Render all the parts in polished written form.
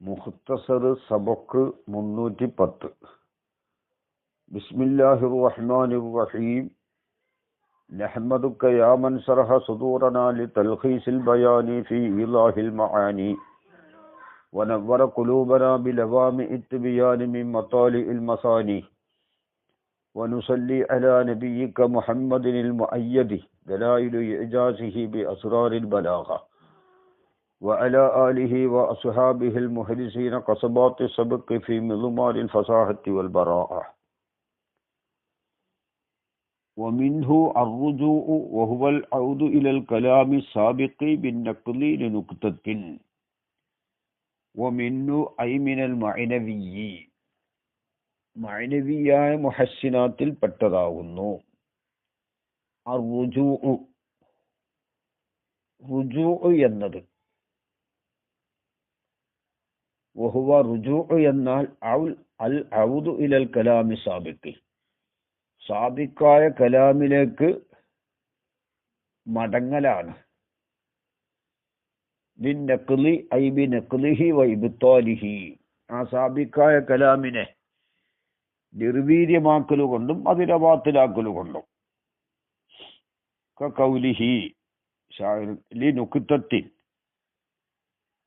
മുഖ്തസർ സബക്ക് 310. ബിസ്മില്ലാഹിർ റഹ്മാനിർ റഹീം. നഹ്മദുക യാ മൻ ശറഹ സുദൂറനാ ലിതൽഖീസിൽ ബയാനി ഫീ ഇളാഹിൽ മആനി വനവ്വറ ഖുലൂബനാ ബിലവാമിഇത് തിബയാനി മിൻ മതാലിഇൽ മസാനി വനുസല്ലി അലാ നബിയിക മുഹമ്മദിനിൽ മുഅയ്യദി ദലായിലു ഇജാസിഹി ബിഅസ്റാരിൽ ബലാഗ وعلى آله وأصحابه المخلصين قصبات السبق في مضمار الفصاحة والبراءة. ومنه الرجوع وهو العود إلى الكلام السابق بالنقل لنكتة. ومنه أي من المعنوي മഅനവിയായ മുഹസ്സിനാത്തിൽ പെട്ടതാകുന്നു. റുജൂഉ എന്നത് വഹുവ റുജൂഉ എന്നാൽ അൽ ഔദു ഇലൽ കലാമി സാബിഖി, സാബിഖായ കലാമിലേക്ക് മടങ്ങലാണ്. ബിന്നഖ്ലി ഐ ബിനഖ്ലിഹി വ ഇബ്താലിഹി, ആ സാബിഖായ കലാമിനെ നിർവീര്യമാക്കലുകൊണ്ടും അതിനെ ബാത്തിലാക്കലുകൊണ്ടും. കഖൗലിഹി ശാഇർ ലിനുക്തത്തിൻ,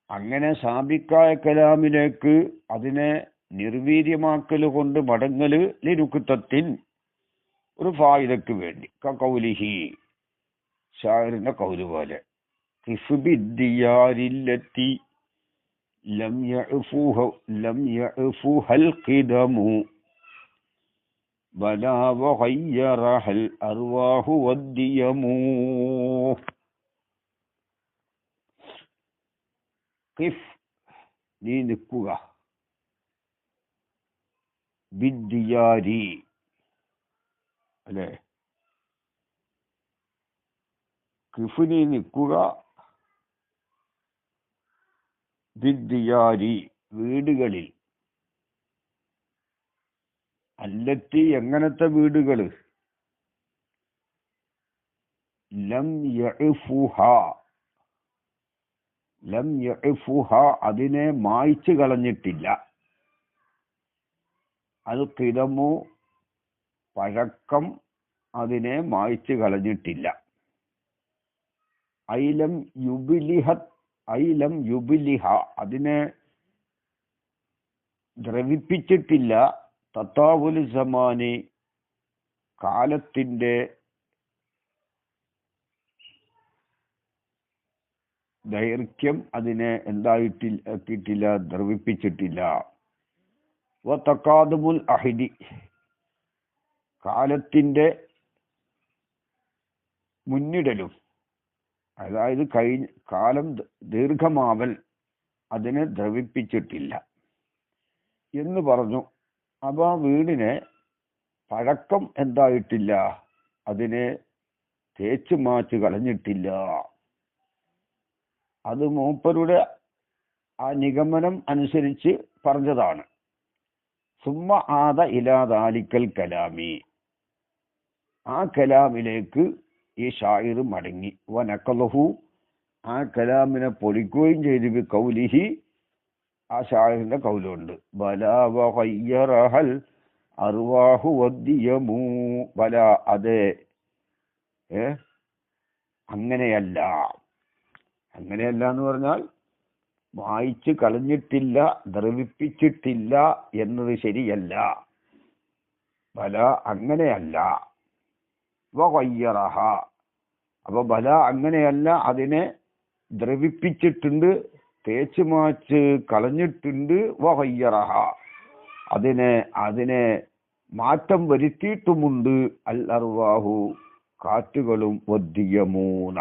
അങ്ങനെ സാബിക്കായ കലാമിലേക്ക് അതിനെ നിർവീര്യമാക്കൽ കൊണ്ട് മടങ്ങല് ലിനുക്തത്തിൻ, ഒരു ഫായിദക്ക് വേണ്ടി. കഖൗലിഹി, ശാഇറിന്റെ കൗല് പോലെ. ഖിഫ് ബിദ്ദിയാരില്ലത്തി ലം യഅഫുഹൽ ഖിദമു ബലാ വഗയ്യറഹൽ അർവാഹു വദ്ദിയമു. ഖിഫ്, നീ നിൽക്കുക. ബിദ്ദിയാരി, അല്ലേ? ഖിഫ്, നീ നിൽക്കുക. ബിദ്ദിയാരി, വീടുകളിൽ. അല്ലത്തി, എങ്ങനത്തെ വീടുകള്? ലം യഅഫുഹ, അതിനെ മായ്ച്ചു കളഞ്ഞിട്ടില്ല. അൽ ഖിദമു, പഴക്കം, അതിനെ മായ്ച്ചു കളഞ്ഞിട്ടില്ല. ഐലം യുബിലിഹ, അതിനെ ദ്രവിപ്പിച്ചിട്ടില്ല. തത്താവുൽ സമാനി, കാലത്തിന്റെ ദൈർഘ്യം അതിനെ എന്തായിട്ടില്ല, ദ്രവിപ്പിച്ചിട്ടില്ല. വതഖാദുമുൽ അഹ്ദി, കാലത്തിന്റെ മുന്നിടലും, അതായത് കാലം ദീർഘമാവൽ അതിനെ ദ്രവിപ്പിച്ചിട്ടില്ല എന്ന് പറഞ്ഞു. അപ്പൊ ആ വീടിനെ പഴക്കം എന്തായിട്ടില്ല, അതിനെ തേച്ച് മാച്ച് കളഞ്ഞിട്ടില്ല. അത് മൂപ്പരുടെ ആ നിഗമനം അനുസരിച്ച് പറഞ്ഞതാണ്. സുമ്മ ആദ ഇലാ ദാലിക്കൽ കലാമി, ആ കലാമിലേക്ക് ഈ ഷായിർ മടങ്ങി. വനഖലഹു, ആ കലാമിനെ പൊളിക്കുകയും ചെയ്തു. ബി ഖൗലിഹി, ആ ഷായിറിന്റെ കൗലുണ്ട്. ബലാ വഗയ്യറഹൽ അർവാഹു വദ്ദിയമു, ബലാ, അതെ, അങ്ങനെയല്ല. അങ്ങനെയല്ല എന്ന് പറഞ്ഞാൽ വായിച്ച് കളഞ്ഞിട്ടില്ല, ദ്രവിപ്പിച്ചിട്ടില്ല എന്നത് ശരിയല്ല. ബല, അങ്ങനെയല്ല. വഗയ്യറഹ, അപ്പൊ ബല, അങ്ങനെയല്ല, അതിനെ ദ്രവിപ്പിച്ചിട്ടുണ്ട്, തേച്ച് മാച്ച് കളഞ്ഞിട്ടുണ്ട്. വഗയ്യറഹ, അതിനെ മാറ്റം വരുത്തിയിട്ടുമുണ്ട്. അൽ അർവാഹു, കാറ്റുകളും. വദ്ദിയമൂന,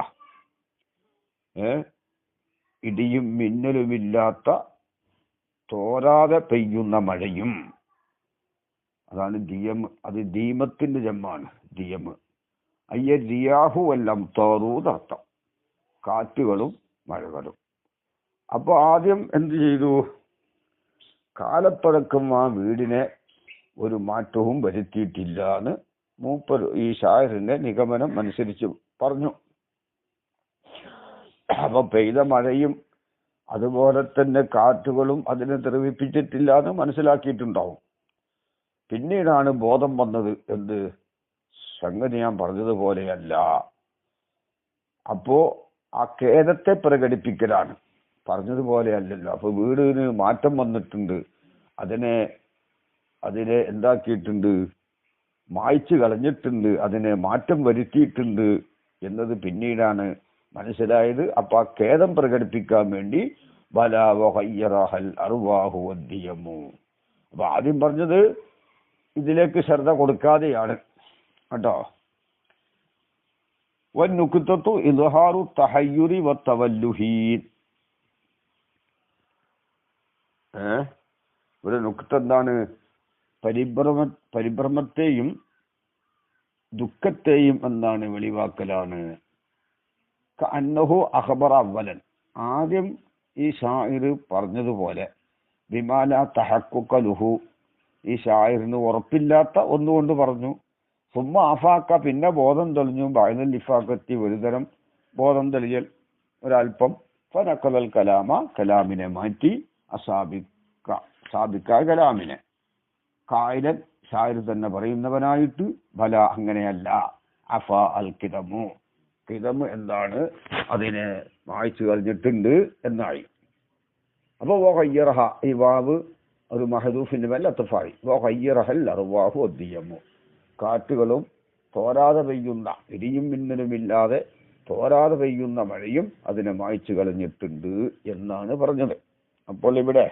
ഇടിയും മിന്നലുമില്ലാത്ത തോരാതെ പെയ്യുന്ന മഴയും. അതാണ് ദിയം. അത് ദീമത്തിന്റെ ജമ്മാണ്. ദിയം അയ്യ റിയാഹു എല്ലാം തോറൂതർത്ഥം, കാറ്റുകളും മഴകളും. അപ്പൊ ആദ്യം എന്ത് ചെയ്തു? കാലപ്പഴക്കം ആ വീടിനെ ഒരു മാറ്റവും വരുത്തിയിട്ടില്ല എന്ന് മൂപ്പർ ഈ ഷായറിന്റെ നിഗമനം അനുസരിച്ച് പറഞ്ഞു. അപ്പൊ പെയ്ത മഴയും അതുപോലെ തന്നെ കാറ്റുകളും അതിനെ തെറിവിപ്പിച്ചിട്ടില്ല എന്ന് മനസ്സിലാക്കിയിട്ടുണ്ടാവും. പിന്നീടാണ് ബോധം വന്നത്, എന്ത് സംഗതി ഞാൻ പറഞ്ഞതുപോലെയല്ല. അപ്പോ ആ ഖേദത്തെ പ്രകടിപ്പിക്കലാണ്, പറഞ്ഞതുപോലെയല്ലല്ലോ. അപ്പൊ വീടിന് മാറ്റം വന്നിട്ടുണ്ട്, അതിനെ എന്താക്കിയിട്ടുണ്ട്, മായ്ച്ചു കളഞ്ഞിട്ടുണ്ട്, അതിനെ മാറ്റം വരുത്തിയിട്ടുണ്ട് എന്നത് പിന്നീടാണ് മനസ്സിലായത്. അപ്പൊ ആ ഖേദം പ്രകടിപ്പിക്കാൻ വേണ്ടി അപ്പൊ ആദ്യം പറഞ്ഞത് ഇതിലേക്ക് ശ്രദ്ധ കൊടുക്കാതെയാണ് കേട്ടോ. വന്നുക്തത്തു ഇദ്ഹാറു തഹയ്യുരി വത്തവല്ലുഹീൻ. ഒരു നുക്ത എന്താണ്? പരിഭ്രമത്തെയും ദുഃഖത്തെയും എന്താണ് വെളിവാക്കലാണ്. അന്നഹു അഖബറ അവലൻ, ആദ്യം ഈ ഷാഇർ പറഞ്ഞതുപോലെ ബിമാല തഹഖുഖ ലഹു, ഈ ഷാഇറിന് ഉറപ്പില്ലാത്ത ഒന്നുകൊണ്ട് പറഞ്ഞു. സുമ്മ അഫാക്ക, പിന്നെ ബോധം തെളിഞ്ഞു. ബഅദൽ ഇഫാഖത്തി, ഒരുതരം ബോധം തെളിയൽ, ഒരൽപ്പം. ഫനഖലൽ കലാമ, കലാമിനെ മാറ്റി. സാബിക്ക കലാമിനെ കായിലൻ, ഷാഇർ തന്നെ പറയുന്നവനായിട്ട്. ബല, അങ്ങനെയല്ല. അഫ അൽ കിദമു, കിദമ് എന്താണ്, അതിനെ മായ്ച്ചു കളഞ്ഞിട്ടുണ്ട് എന്നായി. അപ്പൊ വഗയ്യറഹ, ഈ വാവ് ഒരു മഹദൂഫിന്റെ മേൽ അത്ഫായി. വഗയ്യറഹൽ അർവാഹു വദ്ദിയമു, കാറ്റുകളും തോരാതെ പെയ്യുന്ന, ഇടിയും മിന്നലുമില്ലാതെ തോരാതെ പെയ്യുന്ന മഴയും അതിനെ മായ്ച്ചു കളഞ്ഞിട്ടുണ്ട് എന്നാണ് പറഞ്ഞത്. അപ്പോൾ ഇവിടെ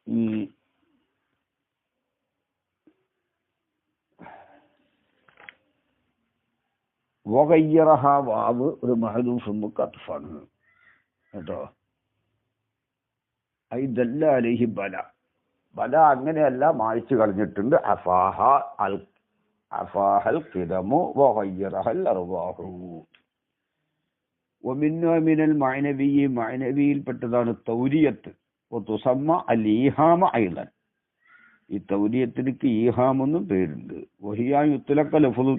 ഈ വഗയ്യറഹ വാവ് ഒരു മഹദൂഫും മുഖത്ഫാണ് കേട്ടോ. ഐ ദല്ല അലൈഹി ബല, ബല അങ്ങനെയല്ല, മായ്ച്ചു കളഞ്ഞിട്ടുണ്ട്. അഫാഹൽ ഖിദമു വഗയ്യറഹൽ അർവാഹു. വമിന്നൽ മഅനവി, മഅനവിയിൽപ്പെട്ടതാണ് തൗരിയത്ത്. വതുസമ്മ അൽ ഈഹാമ ഐളൻ, ഈ തൗരിയത്തിലേക്ക് ഈഹാം എന്നും പേരുണ്ട്. വഹിയ യുത്ലഖ ലഫ്ളു,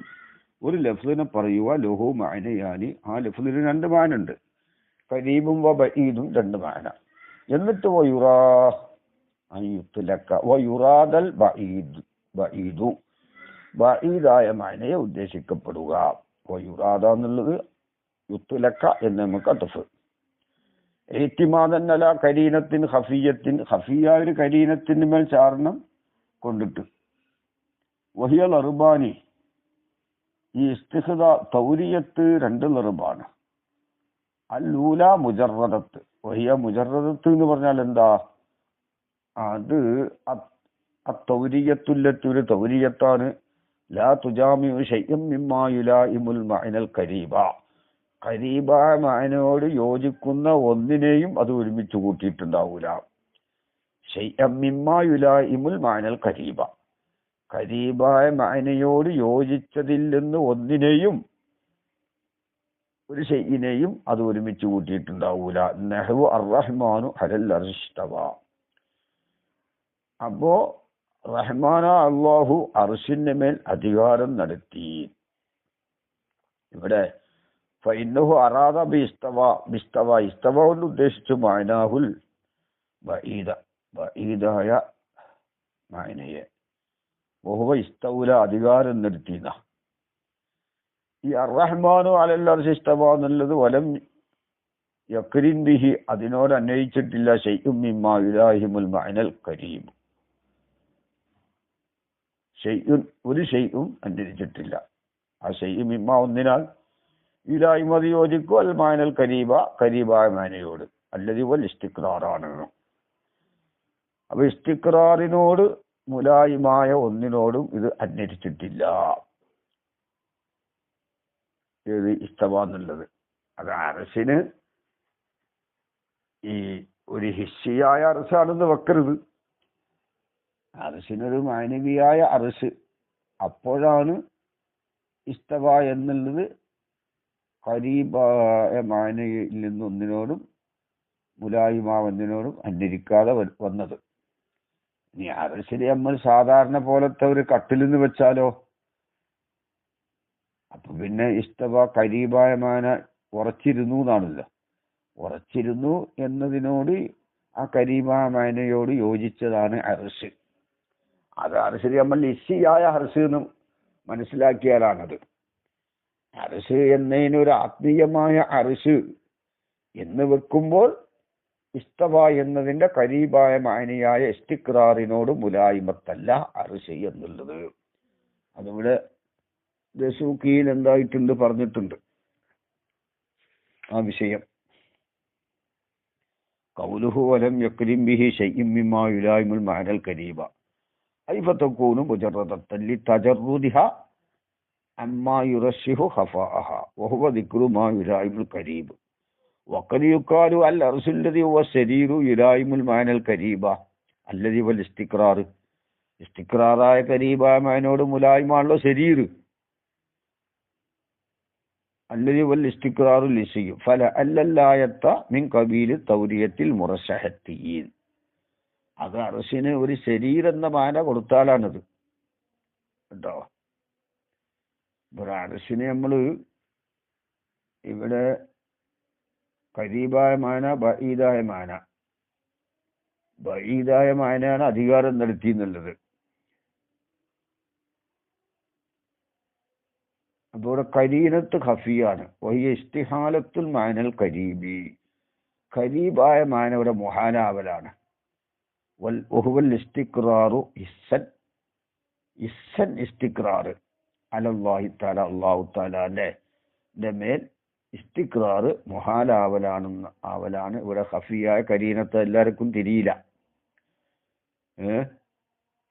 ഒരു ലഫ്ളിനെ പറയുക. ലഹു മഅനയാനി, ആ ലഫ്ളിന് രണ്ട് മാനുണ്ട്. ഖരീബും വബഈദും, രണ്ട് മാന. എന്നിട്ട് വയുറാ യുത്ലഖ വയുറാദൽ ബഈദു, ബഈദായ മാനയെ ഉദ്ദേശിക്കപ്പെടുക. വയുറാദ എന്നുള്ളത് യുത്ലഖ എന്ന് നമുക്ക് അത്ഫ്. ഇഹ്തിമാദൻ അലാ കരീനത്തിൻ ഖഫിയത്തിൻ, ഖഫിയായ ഒരു കരീനത്തിന് മേൽ ചാരണം കൊണ്ടിട്ട്. വഹിയൽ അർബാനി, ഈ ഇസ്തിഖ്ദ തൗരിയത്ത് രണ്ട് നിറുബാണ്. അല്ലൂല മുജറദത്ത്, വഹിയ മുജറദത്ത് എന്ന് പറഞ്ഞാൽ എന്താ? അത് അത്തൗരിയത്തുല്ലത്തി, ഒരു തൗരിയത്താണ്. ലാ തുജാമിഉ ശൈഅൻ മിമ്മാ യുലായിമുൽ മഅനൽ ഖരീബ, ഖരീബായ മഅനയോട് യോജിക്കുന്ന ഒന്നിനെയും അത് ഒരുമിച്ച് കൂട്ടിയിട്ടുണ്ടാവൂല. ശൈഅൻ മിമ്മാ യുലായിമുൽ മഅനൽ ഖരീബ, ഖരീബായ മഅനയോട് യോജിച്ചതിൽ നിന്ന് ഒന്നിനെയും, ഒരു ഷൈഇനെയും അത് ഒരുമിച്ച് കൂട്ടിയിട്ടുണ്ടാവൂല. നഹ്വു അർറഹ്മാനു അലൽ അർശി ഇസ്തവ. അപ്പോ റഹ്മാന അല്ലാഹു അർശിന്റെ മേൽ അധികാരം നടത്തി. ഇവിടെ ഫഇന്നഹു അറാദ ബിസ്തവ, ഇസ്തവ കൊണ്ട് ഉദ്ദേശിച്ചു മഅനാഹുൽ ബഈദ, ബഈദായ മഅനയെ. വഹുവ ഇസ്തൗല, അധികാരം നടത്തിയ. ഈ അർറഹ്മാനു അലൽ അർശി ഇസ്തവ എന്നുള്ളത് വലം യക്രിൻ ബിഹി, അതിനോട് അന്വയിച്ചിട്ടില്ല. ശൈഉം മിമ്മാ യുലാഹിമുൽ മഅനൽ ഖരീബ്, ഒരു ഷൈഉം അന്വയിച്ചിട്ടില്ല. ആ ഷൈഉ മിമ്മ ഒന്നിനാൽ, യുലാഹിം അത് യോജിക്കും. അൽ മഅനൽ ഖരീബ, ഖരീബായ മാനയോട്. അല്ലദി വൽ ഇസ്തിഖ്റാറാണ്. അപ്പൊ ഇസ്തിഖ്റാറിനോട്, മുലായിമായ ഒന്നിനോടും ഇത് അന്വയിച്ചിട്ടില്ല. ഏത് ഇസ്തവ എന്നുള്ളത്. അത് അർശിന് ഈ ഒരു ഹിസ്സിയായ അർശാണെന്ന് വെക്കരുത്. അർശിനൊരു മാനവിയായ അർശ്. അപ്പോഴാണ് ഇസ്തവ എന്നുള്ളത് ഖരീബായ മാനയിൽ നിന്നൊന്നിനോടും മുലായിമാ ഒന്നിനോടും അന്വരിക്കാതെ വന്നത്. ഇനി അർശിനെ നമ്മൾ സാധാരണ പോലത്തെ ഒരു കട്ടിൽ നിന്ന് വെച്ചാലോ, അപ്പൊ പിന്നെ ഇസ്തവ കരീബായ മാന ഉറച്ചിരുന്നു എന്നാണല്ലോ. ഉറച്ചിരുന്നു എന്നതിനോട് ആ കരീബായ മാനയോട് യോജിച്ചതാണ് അർശ്. അത് അർശ് നമ്മൾ ഇസ്സിയായ അർശ് എന്ന് മനസ്സിലാക്കിയാലാണത്. അർശ് എന്നതിനൊരു ആത്മീയമായ അർശ് എന്ന് വെക്കുമ്പോൾ ഇസ്തവ എന്നതിന്റെ കരീബായ മാനിയായ ഇസ്തിഖ്റാറിനോട് മുലായിമത്തല്ല അർശ് എന്നുള്ളത്. അതിവിടെ ദസൂക്കിയിൽ എന്തായിട്ടുണ്ട് പറഞ്ഞിട്ടുണ്ട് ആ വിഷയം. ഖൗലുഹു വലം യക്രിം ബിഹി ശൈഇൻ മിമ്മാ യുലായിമുൽ മഅനൽ കരീബ കൈഫ തകൂനു മുജറദത്തൻ ലിതജറുദിഹ അമ്മാ യുറശ്ശിഹു ഖഫാഅഹ വഹുവ ദിക്റു മാ യുലായിമുൽ കരീബ് വഖദ് യുഖാലു അൽ അർശു അല്ലദി ഹുവ സരീറു യുലായിമുൽ മഅനൽ കരീബ അല്ലദി വൽ ഇസ്തിഖ്റാർ. ഇസ്തിഖ്റാറായ കരീബായ മഅനോട് മുലായിമാണല്ലോ ശരീർ. അല്ലദി വൽ ഇസ്തിഖ്റാറു ലിസിയു ഫലഅല്ലല്ലായത്ത മിൻ ഖബീൽ തൗരിയത്തിൽ മുറശഹത്തീൻ. അത് അർശിന് ഒരു ശരീർ എന്ന മാന കൊടുത്താലാണത് കേട്ടോ. ഇവിടെ അർശിന് നമ്മള് ഇവിടെ കരീബായ മാന ബഈദായ മാന. ബഈദായ മാനാണ് അധികാരം നടത്തി എന്നുള്ളത്. അപ്പോൾ ഇവിടെ കരീനത്ത് ഖഫിയാണ്. വഹിയ ഇസ്തിഹാലത്തുൽ മാനൽ കരീബി. കരീബായ മാന ഇവിടെ മുഹാനാവലാണ്. വഹുവൽ ഇസ്തിഖ്റാറു ഇസ്സൻ ഇസ്തിഖ്റാർ അലല്ലാഹി തആല അല്ലാഹു തആലാന്റെ മേൽ ഇസ്തിഖ്റാർ മുഹാലാവലാണ്. ഇവിടെ ഖഫിയായ കരീനത്ത് എല്ലാവർക്കും തിരിയില്ല.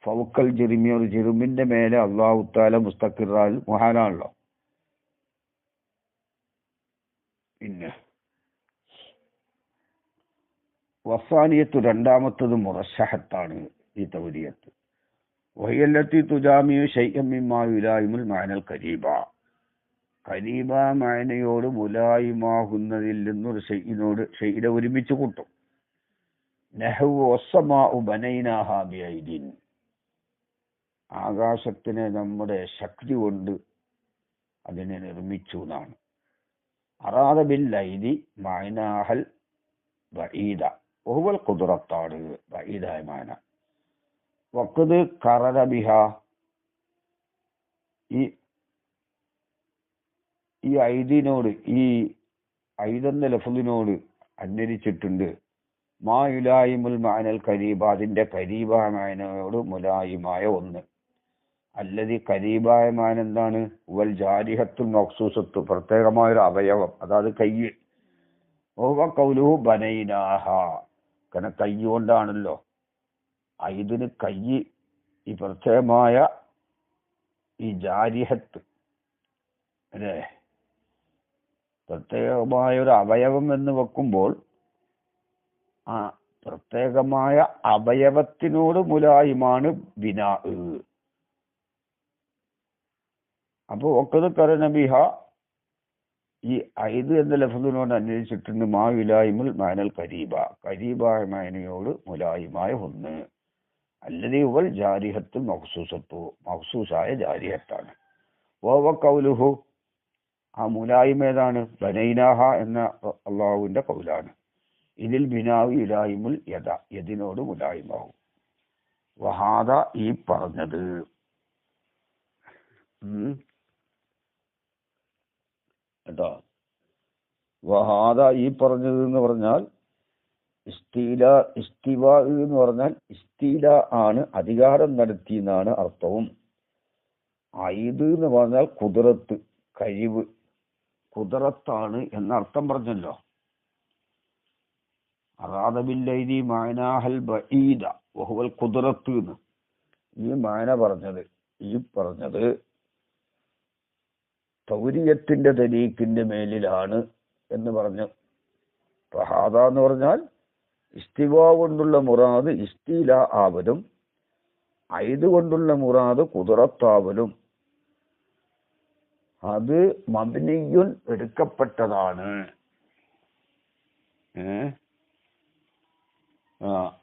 ഫൗക്കൽ ജിർമി, ഒരു ജിർമിന്റെ മേലെ അല്ലാഹു തആല മുസ്തഖിറാൽ മുഹാലാണല്ലോ. പിന്നെ വസാനിയത്ത് രണ്ടാമത്തത് മുറശഹത്താണ് ഈ തൗരിയത്ത്. വഹിയല്ലത്തി തുജാമിയു ശൈഅൻ മിമ്മാ യുലായിമുൽ മഅനൽ കരീബ. കരീബ മാനയോട് മുലായിമാകുന്നതിൽ നിന്നൊരു ഷെയ്ഇനെ ഒരുമിച്ച് കൂട്ടും. നഹു വസ്സമാഉ ബനൈനാഹാ ബിഐദിൻ. ആകാശത്തിനെ നമ്മുടെ ശക്തി കൊണ്ട് അതിനെ നിർമ്മിച്ചു എന്നാണ്. അറാദ ബിൽ ഐദി മഅനാഹൽ ബഈദ വഹുവൽ ഖുദ്റത്താണ് ബഈദായ മാന. വഖദ് ഖററ ബിഹാ. ഈ ഐദിനോട്, ഈ ഐദെന്ന ലഫ്ളിനോട് അന്വരിച്ചിട്ടുണ്ട് മാ യുലായിമുൽ മഅനൽ കരീബ, അതിന്റെ കരീബായ മാനയോട് മുലായിമായ ഒന്ന്. അല്ലതി കരീബായ മാന എന്താണ്? വൽ ജാരിഹത്തുൽ മഖ്സൂസത്തു, പ്രത്യേകമായൊരു അവയവം, അതായത് കയ്യ്. ഓവ ഖൗലുഹു ബനൈനാഹ, കാരണം കയ്യ് കൊണ്ടാണല്ലോ. ഐദിന് കയ്യ്, ഈ പ്രത്യേകമായ ഈ ജാരിഹത്ത് അല്ലേ, പ്രത്യേകമായ ഒരു അവയവം എന്ന് വെക്കുമ്പോൾ ആ പ്രത്യേകമായ അവയവത്തിനോട് മുലായിമാണ് ബിനാ. അപ്പൊ ഒക്കത് കരനബിഹ, ഈ ഐദ് എന്ന ലഫ്ദിനോട് അന്വേഷിച്ചിട്ടുണ്ട് മാ യുലായിമുൽ മഅനൽ കരീബ, കരീബായ മാനയോട് മുലായിമായ ഒന്ന്. അല്ലദീ ഹുവൽ ജാരിഹത്തുൽ മഖ്സൂസത്തു, മഖ്സൂസായ ജാരിഹത്താണ്. വഹുവ ഖൗലുഹു, ആ മുലായിമ ഏതാണ്? ബനൈനാഹ എന്ന അള്ളാഹുവിന്റെ ഖൗലാണ്. ഇതിൽ ബിനാവ് യുലായിമുൽ യദ, യദിനോട് മുലായിമാവും. വഹാദ, ഈ പറഞ്ഞത് കേട്ടോ. വഹാദ, ഈ പറഞ്ഞത് എന്ന് പറഞ്ഞാൽ ഇസ്തിവ എന്ന് പറഞ്ഞാൽ ഇസ്തീല ആണ്, അധികാരം നടത്തി എന്നാണ് അർത്ഥവും. ഐദ് എന്ന് പറഞ്ഞാൽ ഖുദ്റത്ത്, കഴിവ്, ഖുദ്റത്താണ് എന്ന അർത്ഥം പറഞ്ഞല്ലോ. അറാദ ബില്ലൈദി മഅനാഹൽ ബഈദ വഹുവൽ ഖുദ്റത്ത് എന്ന് ഈ മാന പറഞ്ഞത്, ഈ പറഞ്ഞത് തൗരിയത്തിന്റെ തരീഖിന്റെ മേലിലാണ് എന്ന് പറഞ്ഞു. ഫഹാദ എന്ന് പറഞ്ഞാൽ ഇസ്തിവ കൊണ്ടുള്ള മുറാദ് ഇസ്തീല ആവലും, ഐദ് കൊണ്ടുള്ള മുറാദ് ഖുദ്റത്താവലും അത് മബ്നിയുൻ, എടുക്കപ്പെട്ടതാണ്.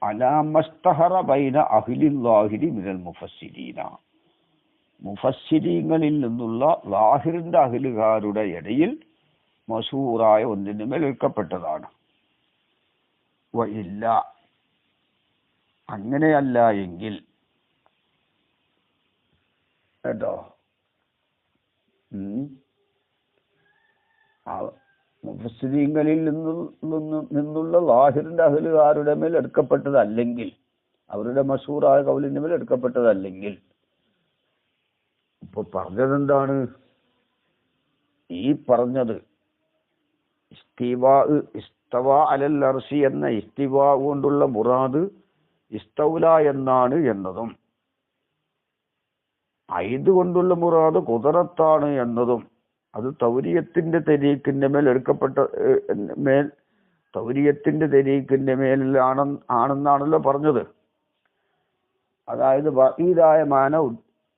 അലാ മസ്തഹറ ബൈന അഹ്ലിൽ ളാഹിരി മിനൽ മുഫസ്സിരീന, മുഫസ്സിരീങ്ങളിൽ നിന്നുള്ള ലാഹിറിന്റെ അഹ്ലുകാരുടെ ഇടയിൽ മശൂറായ ഒന്നിന് മേൽ എടുക്കപ്പെട്ടതാണ്. ഇല്ല അങ്ങനെയല്ല എങ്കിൽ കേട്ടോ, മുഫസ്സിരീങ്ങളിൽ നിന്നുള്ള ലാഹിറിന്റെ അഹ്ലുകാരുടെ മേൽ എടുക്കപ്പെട്ടതല്ലെങ്കിൽ, അവരുടെ മശൂറായ കൗലിന്റെ മേൽ എടുക്കപ്പെട്ടതല്ലെങ്കിൽ, ഇപ്പൊ പറഞ്ഞതെന്താണ്? ഈ പറഞ്ഞത് ഇസ്തവ അലൽ അർശി എന്ന ഇസ്തിവാ കൊണ്ടുള്ള മുറാദ് ഇസ്തൗല എന്നാണ് എന്നതും, ഐദ് കൊണ്ടുള്ള മുറാദ് ഖുദറത്താണ് എന്നതും അത് തൗരിയത്തിന്റെ തരീഖിന്റെ മേൽ എടുക്കപ്പെട്ട തൗരിയത്തിന്റെ തരീഖിന്റെ ആണെന്നാണല്ലോ പറഞ്ഞത്. അതായത് വഈദായ മാന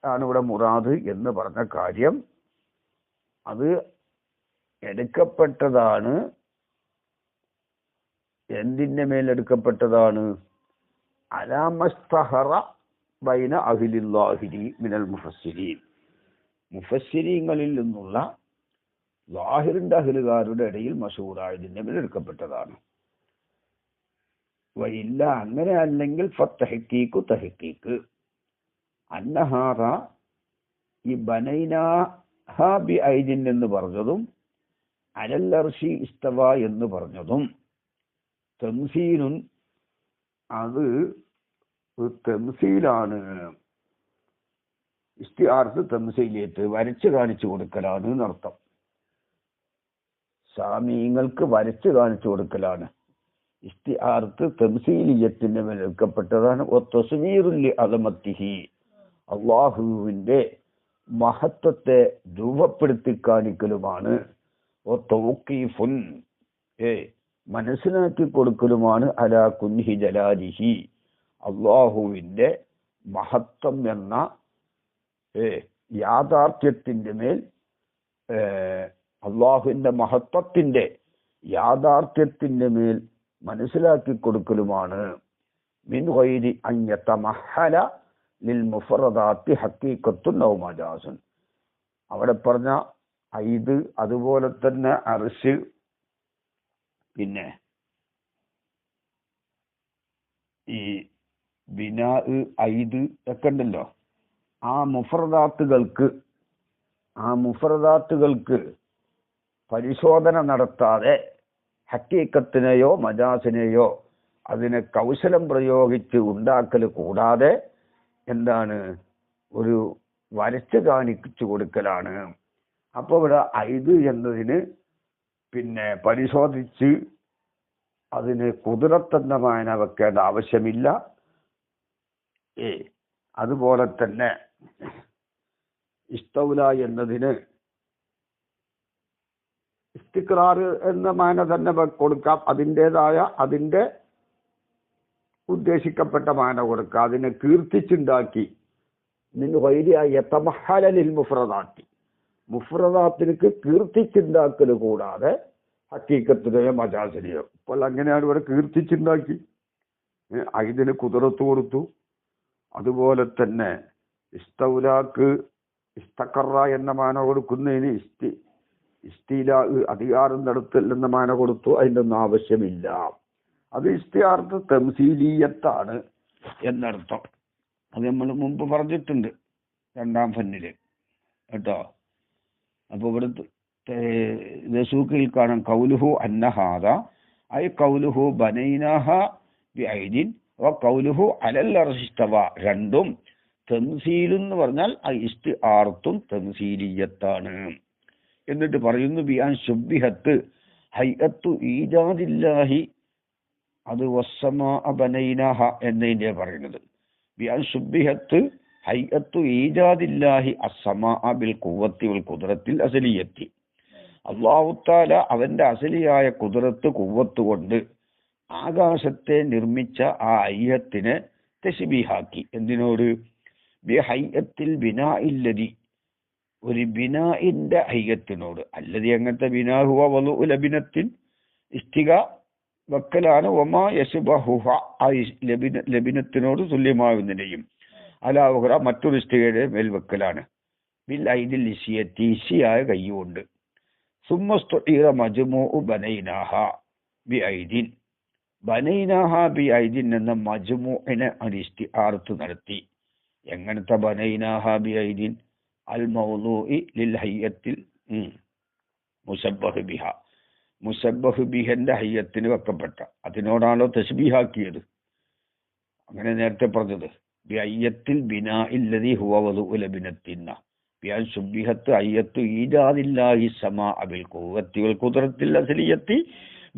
ആണ് ഇവിടെ മുറാദ് എന്ന് പറഞ്ഞ കാര്യം അത് എടുക്കപ്പെട്ടതാണ്. എന്തിന്റെ മേൽ എടുക്കപ്പെട്ടതാണ്? അലാമസ്തഹറ ബൈന അഹ്ലില്ലാഹിരി മിനൽ മുഫസ്സിരീൻ, മുഫസ്സിരീങ്ങളിൽ നിന്നുള്ള ലാഹിറിന്റെ അഹ്ലുകാരുടെ ഇടയിൽ മശൂറായതിന്റെ മേൽ എടുക്കപ്പെട്ടതാണ്. വയില്ല അങ്ങനെ അല്ലെങ്കിൽ ഫത്തഹ്ഖീഖു തഹ്ഖീഖ് അന്നഹാറ ഈ ബനൈനാഹ ബി ഐദിൻ എന്ന് പറഞ്ഞതും അലൽ അർശി ഇസ്തവ എന്ന് പറഞ്ഞതും തംസീലുൻ, അത് തംസീലാണ്. ഇസ്തിആർത്ത് തംസീലിയത്ത് വരച്ച് കാണിച്ചു കൊടുക്കലാണ് എന്നർത്ഥം. സാമീങ്ങൾക്ക് വരച്ച് കാണിച്ചു കൊടുക്കലാണ്. ഇസ്തിആർത്ത് തംസീലിയത്തിന്റെ മേൽ എടുക്കപ്പെട്ടതാണ്. തസ്വീറുൽ അദമത്തിഹി, അല്ലാഹുവിന്റെ മഹത്വത്തെ രൂപപ്പെടുത്തി കാണിക്കലുമാണ്. തൗഖീഫുൻ, മനസ്സിലാക്കി കൊടുക്കലുമാണ്. അലാ കുൻഹി ജലാലിഹി, അല്ലാഹുവിന്റെ മഹത്വം എന്ന യാഥാർത്ഥ്യത്തിന്റെ മേൽ, അള്ളാഹുവിന്റെ മഹത്വത്തിന്റെ യാഥാർത്ഥ്യത്തിന്റെ മേൽ മനസ്സിലാക്കി കൊടുക്കലുമാണ്. മിൻ ഗൈരി അൻ യതമഹല ലിൽ മുഫറദാത്തി ഹഖീഖത്തുൻ ഔ മജാസുൻ, അവിടെ പറഞ്ഞ ഐദ്, അതുപോലെ തന്നെ അർശ്, പിന്നെ ഈ ബിനാ ഐദ് ഒക്കെ ഉണ്ടല്ലോ, ആ മുഫറദാത്തുകൾക്ക് പരിശോധന നടത്താതെ ഹക്കീക്കത്തിനെയോ മജാസിനെയോ അതിനെ കൗശലം പ്രയോഗിച്ച് ഉണ്ടാക്കൽ കൂടാതെ എന്താണ്, ഒരു വരച്ച് കാണിച്ചു കൊടുക്കലാണ്. അപ്പോൾ ഇവിടെ ഐദ് എന്നതിന് പിന്നെ പരിശോധിച്ച് അതിന് കുതിരത്തെന്ന മാന വെക്കേണ്ട ആവശ്യമില്ല. അതുപോലെ തന്നെ ഇസ്തൗല എന്നതിന് ഇസ്തിഖ്റാർ എന്ന മാന തന്നെ കൊടുക്കാം. അതിൻ്റെ ഉദ്ദേശിക്കപ്പെട്ട മാന കൊടുക്കാം. അതിനെ കീർത്തിച്ചുണ്ടാക്കി മുഫ്രദാത്തിലേക്ക് കീർത്തിച്ചുണ്ടാക്കൽ കൂടാതെ ഹക്കീക്കത്തിനെയോ മജാസിനെയോ. അപ്പോൾ അങ്ങനെയാണ് ഇവിടെ കീർത്തിച്ചുണ്ടാക്കി. ഐദിന് കുതിരത്ത് കൊടുത്തു. അതുപോലെ തന്നെ ഇസ്തൗലാക്ക് ഇസ്തഖറ എന്ന മാന കൊടുക്കുന്നതിന് ഇസ്തില അധികാരം നടത്തൽ എന്ന മാന കൊടുത്തു. അതിൻ്റെ ഒന്നും ആവശ്യമില്ല. അത് ഇസ്തിആർത്ത് തംസീലിയത്താണ് എന്നർത്ഥം. അത് നമ്മൾ മുമ്പ് പറഞ്ഞിട്ടുണ്ട് രണ്ടാം ഫന്നില് കേട്ടോ. അപ്പൊ ഇവിടുത്തെ റസൂഖിൽ കാണാം കൗലുഹു അന്നഹാദ ഐ കൗലുഹു ബനൈനഹ ബി ഐദിൻ വ കൗലുഹു അലൽ അർശി ഇസ്തവ, രണ്ടും തംസീലെന്ന് പറഞ്ഞാൽ ഇസ്തിആർത്തും തംസീലിയത്താണ്. എന്നിട്ട് പറയുന്നു ബിയാൻ ശുബ്ബിഹത്ത് ഹൈഅത്തു ഈജാദില്ലാഹി, അത് വസ്സമാ ബനൈനഹ എന്നതിന്റെ പറയുന്നത്. ബിയാൻ ശുബ്ബിഹത്ത് ഹൈഅത്തു ഈജാദില്ലാഹി അസ്സമാ ബിൽ ഖുവ്വത്തി വൽ ഖുദ്റത്തിൽ അസലിയത്തി, അല്ലാഹു തആല അവന്റെ അസലിയായ ഖുദ്റത്ത് ഖുവ്വത്ത് കൊണ്ട് ആകാശത്തെ നിർമ്മിച്ച ആ ഹൈഅത്തിനെ തശ്ബീഹാക്കി. എന്തിനോട്? ബി ഹൈഅത്തിൽ ബിനാഇല്ലദി, ഒരു ബിനാഇന്റെ ഹൈഅത്തിനോട്. അല്ലദി അങ്ങനത്തെ ബിനാ ഹുവ വളുഉ ലബിനത്തിൻ, ഇഷ്ടിക വെക്കലാണ്. ഒമാ യസ്ബഹുഹ, ആ ലബിനത്തിനോട് തുല്യമാകുന്നതിനെയും അലാഹുറ മറ്റൊരു ഇഷ്ടികയുടെ മേൽ വെക്കലാണ്. ബിൽ ഐദിൽ ഇസിയത്തി ഇസിയായ കൈകൊണ്ട്. സുമ്മസ്തുഇറ മജ്മൂഉ ബനൈനാഹ ബി ഐദിൻ. ബനൈനാഹ ബി ഐദിൻ എന്ന മജ്മൂഇനെ ഇസ്തിആറത്ത് നടത്തി. എങ്ങനത്തെ ബനൈനാഹ ബി ഐദിൻ? അൽ മൗലൂഇ ലിൽ ഹയ്യത്തിൽ മുസബ്ബഹ് ബിഹ. മുസബ്ബഹ് ബിഹന്റെ ഹയ്യത്തിന് വെക്കപ്പെട്ട, അതിനോടാണല്ലോ തസ്ബീഹാക്കിയത്. അങ്ങനെ നേരത്തെ പറഞ്ഞത് ബി അയ്യത്തിൽ ബിനാ ഇല്ലദി ഹുവ വദുഉ ലബിനത്തിന്ന ബിഅൻ സുബ്ബിഹത്ത് അയ്യത്തു ഈജാദില്ലാഹി സമാ ബിൽ ഖുവ്വത്തി വൽ ഖുദ്റത്തിൽ അസ്ലിയത്തി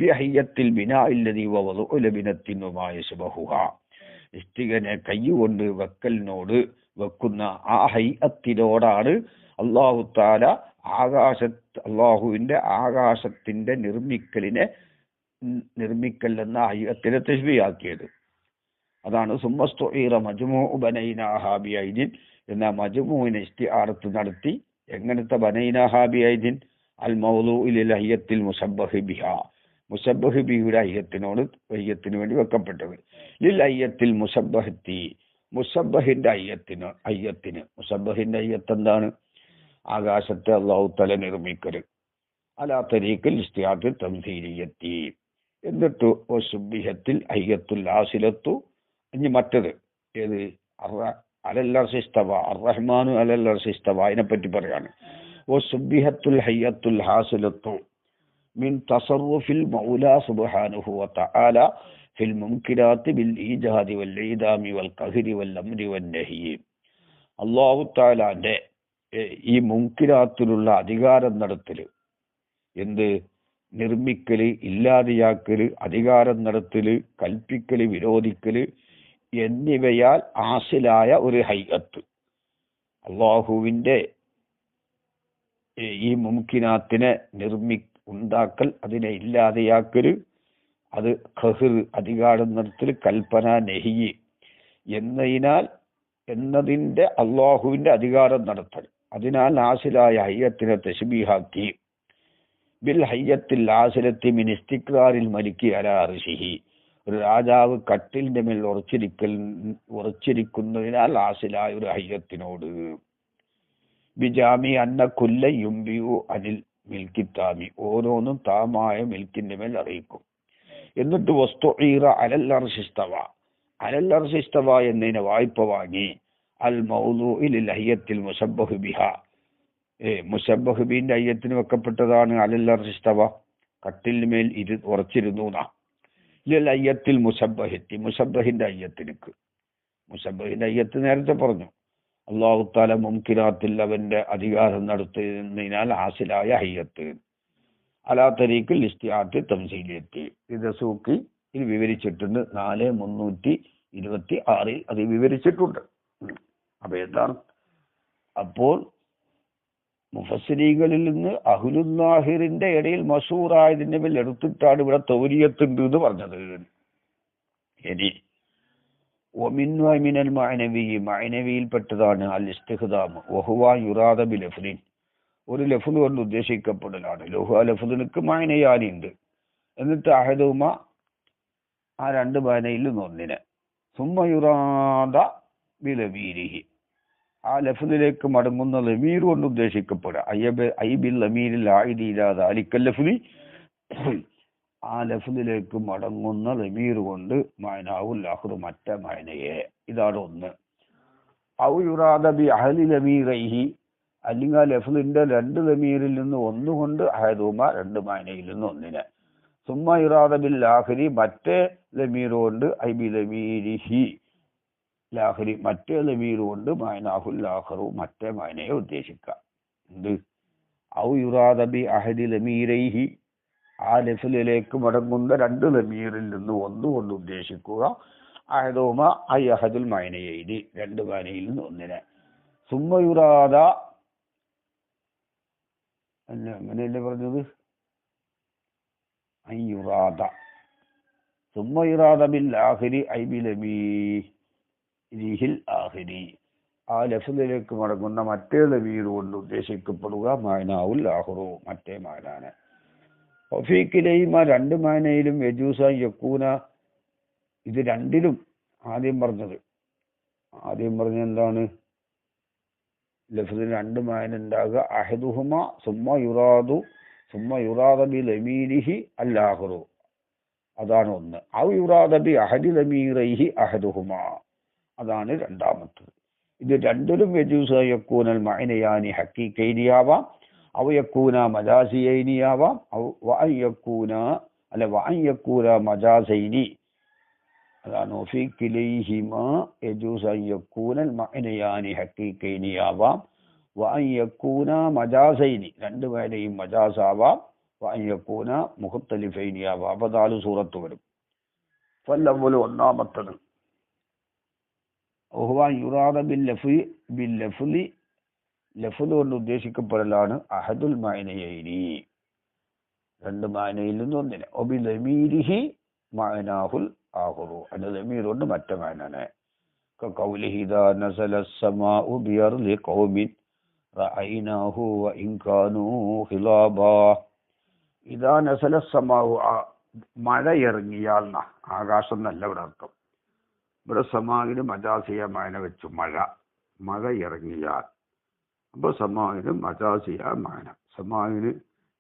ബി അയ്യത്തിൽ ബിനാ ഇല്ലദി ഹുവ വദുഉ ലബിനത്തിൻ വമാ യശ്ബഹുഹാ. ഇഷ്ടികനെ കൈകൊണ്ട് വെക്കലിനോട് വെക്കുന്ന ആ ഹയ്യത്തിനോടാണ് അല്ലാഹു തആല അള്ളാഹുവിന്റെ ആകാശത്തിന്റെ നിർമ്മിക്കൽ എന്ന ഹയ്യത്തിനെ തശ്ബീഹാക്കിയത്. അതാണ് സുമ്മസ്തുഇറ മജ്മൂഉ ബനൈനാഹ ബി ഐദിൻ എന്ന മജ്മൂഇനെ ഇസ്തിആറത്ത് നടത്തി. എങ്ങനത്തെ ബനൈനാഹ ബി ഐദിൻ? അൽ മൗലൂഇ ലിൽ ഹയ്യത്തിൽ മുസബ്ബഹ് ബിഹ. മുസബ്ബഹ് ബിയുടെ ഹയ്യത്തിന് വേണ്ടി വെക്കപ്പെട്ടത്. ലിൽ ഹയ്യത്തിൽ മുസബ്ബഹത്തി, മുസബ്ബഹിന്റെ ഹയ്യത്തിന്. മുസബ്ബഹിന്റെ ഹയ്യത്ത് എന്താണ്? ആകാശത്തെ അല്ലാഹു തആല നിർമ്മിക്കൽ. അലാ തരീഖിൽ ഇസ്തിആറത്ത് തംസീലിയത്തി. എന്നിട്ട് സുബ്ബിഹത്തിൽ ഹയ്യത്തുൽ ആസിലത്തു. ഇനി മറ്റത് ഏത്? അലല്ലർസിസ്തവ, അർറഹ്മാനു അലല്ലർസിസ്തവ, അതിനെപ്പറ്റി പറയാണ്. സുബ്ബിഹത്തുൽ ഹയ്യത്തുൽ ഹാസിലത്തു മിൻ തസറുഫിൽ മൗലാ സുബ്ഹാനഹു വതആല ഫിൽ മുംകിനാത്തി ബിൽ ഈജാദി വൽ ഈദാമി വൽ ഖഹരി വൽ അംരി വൻ നഹി. അല്ലാഹു തആലാന്റെ ഈ മുംകിനാത്തിലുള്ള അധികാരം നടത്തല്, എന്ത്? നിർമ്മിക്കല്, ഇല്ലാതെയാക്കല്, അധികാരം നടത്തല്, കൽപ്പിക്കല്, വിരോധിക്കല് എന്നിവയാൽ ആസിലായ ഒരു ഹൈഅത്ത്. അള്ളാഹുവിന്റെ ഈ മുംകിനാത്തിനെ ഉണ്ടാക്കൽ, അതിനെ ഇല്ലാതെയാക്കല്, അത് ഖഹർ അധികാരം നടത്തല്, കൽപ്പന, നഹി എന്നതിന്റെ അള്ളാഹുവിന്റെ അധികാരം നടത്തൽ, അതിനാൽ ആസിലായ ഹയ്യത്തിനെ തശ്ബീഹാക്കി. ബിൽ ഹയ്യത്തിൽ ആസിലത്തി മിൻ ഇസ്തിഖ്റാരിൽ മലിക്കി അലാ അർശിഹി. ഒരു രാജാവ് കട്ടിലിന്റെ മേൽ ഉറച്ചിരിക്കുന്നതിനാൽ ആസിലായ ഒരു ഹയ്യത്തിനോട്. ബിജാമി അന്ന കുല്ല യുംബിയു അനിൽ മിൽക്കിത്താമി. ഓരോന്നും താമായ മിൽക്കിന്റെ മേൽ അറിയിക്കും. എന്നിട്ട് വസ്തുഈറ അലൽ അർശിസ്തവ, അലൽ അർശിസ്തവ എന്നതിനെ വായ്പ വാങ്ങി. അൽ മൗലൂഇ ലിൽ ഹയ്യത്തിൽ മുസബ്ബഹ് ബിഹ. മുസബ്ബഹ് ബിന്റെ ഹയ്യത്തിന് വെക്കപ്പെട്ടതാണ് അലൽ അർശിസ്തവ, കട്ടിലിന് മേൽ ഉറച്ചിരുന്നു. ലിൽ ഹയ്യത്തിൽ മുസബ്ബഹത്തി, മുസബ്ബഹിന്റെ ഹയ്യത്തിനക്ക്. മുസബ്ബഹിന്റെ ഹയ്യത്ത് നേരത്തെ പറഞ്ഞു. അല്ലാഹു തആല മുംകിനാത്തിൽ അവന്റെ അധികാരം നടത്തുന്നതിനാൽ ഹാസിലായ ഹയ്യത്ത്. അലാ തരീഖിൽ ഇസ്തിആറത്ത് തംസീലിയത്തി. ഇത് സൂക്കി ഇത് വിവരിച്ചിട്ടുണ്ട്. 4326 അത് വിവരിച്ചിട്ടുണ്ട്. അപ്പൊ എന്താണ്? അപ്പോൾ മുഫസ്സിരീകളിൽ നിന്ന് അഹ്ലുല്ലാഹിറിന്റെ ഇടയിൽ മശൂറായതിന്റെ മേൽ എടുത്തിട്ടാണ് ഇവിടെ തൗരിയത്തുണ്ട് എന്ന് പറഞ്ഞത്. ഇനി മിനൽ മഅനവി, മഅനവിയിൽപ്പെട്ടതാണ് അൽ ഇസ്തിഖ്ദാം. വഹുവ യുറാദ ബി ലഫ്ലിൻ, ഒരു ലഫ്ല് കൊണ്ട് ഉദ്ദേശിക്കപ്പെടലാണ്. ലഹു ലഫ്ലിനക്ക് മഅനയാനിണ്ട്. എന്നിട്ട് അഹദുമ, ആ രണ്ട് മഅനയിൽ ഒന്നിനെ. സുമ്മ യുറാദ ബി ലമീരിഹി, ആ ലഫ്ലിലേക്ക് മടങ്ങുന്ന ലമീർ കൊണ്ട് ഉദ്ദേശിക്കപ്പെടുക. ഐബിൽ ലമീരിൽ ആയിദി ഇലാ ദാലിക ലഫ്ലി, ആ ലഫ്ലിലേക്ക് മടങ്ങുന്ന ലമീർ കൊണ്ട് മഅനാവുൽ ആഖിറു, മറ്റേ മഅനയെ. ഇതാണ് ഒന്ന്. ഔ യുറാദ ബി അഹ്ലി ലമീറൈഹി, അല്ലെങ്കിൽ ആ ലഫ്ലിന്റെ രണ്ട് ലമീറിൽ നിന്ന് ഒന്നുകൊണ്ട് അഹദുമ, രണ്ട് മഅനയിൽ നിന്ന് ഒന്നിനെ. സുമ്മ യുറാദ ബിൽ ആഖിരി, മറ്റേ ലമീർ കൊണ്ട് ഐബി ലമീരിഹി ലാഖിരി, മറ്റേ ലമീർ കൊണ്ട് മഅനാഹുൽ ആഖിറു, മറ്റേ മഅനയെ ഉദ്ദേശിക്കാം. എന്ത്? ഔ യുറാദ ബി അഹദി ലമീറൈഹി, ആ ലഫ്ലിലേക്ക് മടങ്ങുന്ന രണ്ട് ലമീറിൽ നിന്ന് ഒന്നുകൊണ്ട് ഉദ്ദേശിക്കുക. അഹദുമ ഐ അഹദുൽ മഅനയൈനി, രണ്ട് മഅനയിൽ നിന്ന് ഒന്നിനെ. സുമ്മ യുറാദ, അല്ല അങ്ങനെയല്ലേ പറഞ്ഞത്? ഐ യുറാദ, സുമ്മ യുറാദ ബിൽ ആഖിരി ഐ ബി ലമീരിഹിൽ ആഖിരി, ആ ലഫ്ലിലേക്ക് മടങ്ങുന്ന മറ്റേ ലമീർ കൊണ്ട് ഉദ്ദേശിക്കപ്പെടുക മഅനാവുൽ ആഖിറു, മറ്റേ മഅനാനെ. ഫീക്കിലൈമ, രണ്ട് മഅനയിലും യജൂസ യക്കൂന, ഇത് രണ്ടിലും ആദ്യം പറഞ്ഞത് എന്താണ്? ലഫ്ദിന് രണ്ട് മാന ഉണ്ടാകുക. അഹദുഹുമ സുമ്മ യുറാദ ബി ലമീരിഹി അല്ലാഹുറു, അതാണ് ഒന്ന്. ഔ യുറാദ ബി അഹദി ലമീറൈഹി അഹദുഹുമ, അതാണ് രണ്ടാമത്തത്. ഇത് രണ്ടിലും യജൂസു യക്കൂനൽ മഅനയാനി ഹഖീഖൈനിയാവാം, ഔ യക്കൂന മജാസിയൈനിയാവാം, വഅൻ യക്കൂന മജാസൈനി, അതാണ് ഫീ കിലൈഹിമാ യജൂസു യക്കൂനൽ മഅനയാനി ഹഖീഖൈനിയാവാം, വഅൻ യക്കൂന മജാസൈനി, രണ്ട് വേലയും മജാസാവാം, വഅൻ യക്കൂന മുഖ്തലിഫൈനിയാവാം. അപ്പോൾ 4 സൂറത്ത് വരും. ഫല്ലവ്വലു ഒന്നാമത്തത് യുറാദ ബില്ലഫ്ലി, ലഫ്ദ് കൊണ്ട് ഉദ്ദേശിക്കപ്പെടലാണ് അഹദുൽ മഅനയൈനി, രണ്ട് മാനയിൽ നിന്ന് ഒന്നിനെ. ഒബി ലമീരിഹി മഅനാഹുൽ ആഖിറു, അതിന്റെ ലമീർ കൊണ്ട് മറ്റേ മാനാണ്. കഖൗലിഹി ഇദാ നസലസ് സമാഉ ബിഅർളി ഖൗമിൻ റഅയ്നാഹു വഇൻ കാനൂ ഖിലാബാ. ഇദാ നസലസ് സമാഉ, മഴ ഇറങ്ങിയാൽ, ആകാശം എന്നല്ല ഇവിടെ അർത്ഥം. ഇവിടെ സമാഇന് മജാസിയ മാന വെച്ചു, മഴ ഇറങ്ങിയാൽ. അപ്പോൾ സമാഇന് മജാസിയ മാന. സമാഇന്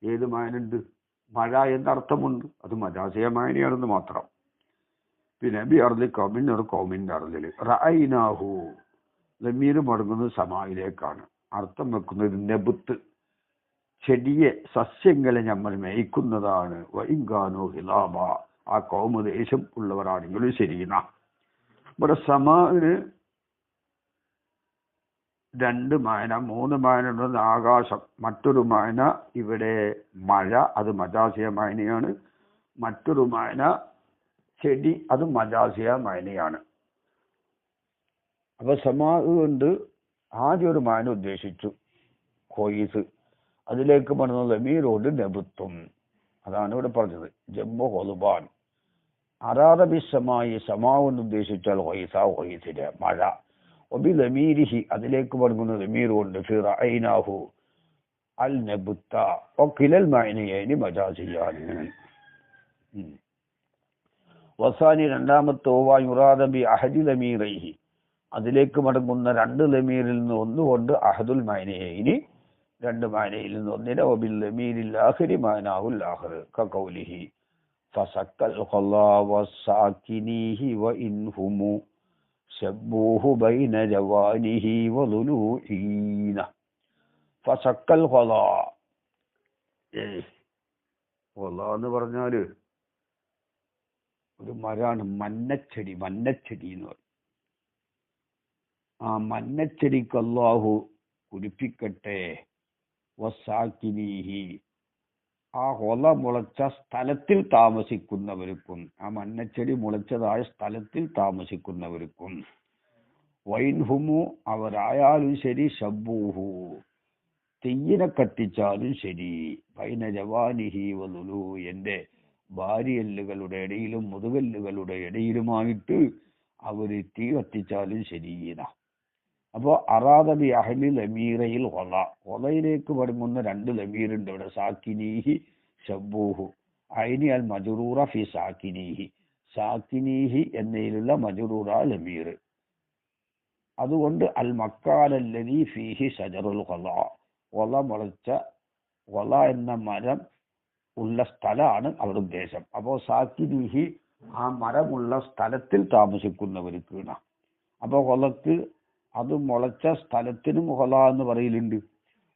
ഏത് മാനുണ്ട്? മഴ എന്നർത്ഥമുണ്ട്, അത് മജാസിയ മാനയാണെന്ന് മാത്രം. പിന്നെ ബി അർളി ഖൗമിൻ, ഒരു ഖൗമിന്റെ അർളിൽ. റഅയ്നാഹു, ലമീർ മടങ്ങുന്നത് സമായിലേക്കാണ്. അർത്ഥം വെക്കുന്നത് നബുത്ത്, ചെടിയെ, സസ്യങ്ങളെ നമ്മൾ മേയ്ക്കുന്നതാണ്. വഇൻ കാനൂ ഖിലാബ, ആ ഖൗമ് ദേശം ഉള്ളവരാണെങ്കിലും ശരിയെന്ന. ഇവിടെ സമാഇന് രണ്ട് മാന, 3 മാന ഉള്ളത്. ആകാശം, മറ്റൊരു മാന ഇവിടെ മഴ, അത് മജാസിയ മാനയാണ്. മറ്റൊരു മാന ചെടി, അത് മജാസിയ മാനയാണ്. അപ്പൊ സമാ കൊണ്ട് ആദ്യം ഒരു മാന ഉദ്ദേശിച്ചു, ഖൊയ്സ്. അതിലേക്ക് പറഞ്ഞത് ലമീറോട് നബുത്തും, അതാണ് ഇവിടെ പറഞ്ഞത്. ജമ്മു ഹൊലുബാൻ അറാദബി സമായി, സമാവെന്ന് ഉദ്ദേശിച്ചാൽ ഖൊയ്സിന്റെ മഴ. ഒബി ലമീരിഹി, അതിലേക്ക് പറഞ്ഞത് ലമീറുണ്ട്. ഫി റഅയ്നാഹു അൽ നബുത്ത കിലൽ മഅനയൈനി മജാസിയാനി. വസാനി, രണ്ടാമത്തെ യുറാദ ബി അഹദി ലമീറൈഹി, അതിലേക്ക് മടങ്ങുന്ന രണ്ട് ലമീറിൽ നിന്ന് ഒന്നുകൊണ്ട് അഹദുൽ മഅനയൈനി, രണ്ട് മാനയിൽ നിന്ന് ഒന്നിനെ. വബിൽ ലമീരിൽ ആഖിരി മഅനാഹുൽ ആഖിർ, കഖൗലിഹി ഫസക്കൽ ഖലാ വസാകിനിഹി വഇൻഹുമു ശബ്ബൂഹു ബൈന ജവാനിഹി വളുലൂഈന. ഫസക്കൽ ഖലാ, ഖലാ എന്ന് പറഞ്ഞാല് ഒരു മരാണ്, മന്നച്ചെടി എന്ന് പറയും. ആ മന്നച്ചെടിക്ക് അല്ലാഹു കുടിപ്പിക്കട്ടെ. വസാകിനീഹി, ആ ഹൊല മുളച്ച സ്ഥലത്തിൽ താമസിക്കുന്നവർക്കും, ആ മന്നച്ചെടി മുളച്ചതായ സ്ഥലത്തിൽ താമസിക്കുന്നവർക്കും. വൈൻഹുമു, അവരായാലും ശരി. ശബ്ബൂഹു, തീയിനെ കത്തിച്ചാലും ശരി. ബൈന ജവാനിഹി വളുലൂ, എന്റെ ഭാര്യല്ലുകളുടെ ഇടയിലും മുതുകല്ലുകളുടെ ഇടയിലുമായിട്ട് അവര് തീ കത്തിച്ചാലും ശരീന. അപ്പോൾ അറാദബി അഹ്ലി ലമീറയിൽ ഹൊലയിലേക്ക് മടങ്ങുന്ന രണ്ട് ലമീറുണ്ട് ഇവിടെ. സാക്കിനീഹി ശബ്ബൂഹു, ഐനി അൽ മജ്റൂറ ഫി സാക്കിനീഹി എന്നതിലുള്ള മജ്റൂറ ലമീർ. അതുകൊണ്ട് അൽ മക്കാനല്ലദീ ഫീഹി ഷജറുൽ ഹൊല മുളച്ച, ഹൊല എന്ന മരം ഉള്ള സ്ഥലമാണ് അവിടെ ഉദ്ദേശം. അപ്പോൾ സാക്കിനീഹി, ആ മരമുള്ള സ്ഥലത്തിൽ താമസിക്കുന്നവർക്ക്. അപ്പോൾ ഹൊലക്ക്, അത് മുളച്ച സ്ഥലത്തിനും ഹൊല എന്ന് പറയലുണ്ട്.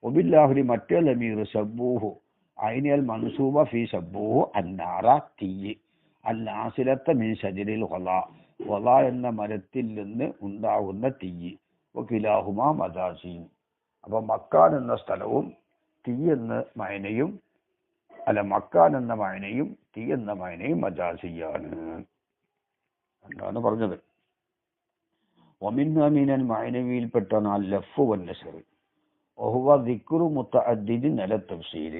ഒബില്ലാഹുരി, മറ്റേ ലമീർ ശബ്ബൂഹു, ഐനിയൽ മൻസൂബ ഫി ശബ്ബൂഹു അന്നാറ, തീയ്. അന്നാസിലത്ത മീൻ ഷജരിൽ ഹൊല എന്ന മരത്തിൽ നിന്ന് ഉണ്ടാകുന്ന തീയ്. കിലാഹുമ മജാസീൻ. അപ്പൊ മക്കാൻ എന്ന സ്ഥലവും തീ എന്ന മയനയും, മക്കാൻ എന്ന മയനയും തീ എന്ന മയനയും മജാസിയാണ് എന്നാണ് പറഞ്ഞത്. ഒമിൻമീനൻ മഅനവിയിൽപ്പെട്ടാണ് ലഫ്ഫ് വന്നശർ. ഒഹുവ ദിക്റു മുതഅദ്ദിദിൻ അല തഫ്സീൽ,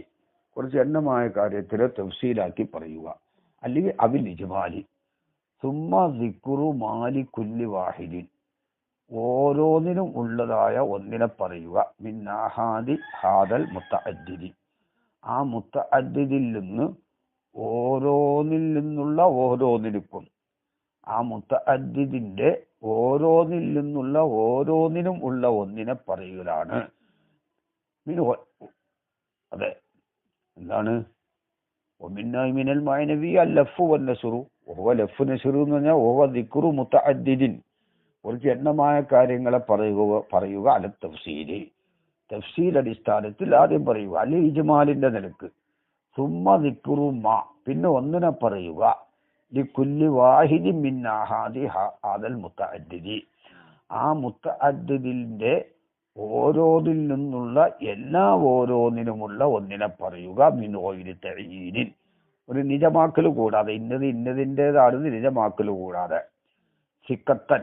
കുറച്ച് എണ്ണമായ കാര്യത്തിലെ തഫ്സീലാക്കി പറയുക. അല്ലെങ്കിൽ അവിൽ ഇജ്മാലി. സുമ്മ ദിക്റു മാലി കുല്ലി വാഹിദിൻ, ഓരോന്നിനും ഉള്ളതായ ഒന്നിനെ പറയുക. മിൻ ആഹാദി ഹാദൽ മുതഅദ്ദിദി, ആ മുതഅദ്ദിദിൽ നിന്ന് ഓരോന്നിൽ നിന്നുള്ള ഓരോന്നിനും, ആ മുതഅദ്ദിദിന്റെ ഓരോന്നിൽ നിന്നുള്ള ഓരോന്നിനും ഉള്ള ഒന്നിനെ പറയുകയാണ്. അതെ, എന്താണ് മിനൽ മഅനവി അല്ലഫു വന്നസുറു. ഓവ ലഫ് നസുറു എന്ന് പറഞ്ഞാൽ ഓവ ദിക്റു മുതഅദ്ദിദിൻ, കുറച്ച് എണ്ണമായ കാര്യങ്ങളെ പറയുക അല തഫ്സീല്, തഫ്സീൽ അടിസ്ഥാനത്തിൽ ആദ്യം പറയുക, അല്ലെ ഇജ്മാലിന്റെ നിലക്ക്. സുമ്മ ദിക്റു മാ, പിന്നെ ഒന്നിനെ പറയുക, ലികുല്ലി വാഹിദിൻ മിൻ ആഹാദി ഹാദൽ മുതഅദ്ദിദി, ആ മുതഅദ്ദിദിന്റെ ഓരോന്നിൽ നിന്നുള്ള എല്ലാ ഓരോന്നിനുമുള്ള ഒന്നിനെ പറയുക. മിൻ ഗൈരി തഅയീനിൻ, ഒരു നിജമാക്കൽ കൂടാതെ, ഇന്നതിൻ്റെതാണെന്ന് നിജമാക്കൽ കൂടാതെ. സിക്കത്തൻ,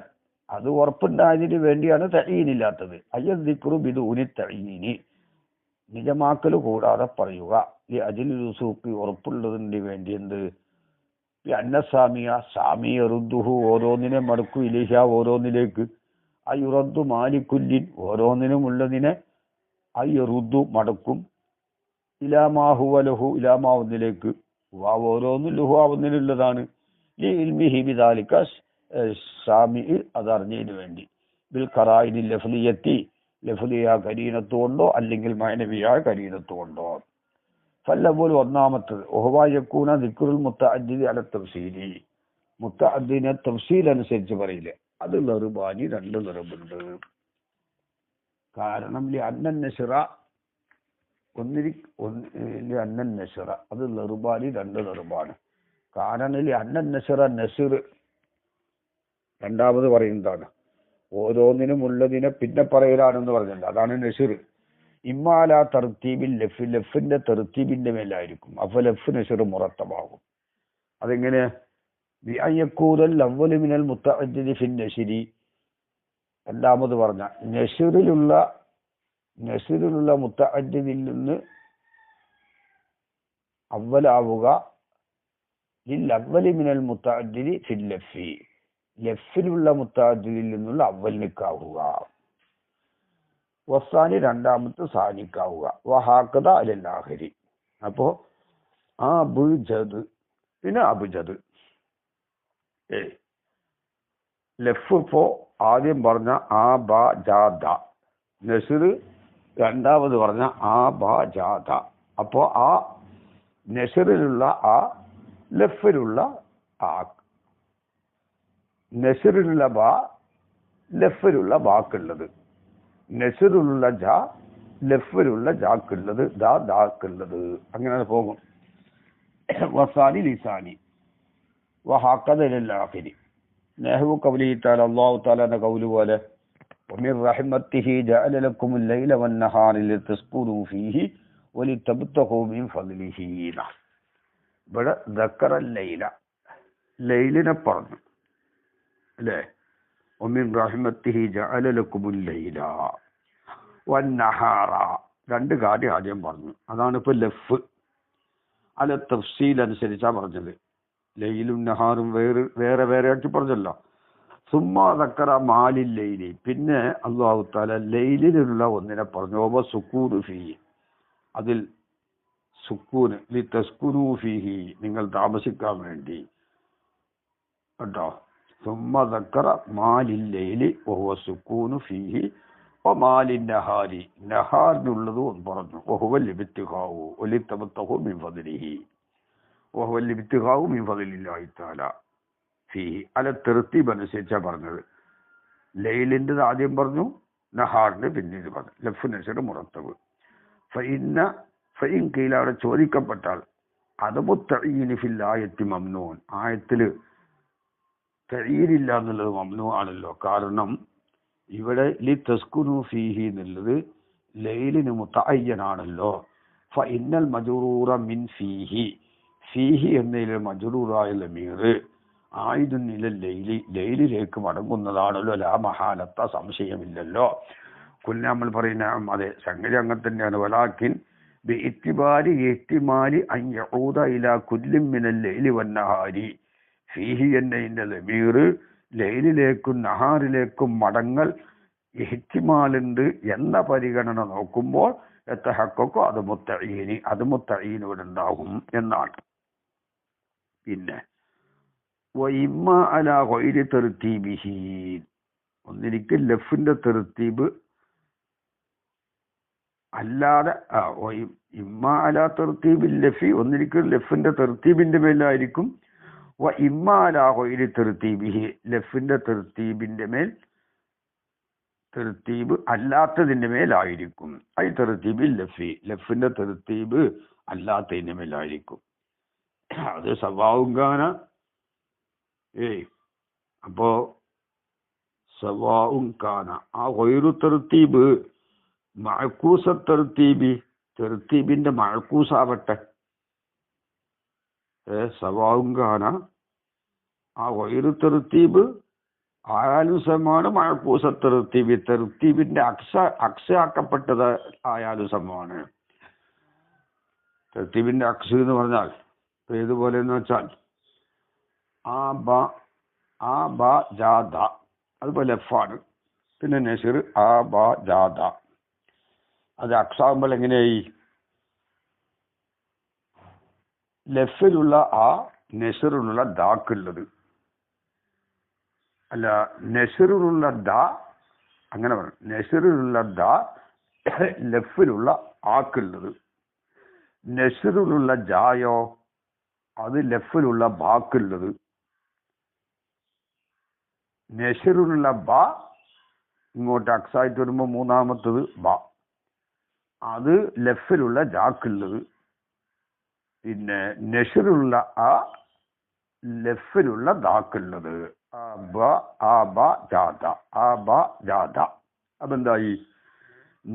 അത് ഉറപ്പുണ്ടായതിന് വേണ്ടിയാണ് തഅയീനില്ലാത്തത്. അയ്യദ്ദിക്റു ബിദൂനി തഅയീനി, നിജമാക്കൽ കൂടാതെ പറയുക. ഈ അജിൽ റുസൂഖി, ഉറപ്പുള്ളതിന് വേണ്ടി. എന്ത്? അന്ന സാമിയ, സാമിയ റുദ്ദുഹു, ഓരോന്നിനെ മടക്കു, ഇലിഹ, ഓരോന്നിലേക്ക്. അയ്യുറദ്ദു മാലിക്കുല്ലിൻ, ഓരോന്നിനും ഉള്ളതിനെ അയ്യുറുദ്ദു മടക്കും, ഇലാമാഹു ലഹു, ഇലാമാവുന്നിലേക്ക്. ഓരോന്നും ലുഹു ആവുന്നതിനുള്ളതാണ്. ഈ ഇൽമിഹി ബിദാലിക, സാമി അതറിഞ്ഞതിന് വേണ്ടി. ബിൽ ഖറായിനി ലഫ്ലിയത്തി, ലഫ്ലിയ കരീനത്ത് കൊണ്ടോ അല്ലെങ്കിൽ മഅനവിയായ കരീനത്ത് കൊണ്ടോ. ഫല്ലവ്വൽ, ഒന്നാമത്തത്, വഹുവ യകൂന ദിക്റുൽ മുതഅദ്ദിദി അല തഫ്സീലി, മുതഅദ്ദിദിനെ തഫ്സീൽ അനുസരിച്ച് പറയില്ലേ, അത് ലറുബാനി, രണ്ട് നിറബുണ്ട്. കാരണം അന്നൻ നസ്റ അന്നൻ നസ്റ, അത് ലറുബാനി, രണ്ട് നിറബാണ്. കാരണം അന്നൻ നസ്റ, നസ്ർ രണ്ടാമത് പറയുന്നതാണ്. ഓരോന്നിനും ഉള്ളതിനെ പിന്നെ പറയലാണെന്ന് പറഞ്ഞല്ലോ, അതാണ് നസ്ർ. ഇമ്മാല തർത്തീബിൽ ലഫ്, ലഫിന്റെ തെർത്തീബിന്റെ മേലായിരിക്കും. അപ്പൊ ലഫ് നസ്ർ മുറത്തമാകും. അതെങ്ങനെ? ബിഅയ്യകൂനൽ അവ്വലു മിനൽ മുതഅദ്ദിദി ഫിൻ നസ്രി, രണ്ടാമത് പറഞ്ഞ നസ്റിലുള്ള മുതഅദ്ദിദിൽ നിന്ന് അവ്വലാവുക, ലിൽ അവ്വലി മിനൽ മുതഅദ്ദിദി ഫിൽ ലഫി, ലഫിലുള്ള മുതഅദ്ദിദിൽ നിന്നുള്ള അവ്വലിക്കാവുക. വസാനി, രണ്ടാമത്തെ സാനിക്കാവുക. വഹാക്കദ അലൽ ആഖിരി. അപ്പോ അബ്ജദ്, പിന്നെ അബ്ജദ്. ലഫ് ഇപ്പോ ആദ്യം പറഞ്ഞ ആ ബ ജാദ, നസ്ർ രണ്ടാമത് പറഞ്ഞ ആ ബ ജാദ. അപ്പോ ആ നസ്റിലുള്ള ആ, ലഫിലുള്ള ആ, നസ്റിലുള്ള ബ, ലഫിലുള്ള ബാക്കുള്ളത്, നസ്റിലുള്ള ജ, ലഫിലുള്ള ജാക്കുള്ളത്, ദാക്കുള്ളത്, അങ്ങനെ പോകും. വസാനി ലിസാനി വഹാക്കദ ഇലൽ ആഖിരി. നഹ്വു ഖൗലിഹി തആല, അല്ലാഹു തആലയുടെ ഖൗല് പോലെ, വമിൻ റഹ്മത്തിഹി ജഅല ലക്കുമുൽ ലൈല വന്നഹാറ ലിതസ്കുനൂ ഫീഹി വലിതബ്തഗൂ മിൻ ഫദ്ലിഹി. ഇവിടെ ദക്കറൽ ലൈല, ലൈലിനെ പറഞ്ഞു അല്ലേ. വമിൻ റഹ്മത്തിഹി ജഅല ലക്കുമുൽ ലൈല വന്നഹാറ, രണ്ട് കാര്യം ആദ്യം പറഞ്ഞു. അതാണ് ഇപ്പൊ ലഫ് അല തഫ്സീൽ അനുസരിച്ചാ പറഞ്ഞത്. ലൈലും നഹാറും വേറെ വേറെ ആക്കി പറഞ്ഞല്ലോ. സുമ്മാ ദക്കറ മാലിൽ ലൈലി, പിന്നെ അല്ലാഹു തആല ലൈലിലുള്ള ഒന്നിനെ പറഞ്ഞു. വ സുകൂനു ഫീഹി, അതിൽ സുക്കൂന്, ലിതസ്കുനൂ ഫീഹി, നിങ്ങൾ താമസിക്കാൻ വേണ്ടി കേട്ടോ. സുമ്മ ദക്കറ മാലിൽ ലൈലി വഹുവ സുക്കൂനു ഫീഹി വമാലിൻ നഹാരി, നഹാറിനുള്ളതും പറഞ്ഞു. വഹുവൽ ഇബ്തിഗാഉ വലിതബ്തഗൂ മിൻ ഫദ്ലിഹി, വഹുവൽ ഇബ്തിഗാഉ മിൻ ഫദ്ലില്ലാഹി തആല ഫീഹി. അല തെർത്തീബ് അനുസരിച്ചാ പറഞ്ഞത്. ലൈലിൻ്റെ ആദ്യം പറഞ്ഞു, നഹാറിന് പിന്നീട് പറഞ്ഞു. ലഫ് നസ്ർ മുറത്തബ്. ഫഇൻ ഖീല, അവിടെ ചോദിക്കപ്പെട്ടാൽ, അദബു തഈനി ഫിൽ ആയത്തി മംനൂൻ, ആയത്തില് തഈനില്ല എന്നുള്ളത് മംനൂ ആണല്ലോ. കാരണം ഇവിടെ ലി തസ്കുനു ഫീഹി എന്നുള്ളത് ലൈലിന് മുതഅയ്യനാണല്ലോ. ഫഇന്നൽ മജ്റൂറ മിൻ ഫീഹി, ഫീഹി എന്നതിൽ മജ്റൂറായ ലമീർ ആയിദുൻ ഇലൽ ലൈലി, ലൈലിലേക്ക് മടങ്ങുന്നതാണല്ലോ. ലാ മഹാലത്ത, സംശയമില്ലല്ലോ. നമ്മൾ പറയുന്ന അതെ സംഗതി അങ്ങനെ തന്നെയാണ്. വലാകിൻ ബി ഇത്തിബാരി ഇഹ്തിമാലി അൻ യഊദ ഇലാ കുല്ലിൻ മിനൽ ലൈലി വന്നഹാരി, ഫീഹി എന്നതിന്റെ ലമീർ ലൈലിലേക്കും നഹാറിലേക്കും മടങ്ങൽ ഇഹ്തിമാലുണ്ട് എന്ന പരിഗണന നോക്കുമ്പോൾ യതഹഖഖു അത് മുത്തഈനി, അത് മുത്തഈൻ ഇവിടെ ഉണ്ടാകും എന്നാണ്. പിന്നെ വഇമ്മ അലാ ഗൈരി തർതീബിഹി, ഒന്നിരിക്കൽ ലഫിന്റെ തെർത്തീബ് അല്ലാതെ ഇമ്മ അല തെർത്തീബിൽ ലഫി ഒന്നിരിക്കൽ ലഫിന്റെ തെർത്തീബിന്റെ മേലായിരിക്കും. ഇമ്മ അല ഗൈരി തെർത്തീബിഹി ലഫിന്റെ തെർത്തീബിന്റെ മേൽ തെർത്തീബ് അല്ലാത്തതിന്റെ മേലായിരിക്കും. I തെർത്തീബിൽ Luffy ലഫിന്റെ തെർത്തീബ് അല്ലാത്തതിന്റെ മേലായിരിക്കും. അത് സവാവുങ്കാന അപ്പോ സവാവുങ്കാന ആ ഗൈറു തെർത്തീബ് മഅകൂസ തെർത്തീബി തെർത്തീബിന്റെ മഅകൂസാവട്ടെ. സവാവുങ്കാന ആ ഗൈറു തെർത്തീബ് ആയാലും സമാണ് മഅകൂസ തെർത്തീബി തെർത്തീബിന്റെ അക്സാക്കപ്പെട്ടത് ആയാലും സമാണ്. തെർത്തീബിന്റെ അക്സ് എന്ന് പറഞ്ഞാൽ ഏതുപോലെ എന്ന് വെച്ചാൽ ആ ബ ജാദ അതുപോലെ ലഫാണ്. പിന്നെ നസിർ ആ ബ ജാദ അത് അക്സാകുമ്പോൾ എങ്ങനെയായി? ലഫിലുള്ള ആ നസിറിലുള്ള ദാക്കുള്ളത് അല്ല നസിറിലുള്ള ദ അങ്ങനെ പറഞ്ഞു. നസിറിലുള്ള ദ ലഫിലുള്ള ആക്കുള്ളത്. നസിറിലുള്ള ജായോ അത് ലഫിലുള്ള ബാക്കുള്ളത്. നസിറിലുള്ള ബ ഇങ്ങോട്ട് അക്സായിട്ട് വരുമ്പോൾ മൂന്നാമത്തത് ബ അത് ലഫിലുള്ള ജാക്കുള്ളത്. പിന്നെ നസിറിലുള്ള ആ ലഫിലുള്ള ദാക്കുള്ളത്. അതെന്തായി?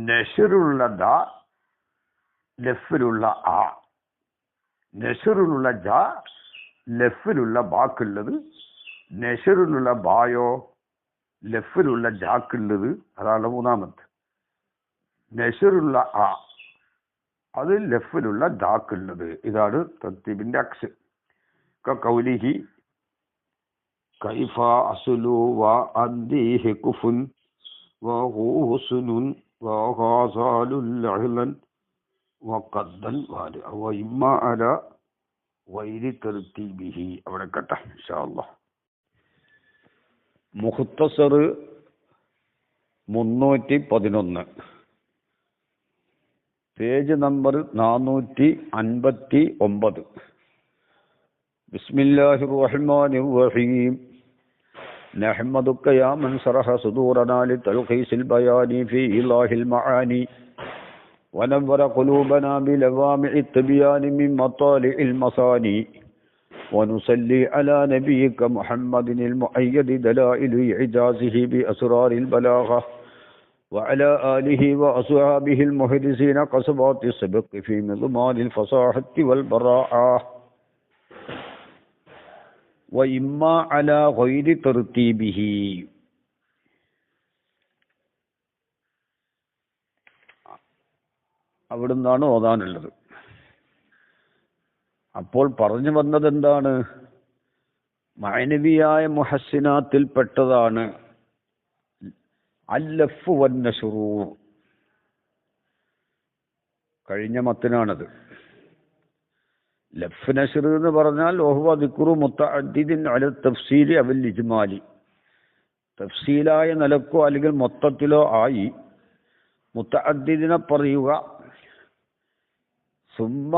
നസിറിലുള്ള ദ ലഫിലുള്ള ആ നസിറിലുള്ള ജ ലഫിലുള്ള ബാക്കുള്ളത്. നസിറിലുള്ള ബായോ ലഫിലുള്ള ജാക്കുള്ളത്. അതാണ് മൂന്നാമത്തെ. നസിറുള്ള ആ അത് ലഫിലുള്ള ദാക്കുള്ളത്. ഇതാണ് തർത്തീബിന്റെ അക്സ്. കൗലിഹി കൈഫ അസ്ലു വ അദ്ദിഹി കുഫുൻ വ ഹുസ്നുൻ വ ഖാസാലുൽ അഹ്ലൻ വ ഖദ്ദൻ വ ഇമ്മ അല ഗൈരി തർത്തീബിഹി. അവിടെ കേട്ട ഇൻഷാ അല്ലാഹ്. Muktsar 311 page number 459. ബിസ്മില്ലാഹിർ റഹ്മാനിർ റഹീം. നഹ്മദുക യാ മൻ ശറഹ സുദൂറനാ ലിതൽഖീസിൽ ബയാനി ഫീ ഇലാഹിൽ മആനി വനവ്വറ ഖുലൂബനാ ബിലവാമിഇ തബയാനി മിൻ മതാലിഇൽ മസാനി ونصلي على نبيك محمد المؤيد دلائل إعجازه بأسرار البلاغة وعلى آله وأصحابه المحدثين قصبات السبق في مضمان الفصاحة والبراعة وإما على غير ترتيبه. അവിടുന്നാണ് ഓതാനുള്ളത്. അപ്പോൾ പറഞ്ഞു വന്നത് എന്താണ്? മഅനവിയായ മുഹസ്സിനാത്തിൽ പെട്ടതാണ് അല്ലഫ് വന്നശുറൂ. കഴിഞ്ഞ മത്തിനാണത്. ലഫ് നശർ എന്ന് പറഞ്ഞാൽ വഹുവ ദിക്റു മുതഅദ്ദിദിൻ അല തഫ്സീലി അവൽ ഇജ്മാലി. തഫ്സീലായ നിലക്കോ അല്ലെങ്കിൽ മൊത്തത്തിലോ ആയി മുതഅദ്ദിദിനെ പറയുക. സുമ്മ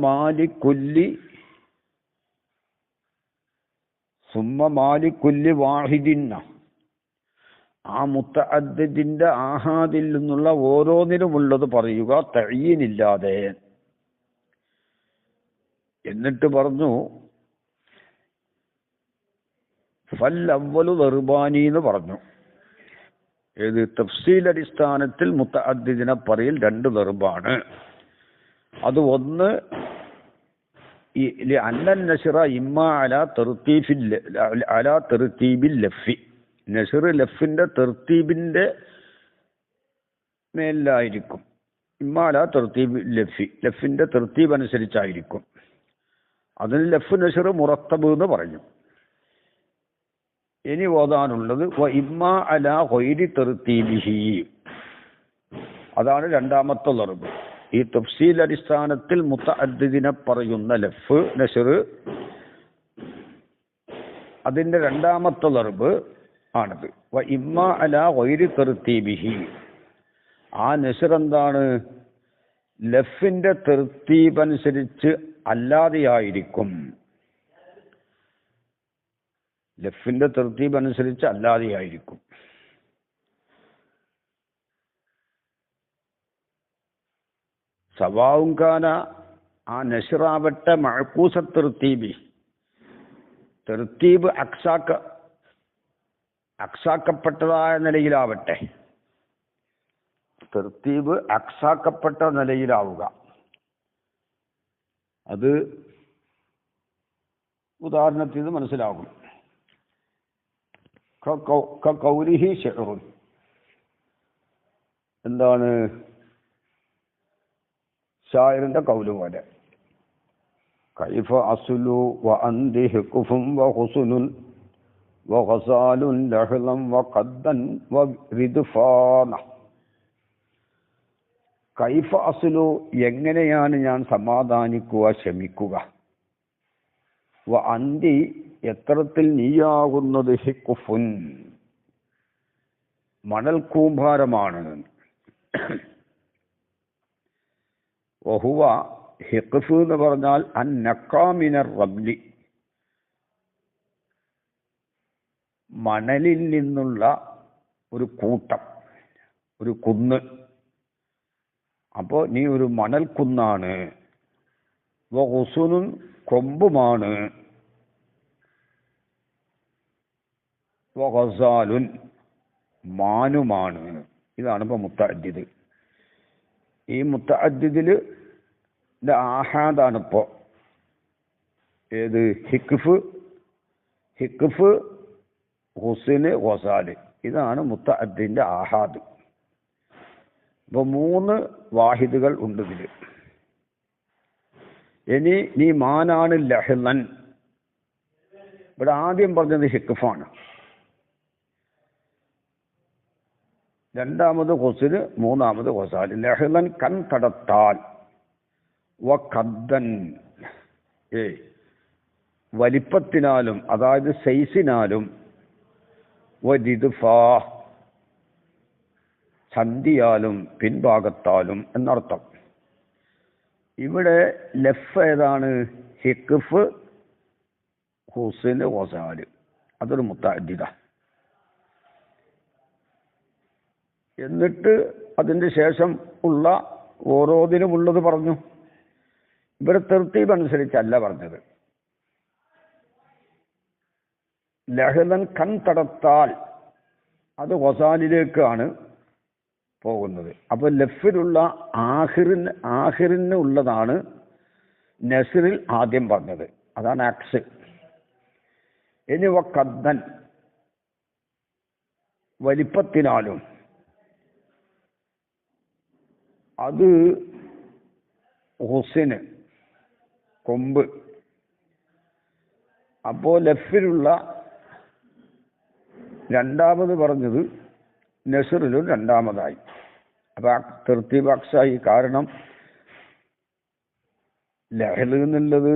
മാലിക്കുല്ലി വാഹിദിന്ന ആ മുതഅദ്ദിദിന്റെ ആഹാദിൽ നിന്നുള്ള ഓരോന്നിനുമുള്ളത് പറയുക തഅയീനില്ലാതെ. എന്നിട്ട് പറഞ്ഞു ഫൽ അവ്വലു ദർബാനി എന്ന് പറഞ്ഞു. ഏത്? തഫ്സീൽ അടിസ്ഥാനത്തിൽ മുതഅദ്ദിദിനെ പറയൽ 2 ദർബാണ്. അത് ഒന്ന് അന്നൻ നശ്റ ഇമ്മ അലാ തർത്തീബിൽ ലഫി. നശ്ർ ലഫിന്റെ തർത്തീബിന്റെ മേലായിരിക്കും. ഇമ്മ അലാ തർത്തീബിൽ ലഫി ലഫിന്റെ തർത്തീബ് അനുസരിച്ചായിരിക്കും. അതിന് ലഫ് നശ്ർ മുറത്തബ് എന്ന് പറഞ്ഞു. ഇനി ഓതാനുള്ളത് വ ഇമ്മ അലാ ഗൈരി തർത്തീബിഹി. അതാണ് രണ്ടാമത്തെ ദർബ്. ഈ തഫ്സീൽ അടിസ്ഥാനത്തിൽ മുതഅദ്ദിദിനെ പറയുന്ന ലഫ് നശ്ർ അതിന്റെ രണ്ടാമത്തെ ദർബ് ആണത്. വ ഇമ്മ അലാ ഗൈരി തർത്തീബിഹി, ആ നസ്ർ എന്താണ്? ലഫിന്റെ തർത്തീബ് അനുസരിച്ച് അല്ലാതെയായിരിക്കും. ലഫിന്റെ തർത്തീബ് അനുസരിച്ച് അല്ലാതെയായിരിക്കും. സവാഉൻ കാന, ആ നസ്റാവട്ടെ മഅകൂസ തർത്തീബി, തർത്തീബ് അക്സാക്കപ്പെട്ടതായ നിലയിലാവട്ടെ, തർത്തീബ് അക്സാക്കപ്പെട്ട നിലയിലാവുക. അത് ഉദാഹരണത്തിന് മനസ്സിലാകും. കൗലിഹി ശിഅറുൻ, എന്താണ്? ഷായറിന്റെ കൗല് പോലെ. കൈഫ അസ്ലു വ അന്തി ഹിഖുഫും വ ഹുസ്നുൻ വ ഖസാലുൻ ലഹ്ലം വ ഖദ്ദൻ വ റിദ്ഫാന. കൈഫ അസ്ലു, എങ്ങനെയാണ് ഞാൻ സമാധാനിക്കുക, ക്ഷമിക്കുക. വ അന്തി, എത്രത്തിൽ നീയാകുന്നത്, ഹിഖുഫുൻ, മണൽ കൂമ്പാരമാണ്. വഹുവ, ഹിഖ്ഫ് എന്ന് പറഞ്ഞാൽ അൻ നഖാമിനർ റബ്ലി, മണലിൽ നിന്നുള്ള ഒരു കൂട്ടം, ഒരു കുന്ന്. അപ്പോ നീ ഒരു മണൽ കുന്നാണ്. വഹുസുനുൻ, കൊമ്പുമാണ്. വഗസാലുൻ, മാനുമാണ്. ഇതാണ് ഇപ്പൊ മുത്തഅദ്ദിദ്. ഈ മുത്തഅദ്ദിദില് ആഹാദാണിപ്പോ. ഏത്? ഹിഖ്ഫ്, ഹുസ്ന്, ഗസാല്. ഇതാണ് മുത്തഅദ്ദിന്റെ ആഹാദ്. ഇപ്പൊ 3 വാഹിദുകൾ ഉണ്ട് ഇതില്. ഇനി നീ മാനാണ് ലഹ്ലൻ. ഇവിടെ ആദ്യം പറഞ്ഞത് ഹിഖ്ഫാണ്, രണ്ടാമത് ഹുസ്ന്, മൂന്നാമത് ഗസാല്. ലഹ്ലൻ, കൺ തടത്താൽ. വ ഖദ്ദൻ, വലിപ്പത്തിനാലും അതായത് സൈസിനാലും. വ റിദ്ഫാ, സന്ധിയാലും പിൻഭാഗത്താലും എന്നർത്ഥം. ഇവിടെ ലഫ് ഏതാണ്? ഹിഖ്ഫ്, ഹുസ്ന്, ഗസാല്. അതൊരു മുത്തഅദ്ദിദ. എന്നിട്ട് അതിൻ്റെ ശേഷം ഉള്ള ഓരോന്നിനുമുള്ളത് പറഞ്ഞു. ഇവിടെ തർത്തീബ് അനുസരിച്ചല്ല പറഞ്ഞത്. ലഹ്ലൻ, കൺ തടത്താൽ, അത് ഗസാലിലേക്കാണ് പോകുന്നത്. അപ്പൊ ലഫിലുള്ള ആഖിറിന് ഉള്ളതാണ് നസ്റിൽ ആദ്യം പറഞ്ഞത്. അതാണ് അക്സ്. ഇനി വ ഖദ്ദൻ, വലിപ്പത്തിനാലും. അത് ഹുസ്ന്, കൊമ്പ്. അപ്പോ ലഫിലുള്ള രണ്ടാമത് പറഞ്ഞത് നസ്റിലും രണ്ടാമതായി. അപ്പൊ തർത്തീബ് അക്സായി. കാരണം ലഹ്ല് എന്നുള്ളത്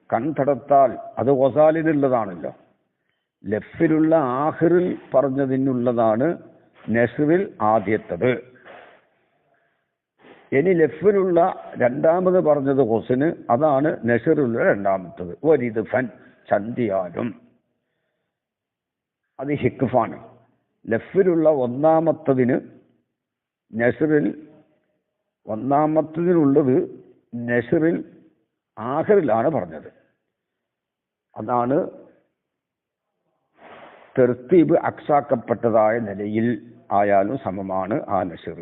കൺ തടത്താൽ, അത് ഗസാലിനുള്ളതാണല്ലോ. ലഫിലുള്ള ആഖിറിൽ പറഞ്ഞതിനുള്ളതാണ് നസ്റിൽ ആദ്യത്തത്. ഇനി ലഫിലുള്ള രണ്ടാമത് പറഞ്ഞത് ഹുസ്ന്, അതാണ് നസ്റിലുള്ള രണ്ടാമത്തത്. വരിദ്ഫൻ, സന്ധിയാലും. അത് ഹിഖ്ഫാണ്. ലഫിലുള്ള ഒന്നാമത്തതിന് നസ്റിൽ, ഒന്നാമത്തതിനുള്ളത് നസ്റിൽ ആഖിറിലാണ് പറഞ്ഞത്. അതാണ് തർത്തീബ് അക്സാക്കപ്പെട്ടതായ നിലയിൽ ആയാലും സമമാണ് ആ നസ്ർ.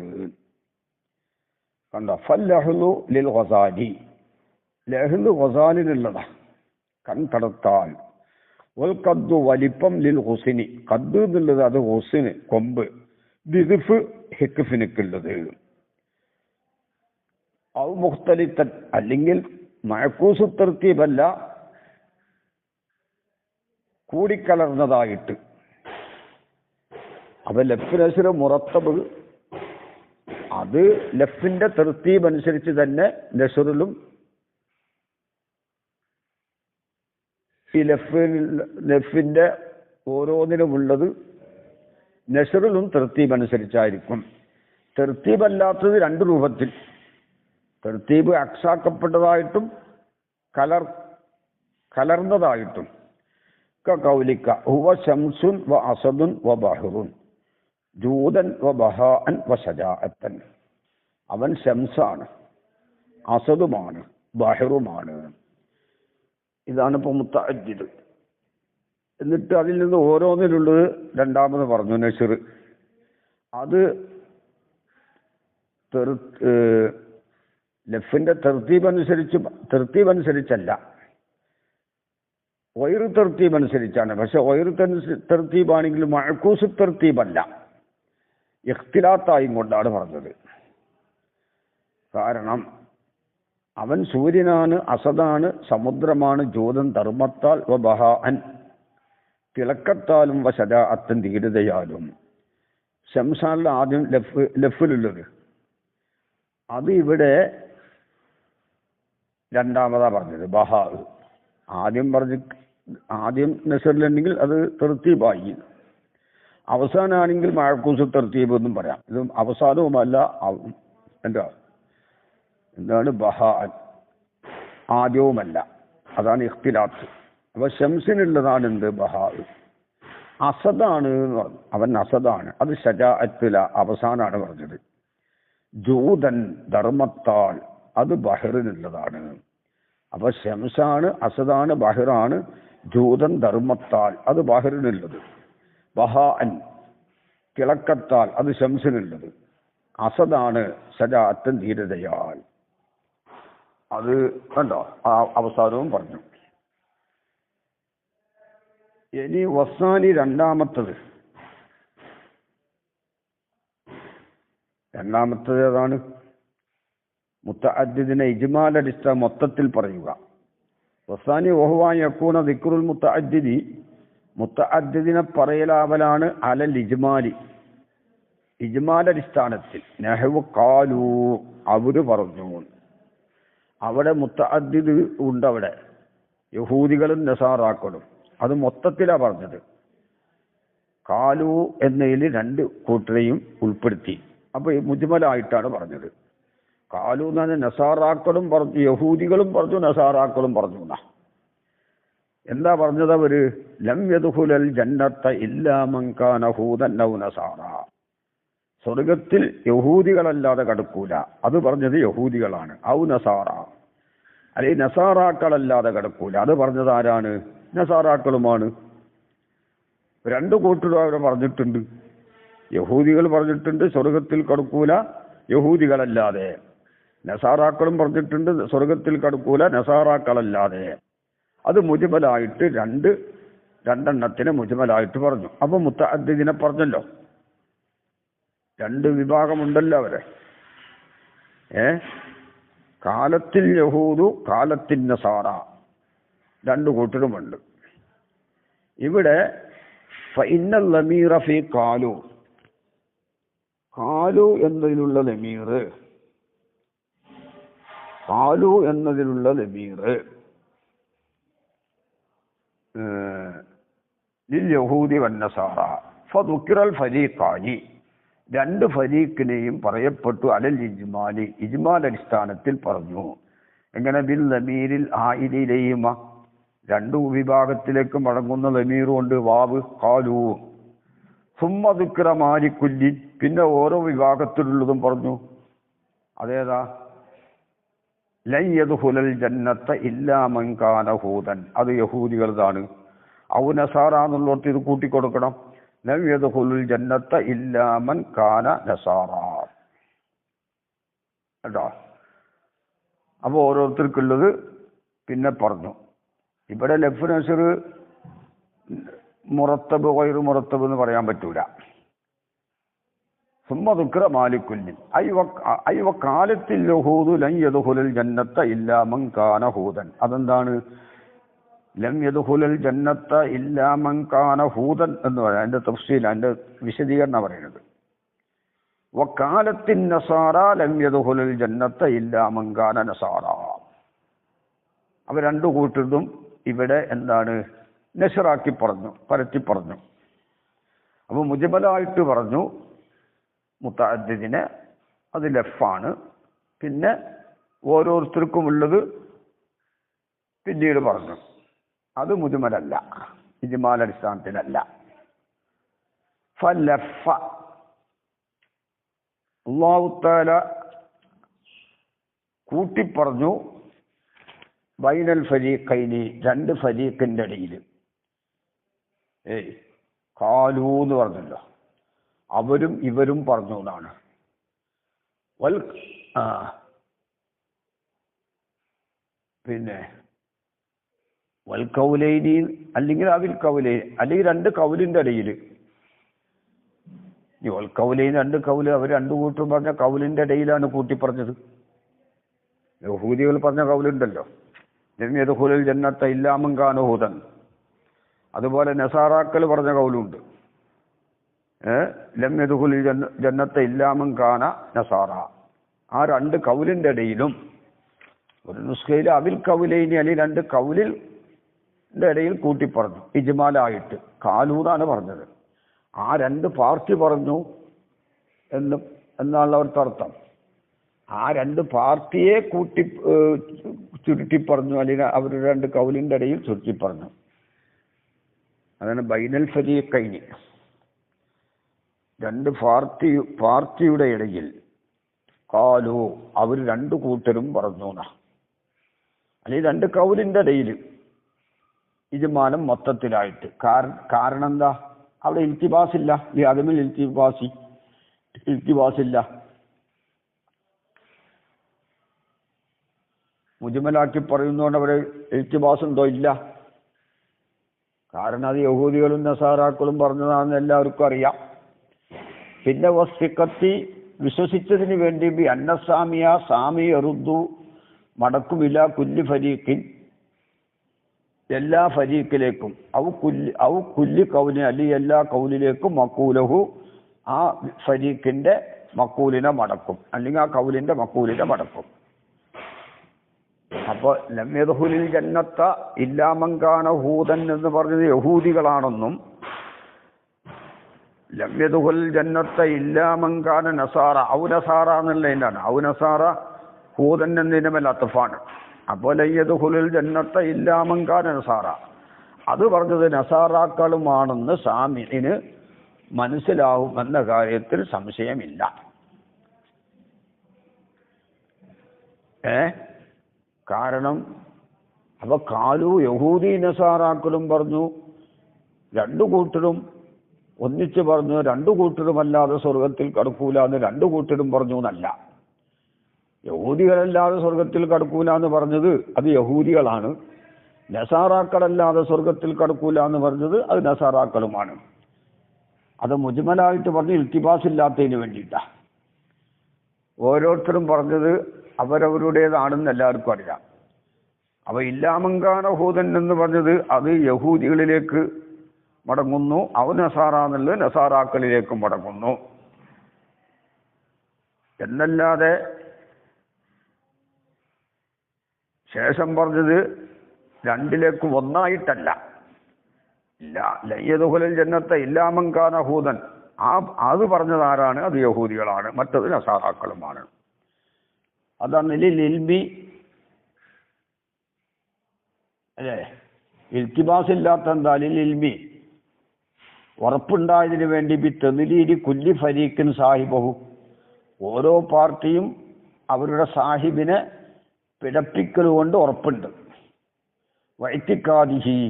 കണ്ടോ? ഫല്ലഹ്ലു ലിൽ ഗസാലി, ലഹ്ലു ഗസാലിനുള്ളതാ, കൺ തടത്താൽ. വൽ ഖദ്ദു, വലിപ്പം, ലിൽ ഹുസ്നി, ഖദ്ദ് എന്നുള്ളത് അത് ഹുസ്ന്, കൊമ്പ്. റിദ്ഫ്, ഹിഖ്ഫിനുള്ളത്. ഔ മുഖ്തലിത്തൻ, അല്ലെങ്കിൽ മഅകൂസു തർത്തീബല്ല, കൂടിക്കലർന്നതായിട്ട്. അപ്പൊ ലഫ് നസ്ർ മുറത്തബ്, അത് ലഫിന്റെ തർത്തീബ് അനുസരിച്ച് തന്നെ നസ്റിലും ഈ ലഫിന്റെ ഓരോന്നിനുമുള്ളത് നസറിലും തെർത്തീബ് അനുസരിച്ചായിരിക്കും. തെർത്തീബല്ലാത്തത് രണ്ട് രൂപത്തിൽ, തെർത്തീബ് അക്സാക്കപ്പെട്ടതായിട്ടും കലർന്നതായിട്ടും. കൗലിക്ക ഹുവ ശംസുൻ വ അസദുൻ വ ബഹറുൻ ജൂദൻ വ ബഹാഅൻ വ ശജാഅത്തൻ. അവൻ ശംസാണ്, അസദുമാണ്, ബഹറുമാണ്. ഇതാണ് ഇപ്പോൾ മുത്തഅദ്ദിദ്. എന്നിട്ട് അതിൽ നിന്ന് ഓരോന്നിലുള്ളത് രണ്ടാമത് പറഞ്ഞു നസ്ർ. അത് ലഫിന്റെ തെർത്തീബ് അനുസരിച്ചല്ല, വൈറു തെർത്തീബ് അനുസരിച്ചാണ്. പക്ഷെ വൈറു തെർത്തീബാണെങ്കിൽ മഅകൂസ് തെർത്തീബല്ല, ഇഖ്തിലാത്തായും കൊണ്ടാണ് പറഞ്ഞത്. കാരണം അവൻ സൂര്യനാണ്, അസദാണ്, സമുദ്രമാണ്, ജൂതൻ ധർമ്മത്താൽ വ ബഹാഅൻ തിളക്കത്താലും വ ശജാഅത്തൻ ധീരതയാലും. ശംസാനിൽ ആദ്യം ലഫിലുള്ളത്, അത് ഇവിടെ രണ്ടാമതാ പറഞ്ഞത് ബഹാ. ആദ്യം നസറിലുണ്ടെങ്കിൽ അത് തെർത്തീബായി, അവസാനമാണെങ്കിൽ മഅകൂസ് തെർത്തീബ് എന്നും പറയാം. ഇത് അവസാനവുമല്ല, എന്താണ് ബഹാ, ആദ്യവുമല്ല. അതാണ് ഇഖ്തിലാത്ത്. അപ്പൊ ശംസിനുള്ളതാണ് എന്ത്? ബഹാ. അസദാണ് എന്ന് പറഞ്ഞു, അവൻ അസദാണ്, അത് ശജാഅത്തില അവസാനാണ് പറഞ്ഞത്. ജൂതൻ ധർമ്മത്താൽ, അത് ബഹറിനുള്ളതാണ്. അപ്പൊ ശംസാണ്, അസദാണ്, ബഹറാണ്. ജൂതൻ ധർമ്മത്താൽ, അത് ബഹറിനുള്ളത്. ബഹാഅൻ തിളക്കത്താൽ, അത് ശംസിനുള്ളത്. അസദാണ് ശജാഅത്തൻ ധീരതയാൽ. അത് കണ്ടോ, ആ അവസാനവും പറഞ്ഞു. ഇനി വസാനി രണ്ടാമത്തത് ഏതാണ്? മുത്തഅദ്ദിദിനെ ഇജ്മാൽ അടിസ്ഥാന മൊത്തത്തിൽ പറയുക. വസാനി വഹുവ യകൂന ദിക്റുൽ മുത്തഅദ്ദിദി, മുത്തഅദ്ദിദിനെ പറയലാവലാണ് അലൽ ഇജ്മാലി, ഇജ്മാൽ അടിസ്ഥാനത്തിൽ. നഹ്വു ഖാലു, അവര് പറഞ്ഞു. അവിടെ മുത്തഅദ്ദിദ് ഉണ്ട്, അവിടെ യഹൂദികളും നസാറാക്കളും. അത് മൊത്തത്തിലാണ് പറഞ്ഞത്. ഖാലു എന്നതിൽ രണ്ട് കൂട്ടരെയും ഉൾപ്പെടുത്തി. അപ്പൊ മുജ്മലായിട്ടാണ് പറഞ്ഞത്. ഖാലു എന്ന് പറഞ്ഞാൽ നസാറാക്കളും പറഞ്ഞു, യഹൂദികളും പറഞ്ഞു, നസാറാക്കളും പറഞ്ഞു. എന്താ പറഞ്ഞത് അവര്? ലം യദ്ഖുലൽ ജന്നത്ത ഇല്ലാ മൻ കാന ഹൂദൻ ഔ നസാറ. സ്വർഗത്തിൽ യഹൂദികളല്ലാതെ കടക്കൂല. അത് പറഞ്ഞത് യഹൂദികളാണ്. ഔ നസാറ, അല്ലെ നസാറാക്കളല്ലാതെ കടക്കൂല. അത് പറഞ്ഞത് ആരാണ്? നസാറാക്കളുമാണ്. രണ്ടു കൂട്ടരും അവരെ പറഞ്ഞിട്ടുണ്ട്. യഹൂദികൾ പറഞ്ഞിട്ടുണ്ട് സ്വർഗത്തിൽ കടക്കൂല യഹൂദികളല്ലാതെ. നസാറാക്കളും പറഞ്ഞിട്ടുണ്ട് സ്വർഗത്തിൽ കടക്കൂല നസാറാക്കളല്ലാതെ. അത് മുജ്മലായിട്ട് രണ്ടെണ്ണത്തിന് മുജ്മലായിട്ട് പറഞ്ഞു. അപ്പൊ മുത്തഅദ്ദിദിനെ പറഞ്ഞല്ലോ. രണ്ട് വിഭാഗമുണ്ടല്ലോ അവരെ. കാലത്തിൽ യഹൂദു കാലത്തിൽ നസാറ, രണ്ടു കൂട്ടരുമുണ്ട്. ഇവിടെ ഫഇന്നൽ ലമീറ ഫീ ഖാലു, ഖാലു എന്നതിലുള്ള ലമീർ, ഖാലു എന്നതിലുള്ള ലമീർ ലിൽ യഹൂദി വന്നസാറ ഫദുക്കിറൽ ഫരീഖാനി, രണ്ട് ഫരീഖിനെയും പറയപ്പെട്ടു. അലൽ ഇജ്മാലി, ഇജ്മാൽ അടിസ്ഥാനത്തിൽ പറഞ്ഞു. എങ്ങനെ? ബിൽ ലമീരിൽ ആയിദിലൈമ, രണ്ടു വിഭാഗത്തിലേക്ക് മടങ്ങുന്ന ലമീറുണ്ട്. വാവ് ഖാലു. സുമ്മ ദുക്കിറ മാലിക്കുല്ലി, പിന്നെ ഓരോ വിഭാഗത്തിലുള്ളതും പറഞ്ഞു. അതേതാ? ലൻ യദ്ഖുലൽ ജന്നത്ത ഇല്ലാ മൻ കാന ഹൂദൻ, അത് യഹൂദികളതാണ്. ഔ നസാറ എന്നുള്ളവർക്ക് ഇത് കൂട്ടിക്കൊടുക്കണം. ലൻ യദ്ഖുലുൽ ജന്നത്ത ഇല്ലാ മൻ കാന നസാറ. കേട്ടോ? അപ്പൊ ഓരോരുത്തർക്കുള്ളത് പിന്നെ പറഞ്ഞു. ഇവിടെ ലഫ് നസർ മുറത്തബ് ഗൈറു മുറത്തബ് എന്ന് പറയാൻ പറ്റൂല. സുമ്മ ദുക്ര മാലിക്കുല്ലിൻ ഐവ കാലത്തിൽ യഹൂദു ലൻ യദ്ഖുലൽ ജന്നത്ത ഇല്ലാ മൻ കാന ഹൂദൻ. അതെന്താണ്? ലം യദ്ഖുലൽ ജന്നത്ത ഇല്ലാ മൻ കാന ഹൂദൻ എന്ന് പറയാം. അതിന്റെ തഫ്സീൽ, അതിന്റെ വിശദീകരണം പറയുന്നത്. വകാലത്തിൻ നസാറ ലം യദ്ഖുലൽ ജന്നത്ത ഇല്ലാ മൻ കാന നസാറ. അവ രണ്ടു കൂട്ടരും ഇവിടെ എന്താണ് നഷറാക്കി പറഞ്ഞു, പരത്തി പറഞ്ഞു. അപ്പോൾ മുജ്മലായിട്ട് പറഞ്ഞു മുതഅദ്ദിദിനെ, അത് ലഫാണ്. പിന്നെ ഓരോരുത്തർക്കും ഉള്ളത് പിന്നീട് പറഞ്ഞു, അത് മുജ്മലല്ല, ഇജ്മാൽ അടിസ്ഥാനത്തിലല്ല. ഫലഫ അല്ലാഹു തആല കൂട്ടിപ്പറഞ്ഞു ബൈനൽ ഫരീഖൈനി, രണ്ട് ഫരീഖിന്റെ ഇടയിൽ. ഖാലൂ എന്ന് പറഞ്ഞല്ലോ, അവരും ഇവരും പറഞ്ഞു എന്നാണ്. പിന്നെ വൽ കൗലൈനി അല്ലെങ്കിൽ അവിൽ കൗലൈനി, അല്ലെങ്കിൽ രണ്ട് കൗലിന്റെ ഇടയിൽ. ഈ വൽ കൗലൈനി രണ്ട് കൗല്, അവർ രണ്ടു കൂട്ടും പറഞ്ഞ കൗലിന്റെ ഇടയിലാണ് കൂട്ടിപ്പറഞ്ഞത്. യഹൂദികൾ പറഞ്ഞ കൗലുണ്ടല്ലോ, ലം യദ്ഖുലുൽ ജന്നത ഇല്ലാ മൻ കാന ഹൂദൻ. അതുപോലെ നസാറാക്കൾ പറഞ്ഞ കൗലുണ്ട്, ലം യദ്ഖുലുൽ ജന്നത ഇല്ലാ മൻ കാന നസാറ. ആ രണ്ട് കൗലിന്റെ ഇടയിലും ഒരു നുസ്ഖയിൽ അവിൽ കൗലൈനി അല്ലെങ്കിൽ രണ്ട് കൗലിന്റെ ഇടയിൽ കൂട്ടിപ്പറഞ്ഞു ഇജ്മാലായിട്ട്. കാലൂന്നാണ് പറഞ്ഞത്. ആ രണ്ട് പാർട്ടി പറഞ്ഞു എന്നാണ് അവർക്ക് അർത്ഥം. ആ രണ്ട് പാർട്ടിയെ ചുരുട്ടി പറഞ്ഞു, അല്ലെങ്കിൽ അവർ രണ്ട് കൗലിന്റെ ഇടയിൽ ചുരുട്ടി പറഞ്ഞു. അതാണ് ബൈനൽ ഫരീഖൈനി, രണ്ട് പാർട്ടിയുടെ ഇടയിൽ. ഖാലു അവർ രണ്ടു കൂട്ടരും പറഞ്ഞു എന്നാ, അല്ലെങ്കിൽ രണ്ട് കൗലിന്റെ ഇടയിൽ ഇജ്മാലം മൊത്തത്തിലായിട്ട്. കാരണം എന്താ? അവിടെ ഇൽത്തിബാസില്ല, അതിൽ ഇൽത്തിബാസില്ല. മുജ്മലാക്കി പറയുന്നതുകൊണ്ട് അവിടെ ഇൽത്തിബാസ് ഉണ്ടോ? ഇല്ല. കാരണം അത് യഹൂദികളും നസാറാക്കളും പറഞ്ഞതാണെന്ന് എല്ലാവർക്കും അറിയാം. പിന്നെ വസ്തിക്കത്തി, വിശ്വസിച്ചതിന് വേണ്ടി ബി അന്നസാമിയ, സാമി എറുദ്ദു മടക്കുമില്ല കുല്ലി ഫരീഖിൻ, എല്ലാ ഫരീഖിലേക്കും, ഔ കുല്ലി കൗലിന്, അല്ലെങ്കിൽ എല്ലാ കൗലിലേക്കും മക്കൂലഹു, ആ ഫരീഖിന്റെ മക്കൂലിനെ മടക്കും, അല്ലെങ്കിൽ ആ കൗലിന്റെ മക്കൂലിനെ മടക്കും. അപ്പൊ ലം യദ്ഖുലുൽ ജന്നത ഇല്ലാ മൻ കാന ഹൂദൻ എന്ന് പറഞ്ഞത് യഹൂദികളാണെന്നും, ലം യദ്ഖുലുൽ ജന്നത ഇല്ലാ മൻ കാന നസാറ, ഔ നസാറ എന്നുള്ളതിനാണ്. ഔ നസാറ ഹൂദൻ എന്നതിന്റെ മേൽ അത്ഫാണ്. അപ്പോൾ ലം യദ്ഖുലുൽ ജന്നത ഇല്ലാ മൻ കാന നസാറ, അത് പറഞ്ഞത് നസാറാക്കളുമാണെന്ന് സാമിഇന് മനസ്സിലാവുമെന്ന കാര്യത്തിൽ സംശയമില്ല. കാരണം അപ്പൊ കാലു യഹൂദി നസാറാക്കളും പറഞ്ഞു, രണ്ടു കൂട്ടരും ഒന്നിച്ച് പറഞ്ഞു, രണ്ടു കൂട്ടരുമല്ലാതെ സ്വർഗത്തിൽ കടക്കൂല എന്ന് രണ്ടു കൂട്ടരും പറഞ്ഞു എന്നല്ല. യഹൂദികളല്ലാതെ സ്വർഗത്തിൽ കടക്കൂല എന്ന് പറഞ്ഞത് അത് യഹൂദികളാണ്. നസാറാക്കളല്ലാതെ സ്വർഗത്തിൽ കടക്കൂല എന്ന് പറഞ്ഞത് അത് നസാറാക്കളുമാണ്. അത് മുജ്മലായിട്ട് പറഞ്ഞ് ഇൽത്തിബാസ് ഇല്ലാത്തതിന് വേണ്ടിയിട്ടാ. ഓരോരുത്തരും പറഞ്ഞത് അവരവരുടേതാണെന്ന് എല്ലാവർക്കും അറിയാം. അപ്പൊ ഇല്ലാമങ്കാന ഹൂദൻ എന്ന് പറഞ്ഞത് അത് യഹൂദികളിലേക്ക് മടങ്ങുന്നു, അവ നസാറ എന്നുള്ളത് നസാറാക്കളിലേക്ക് മടങ്ങുന്നു എന്നല്ലാതെ ശേഷം പറഞ്ഞത് രണ്ടിലേക്കും ഒന്നായിട്ടല്ല. ഇല്ല ലൻ യദ്ഖുലുൽ ജന്നത ഇല്ലാ മൻ കാന ഹൂദൻ, അത് പറഞ്ഞത് ആരാണ്? അത് യഹൂദികളാണ്, മറ്റത് നസാറാക്കളുമാണ്. അതാണ് ഇൽമി അല്ലേ, ഇൽത്തിബാസ് ഇല്ലാത്ത എന്താ ഇൽമി, ഉറപ്പുണ്ടായതിനു വേണ്ടി ബി തദ്ലീലി കുല്ലി ഫരീഖിൻ സാഹിബഹു, ഓരോ പാർട്ടിയും അവരുടെ സാഹിബിനെ പിഴപ്പിക്കൽ കൊണ്ട് ഉറപ്പുണ്ട്. വൈത്തിക്കാദിഹി,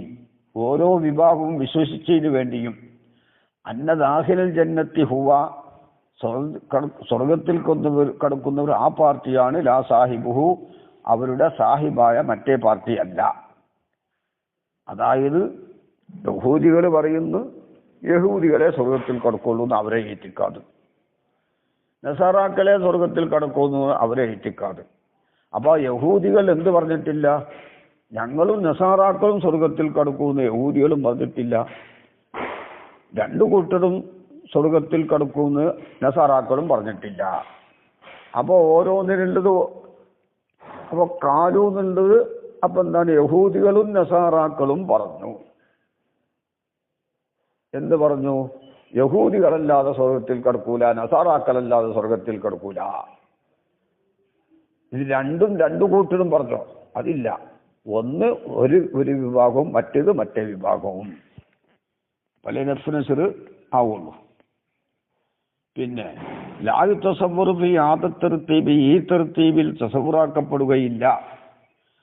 ഓരോ വിഭാഗവും വിശ്വസിച്ചതിനു വേണ്ടിയും. അന്നദാഖിലൽ ജന്നത്തി ഹുവ, സ്വർഗത്തിൽ കടക്കുന്നവർ ആ പാർട്ടിയാണ്. ലാ സാഹിബുഹു, അവരുടെ സാഹിബായ മറ്റേ പാർട്ടി അല്ല. അതായത് യഹൂദികൾ പറയുന്നു യഹൂദികളെ സ്വർഗത്തിൽ കടക്കുള്ളൂ എന്ന് അവരെ ഏറ്റിക്കാതെ, നസാറാക്കളെ സ്വർഗത്തിൽ കടക്കുന്നു അവരെ ഏറ്റിക്കാതെ. അപ്പൊ യഹൂദികൾ എന്ത് പറഞ്ഞിട്ടില്ല? ഞങ്ങളും നസാറാക്കളും സ്വർഗത്തിൽ കടക്കുമെന്ന് യഹൂദികളും പറഞ്ഞിട്ടില്ല. രണ്ടു കൂട്ടരും സ്വർഗത്തിൽ കടക്കുമെന്ന് നസാറാക്കളും പറഞ്ഞിട്ടില്ല. അപ്പോൾ ഓരോന്നിനുള്ളത്, അപ്പോൾ കാലു എന്നുള്ളത് അപ്പൊ എന്താണ് യഹൂദികളും നസാറാക്കളും പറഞ്ഞു. എന്ത് പറഞ്ഞു? യഹൂദികളല്ലാതെ സ്വർഗത്തിൽ കടക്കൂല, നസാറാക്കളല്ലാതെ സ്വർഗത്തിൽ കടക്കൂല. ഇത് രണ്ടും രണ്ടു കൂട്ടരും പറഞ്ഞോ? അതില്ല. ഒന്ന് ഒരു വിഭാഗവും മറ്റേത് മറ്റേ വിഭാഗവും. പല നഫ്സ് ആവുള്ളൂ. പിന്നെ ലായു തസവ്വുറു ആദത്തെറുത്തീബി, ഈ തെറുത്തീബിൽ തസവ്വുറാക്കപ്പെടുകയില്ല.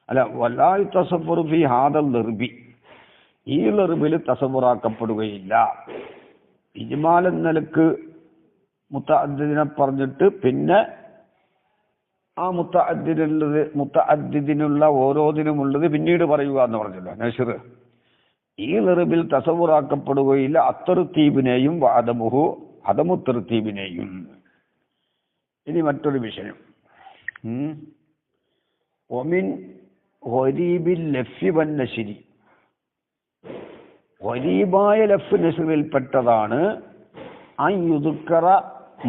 അല്ല, വല്ലായു തസവ്വുറു ഫി ഹാദൽ ലിർബി, ഈ ലിർബിൽ തസവ്വുറാക്കപ്പെടുകയില്ല. ഇജ്മാൽ എന്ന നിലക്ക് മുത്തഅദ്ദിദിനെ പറഞ്ഞിട്ട് പിന്നെ ആ മുത്തഅദ്ദിദിനുള്ള ഓരോന്നിനുമുള്ളത് പിന്നീട് പറയുക എന്ന് പറഞ്ഞല്ലോ നശ്ർ. ഈ ലിർബിൽ തസവ്വുറാക്കപ്പെടുകയില്ല അത്തറുത്തീബിനെയും വാദമുഹു അദമുത്തറുത്തീബിനെയും. ഇനി മറ്റൊരു വിഷയം. ഒമിൻ ഗരീബിൽ ലഫ്ഇ വന്നശ്രി, ഗരീബായ ലഫ് നശ്റിൽപ്പെട്ടതാണ് അൻ യുദ്കറ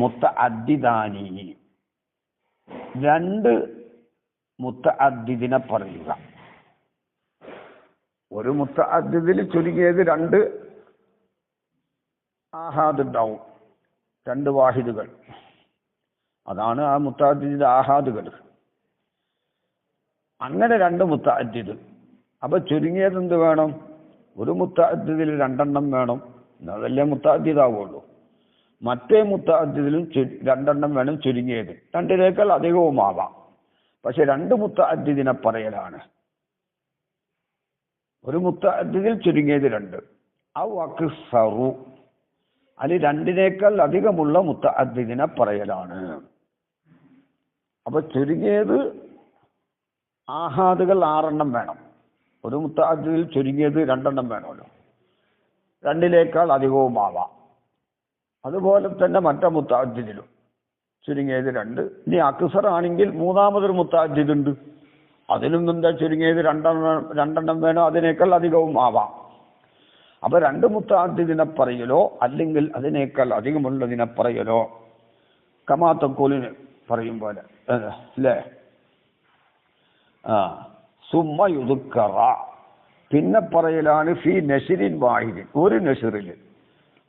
മുത്തഅദ്ദിദാനി, രണ്ട് മുത്തഅദ്ദിദിനെ പറയുക. ഒരു മുത്തഅദ്ദിദിൽ ചുരുങ്ങിയത് രണ്ട് ആഹാദ് ഉണ്ടാവും, രണ്ട് വാഹിദുകൾ. അതാണ് ആ മുത്തഅദ്ദിദിന്റെ ആഹാദുകൾ. അങ്ങനെ രണ്ട് മുത്തഅദ്ദിദ്. അപ്പൊ ചുരുങ്ങിയത് എന്ത് വേണം? ഒരു മുത്തഅദ്ദിദിൽ രണ്ടെണ്ണം വേണം, അതല്ലേ മുത്തഅദ്ദിദാവുള്ളൂ. മറ്റേ മുത്തഅദ്ദിദിലും രണ്ടെണ്ണം വേണം ചുരുങ്ങിയത്. രണ്ടിനേക്കാൾ അധികവുമാവാം. പക്ഷെ രണ്ട് മുത്തഅദ്ദിദിനെ പറയലാണ്. ഒരു മുത്തഅദ്ദിദിൽ ചുരുങ്ങിയത് രണ്ട്. ഔ അക്സറു, അതിൽ രണ്ടിനേക്കാൾ അധികമുള്ള മുത്തഅദ്ദിദിനെ പറയലാണ്. അപ്പൊ ചുരുങ്ങിയത് ആഹാദുകൾ 6 വേണം. ഒരു മുത്തഅദ്ദിദിൽ ചുരുങ്ങിയത് 2 വേണമല്ലോ, രണ്ടിനേക്കാൾ അധികവുമാവാം. അതുപോലെ തന്നെ മറ്റേ മുത്തഅദ്ദിദിലും ചുരുങ്ങിയത് 2. ഇനി അക്സറാണെങ്കിൽ മൂന്നാമതൊരു മുത്തഅദ്ദിദ് ഉണ്ട്, അതിലും എന്താ ചുരുങ്ങിയത് 2 വേണോ, അതിനേക്കാൾ അധികവും ആവാം. അപ്പൊ രണ്ട് മുത്തഅദ്ദിദിനെ പറയലോ അല്ലെങ്കിൽ അതിനേക്കാൾ അധികമുള്ളതിനെ പറയലോ കമാ തഖൂലിന് പറയും പോലെ അല്ലേ. സുമ്മ യുദ്കറ, പിന്നെ പറയലാണ് ഫി നശ്രിൻ വാഹിദിൻ, ഒരു നശ്റിൽ.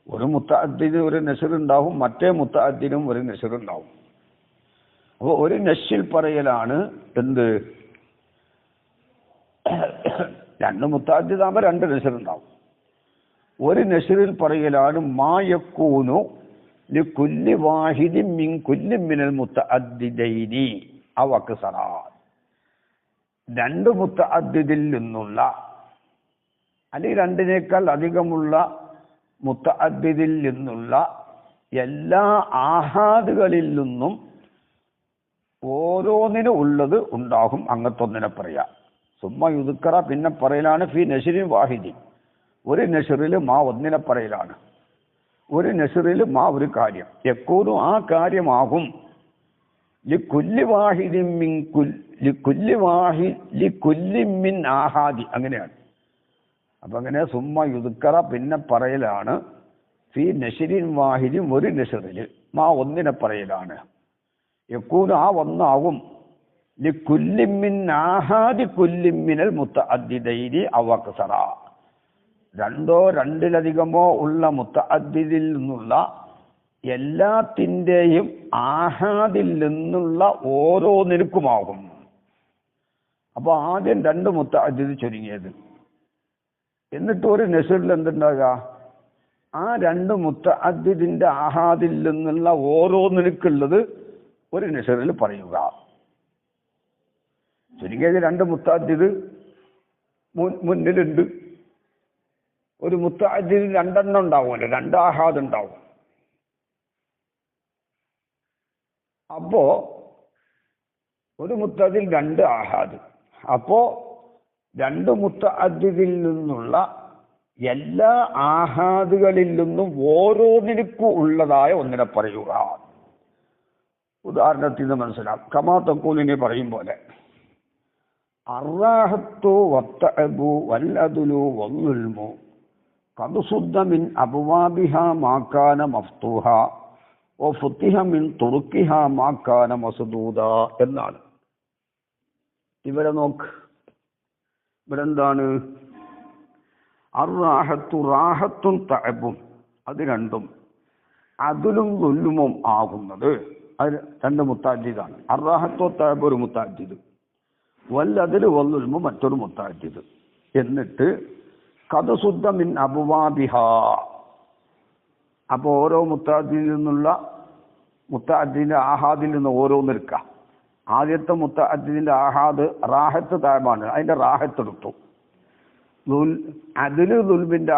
ഒരു മുത്തഅദ്ദിദ് ഒരു നശ്ർ ഉണ്ടാവും, മറ്റേ മുത്തഅദ്ദിനും ഒരു നശ്ർ ഉണ്ടാവും. അപ്പോൾ ഒരു നശ്റിൽ പറയലാണ് എന്ത്? രണ്ട് മുത്തഅദ്ദിദാകുമ്പോൾ 2 നശ്ർ ഉണ്ടാവും. ഒരു നശ്റിൽ പറയലാണ് മാ യകൂനു ലികുല്ലി വാഹിദിൻ മിൻ കുല്ലി മിനൽ മുത്തഅദ്ദിദൈനി ഔ അക്സറ, രണ്ട് മുത്തഅദ്ദിദിൽ നിന്നുള്ള അല്ലെങ്കിൽ രണ്ടിനേക്കാൾ അധികമുള്ള മുത്തഅദ്ദിദിൽ നിന്നുള്ള എല്ലാ ആഹാദുകളിൽ നിന്നും ഓരോന്നിനും ഉള്ളത് ഉണ്ടാകും. അങ്ങത്തൊന്നിനെ പറയാം. സുമ്മ യുദ്കറ, പിന്നെ പറയലാണ് ഫി നശ്രിൻ വാഹിദി, ഒരു നശ്റിൽ മാ ഒന്നിനെ പറയലാണ്. ഒരു നശ്റിൽ മാ ഒരു കാര്യം. യക്കൂനു, ആ കാര്യമാകും ലികുല്ലി വാഹിദിൻ മിൻ ലികുല്ലി മിൻ ആഹാദി, അങ്ങനെയാണ്. അപ്പൊ അങ്ങനെ സുമ്മ യുദ്കറ, പിന്നെ പറയലാണ് ഫി നശ്രിൻ വാഹിദിൻ, ഒരു നശ്റിൽ മാ ഒന്നിനെ പറയലാണ്. യക്കൂനു, ആ ഒന്നാകും ലികുല്ലി മിൻ ആഹാദി കുല്ലി മിനൽ മുത്തഅദ്ദിദൈനി ഔ അക്സറ, രണ്ടോ രണ്ടിലധികമോ ഉള്ള മുത്തഅദ്ദിദിൽ നിന്നുള്ള എല്ലാത്തിൻ്റെയും ആഹാദിൽ നിന്നുള്ള ഓരോന്നിനുമാകും. അപ്പൊ ആദ്യം രണ്ട് മുത്തഅദ്ദിദ് ചുരുങ്ങിയത്, എന്നിട്ട് ഒരു നശ്റിൽ എന്തുണ്ടാകുക? ആ രണ്ട് മുത്തഅദ്ദിദിന്റെ ആഹാദിൽ നിന്നുള്ള ഓരോന്നിനുള്ളത് ഒരു നശ്റിൽ പറയുക. ചുരുങ്ങിയത് രണ്ട് മുത്തഅദ്ദിദ് മുന്നിലുണ്ട്. ഒരു മുത്തഅദ്ദിദിൽ 2 ഉണ്ടാവുമല്ലോ, 2 ആഹാദ് ഉണ്ടാവും. അപ്പോ ഒരു മുത്തഅദ്ദിൽ 2 ആഹാദ്. അപ്പോ 2 മുത്തഅദ്ദിദിൽ നിന്നുള്ള എല്ലാ ആഹാദുകളിൽ നിന്നും ഓരോന്നിനും ഉള്ളതായ ഒന്നിനെ പറയുക. ഉദാഹരണത്തിന് മനസ്സിലാക്കാം. കമാ തഖൂലിനെ പറയും പോലെ അർറാഹത്തു വത്തഅബു വൽഅദുലു വൽഉൽമു ഖദ് സുദ്ദ മിൻ അബ്വാബിഹാ മാ കാന മഫ്തൂഹ വഫുതിഹ മിൻ തുറുക്കിഹാ മാ കാന മസ്ദൂദ എന്നാണ്. ഇവിടെ നോക്ക്, ഇവിടെ എന്താണ്? അർറാഹത്തു റാഹത്തും തഅബും, അത് രണ്ടും അദലും ദുൽമും ആകുന്നത്. അത് രണ്ട് മുത്തഅദ്ദിദാണ്. അർറാഹത്തു തഅബ് ഒരു മുത്തഅദ്ദിദ്, വൽ അദലു വൽ ദുൽമു മറ്റൊരു മുത്തഅദ്ദിദ്. എന്നിട്ട് ഖദ് സുദ്ദ മിൻ അബ്വാബിഹാ, അപ്പോൾ ഓരോ മുത്തഅദ്ദിദിൽ നിന്നുള്ള മുത്തഅദ്ദിദിന്റെ ആഹാദിൽ നിന്ന് ഓരോന്നെടുക്കാം. ആദ്യത്തെ മുത്തഅദ്ദിദിന്റെ ആഹാദ് റാഹത്ത് തഅബാണ്, അതിന്റെ റാഹത്ത് എടുത്തു. അദലു ദുൽമിന്റെ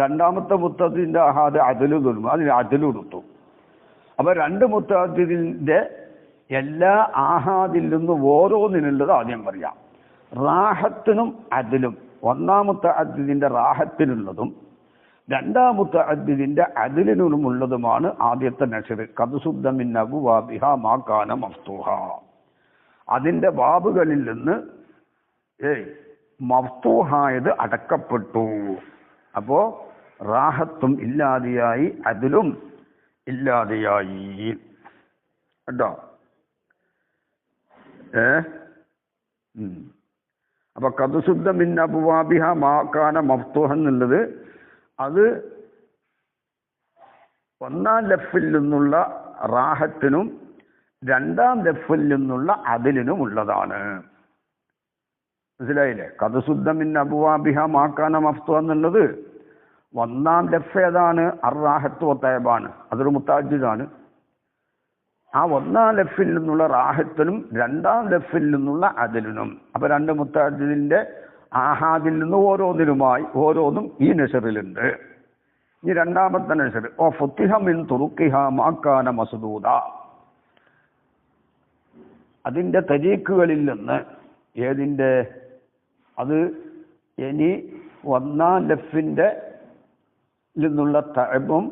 രണ്ടാമത്തെ മുത്തഅദ്ദിദിന്റെ ആഹാദ് അദലു ദുൽമ്, അതിന് അദലു എടുത്തു. അപ്പൊ രണ്ട് മുത്തഅദ്ദിദിന്റെ എല്ലാ ആഹാദിൽ നിന്നും ഓരോന്നിനുള്ളത് ആദ്യം പറയാം. റാഹത്തിനും അദലും, ഒന്നാമത്തെ അദ്ദിദിന്റെ റാഹത്തിനുള്ളതും രണ്ടാമത്തെ അദ്ദിദിന്റെ അദലിനുമുള്ളതുമാണ് ആദ്യത്തെ നശ്ർ. ഖദ് സുദ്ദ മിൻ അബ്വാബിഹാ മാ കാന മഫ്തൂഹാ, അതിന്റെ ബാബുകളിൽ നിന്ന് മഫ്തൂഹായത് അടക്കപ്പെട്ടു. അപ്പോ റാഹത്തും ഇല്ലാതെയായി, അദലും ഇല്ലാതെയായി. കേട്ടോ? അപ്പൊ ഖദ് സുദ്ദ മിൻ അബ്വാബിഹാ മാ കാന മഫ്തൂഹ എന്നുള്ളത് അത് ഒന്നാം ലഫിൽ നിന്നുള്ള റാഹത്തിനും രണ്ടാം ലഫിൽ നിന്നുള്ള അദലിനും ഉള്ളതാണ്. മനസ്സിലായില്ലേ? ഖദ് സുദ്ദ മിൻ അബ്വാബിഹാ മാ കാന മഫ്തൂഹ എന്നുള്ളത് ഒന്നാം ലഫ് ഏതാണ്? അർറാഹത്തു വത്തഅബാണ്, അതൊരു മുത്തഅദ്ദിദാണ്. ആ ഒന്നാം ലഫിൽ നിന്നുള്ള റാഹത്തിനും രണ്ടാം ലഫിൽ നിന്നുള്ള അദലിനും, അപ്പൊ രണ്ട് മുത്തഅദ്ദിദിന്റെ ആഹാദിൽ നിന്ന് ഓരോന്നും ഈ നശ്റിലുണ്ട്. ഇനി രണ്ടാമത്തെ നശ്ർ, ഓ ഫുത്തിഹ മിൻ തുറുക്കിഹ മാ കാന മസ്ദൂദ, അതിന്റെ തരീഖുകളിൽ നിന്ന് ഏതിന്റെ? അത് ഇനി ഒന്നാം ലഫിന്റെ നിന്നുള്ള തഅബും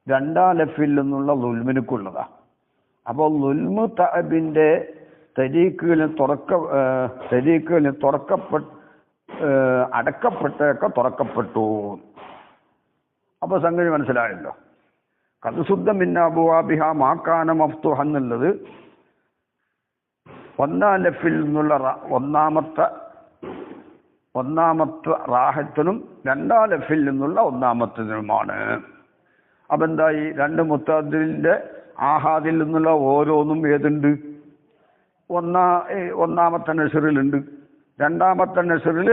രണ്ടാം ലഫിൽ നിന്നുള്ള ദുൽമിനുക്കുള്ളതാ. അപ്പോൾ ദുൽമു തഅബിന്റെ തരീഖുകളിൽ അടക്കപ്പെട്ടൊക്കെ തുറക്കപ്പെട്ടു. അപ്പൊ സംഗതി മനസ്സിലായല്ലോ. ഖദ് സുദ്ദ മിൻ അബ്വാബിഹാ മാ കാന മഫ്തൂഹ എന്നുള്ളത് ഒന്നാം ലഫിൽ നിന്നുള്ള ഒന്നാമത്തെ റാഹത്തിനും രണ്ടാം ലഫിൽ നിന്നുള്ള ഒന്നാമത്തതിനുമാണ്. അപ്പൊ എന്തായി? രണ്ട് മുത്തഅദ്ദിദിന്റെ ആഹാദിൽ നിന്നുള്ള ഓരോന്നും ഏതുണ്ട്? ഒന്നാമത്തെ നശ്റിലുണ്ട്. രണ്ടാമത്തെ നശ്റിൽ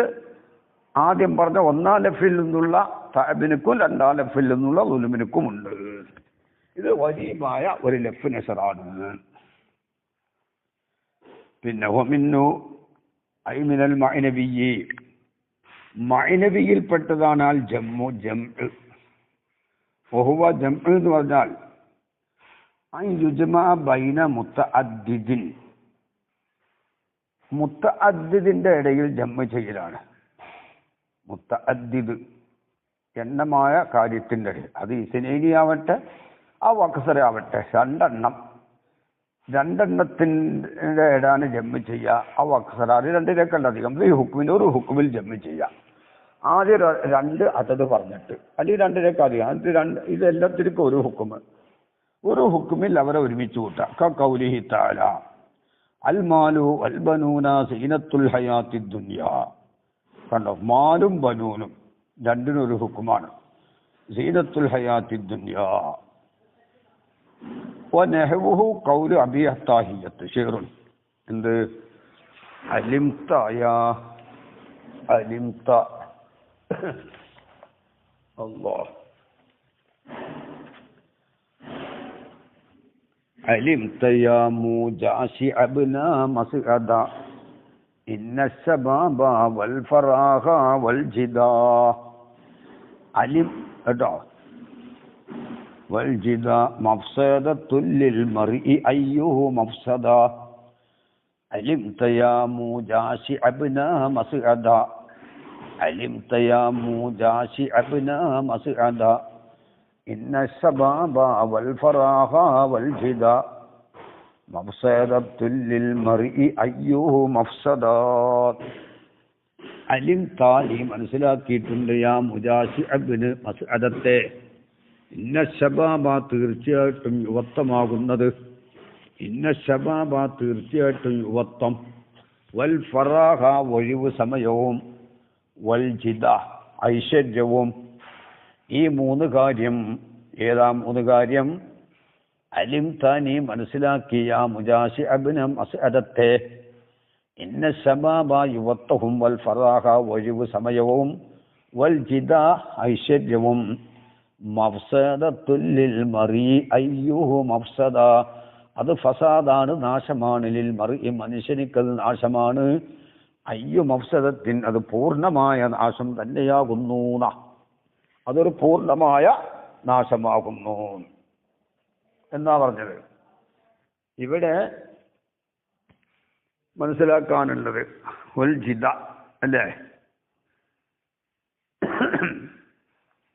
ആദ്യം പറഞ്ഞ ഒന്നാം ലഫിൽ നിന്നുള്ള തഅബിനുക്കും രണ്ടാം ലഫിൽ നിന്നുള്ള ദുൽമിനുക്കും ഉണ്ട്. ഇത് വജീബായ ഒരു ലഫ് നശ്റാണ്. പിന്നെ വമിന്നു ഐ മിനൽ മഅനവിയ്യി, മഅനവിയിൽപ്പെട്ടതാണ് അൽ ജംഉ, ജംഉ. വഹുവ ജംഉ എന്ന് പറഞ്ഞാൽ അൻ യുജ്മഅ ബൈന മുത്തഅദ്ദിദിൻ, മുത്തഅദ്ദിദിന്റെ ഇടയിൽ ജംഉ ചെയ്യലാണ്. മുത്തഅദ്ദിദ് എണ്ണമായ കാര്യത്തിന്റെ ഇടയിൽ, അത് ഇസ്നൈനിയാവട്ടെ ആ വക്സറാവട്ടെ, രണ്ടെണ്ണത്തിന്റെ ഇടാണ് ജംഉ ചെയ്യുക. ആ വക്സറ അത് രണ്ടിനേക്കാളധികം ഈ ഹുക്മിന്റെ ഒരു ഹുക്മിൽ ജംഉ ചെയ്യുക. ആദ്യം രണ്ട് അതത് പറഞ്ഞിട്ട്, അല്ലെങ്കിൽ രണ്ടിനേക്കാളധികം, ഇത് എല്ലാത്തിനും ഒരു ഹുക്മിൽ അവരെ ഒരുമിച്ച് കൂട്ടാം. ഖൗലിഹി തആല അൽ മാലു വൽ ബനൂന സീനത്തുൽ ഹയാത്തിദ് ദുനിയ. കണ്ടോ? മാലും ബനൂനും രണ്ടിനും ഒരു ഹുക്കുമാണ്. സീനത്തുൽ ഹയാത്തിദ് ദുനിയ. വനഹ്വുഹു ഖൗലു അബി അത്താഹിയ്യത്ത് ഷെയ്റുൻ. എന്ത്? അലിംത അല്ലാഹ് علمت يا مجاشع ابن مسعد إن الشباب والفراغ والجدا والجدا مفسدة للمرء أيه مفسدة. علمت يا مجاشع ابن مسعد، علمت يا مجاشع ابن مسعد إن الشباب والفراغ والجدا مفسدة للمرء أيه مفسدات. അലിം താലി മനസ്സിലാക്കിയിട്ടുണ്ട് യാ മുജാശിഅബ്ന് മസ്അദത്തെ, ഇന്ന ശബാബ തീർച്ചയായിട്ടും യുവത്വമാകുന്നത്, ഇന്ന ശബാബ തീർച്ചയായിട്ടും യുവത്വം, വൽ ഫറാഹ ഒഴിവ് സമയവും വൽ ജിദ ഐശ്വര്യവും. ഈ മൂന്ന് കാര്യം ഏതാ മൂന്ന് കാര്യം? അലിം താനി മനസ്സിലാക്കിയ മുജാശി അബ്ന മസ്അദത്തെ ഇന്ന ശബാബ യുവത്തഹും വൽ ഫറാഹ ഒഴിവ് സമയവും വൽ ജിദ ഐശ്വര്യവും മഫ്സദത്തുൽ ലിൽ മറി അയ്യുഹു മഫ്സദ അത് ഫസാദാണ്, നാശമാണ്. ലിൽ മറി മനുഷ്യനിക്കൽ നാശമാണ്. അയ്യു മഫ്സദത്തിൻ അത് പൂർണ്ണമായ നാശം തന്നെയാകുന്നു. അതൊരു പൂർണ്ണമായ നാശമാകുന്നു എന്നാ പറഞ്ഞത്. ഇവിടെ മനസ്സിലാക്കാനുള്ളത് വൽ ജിദ അല്ലേ?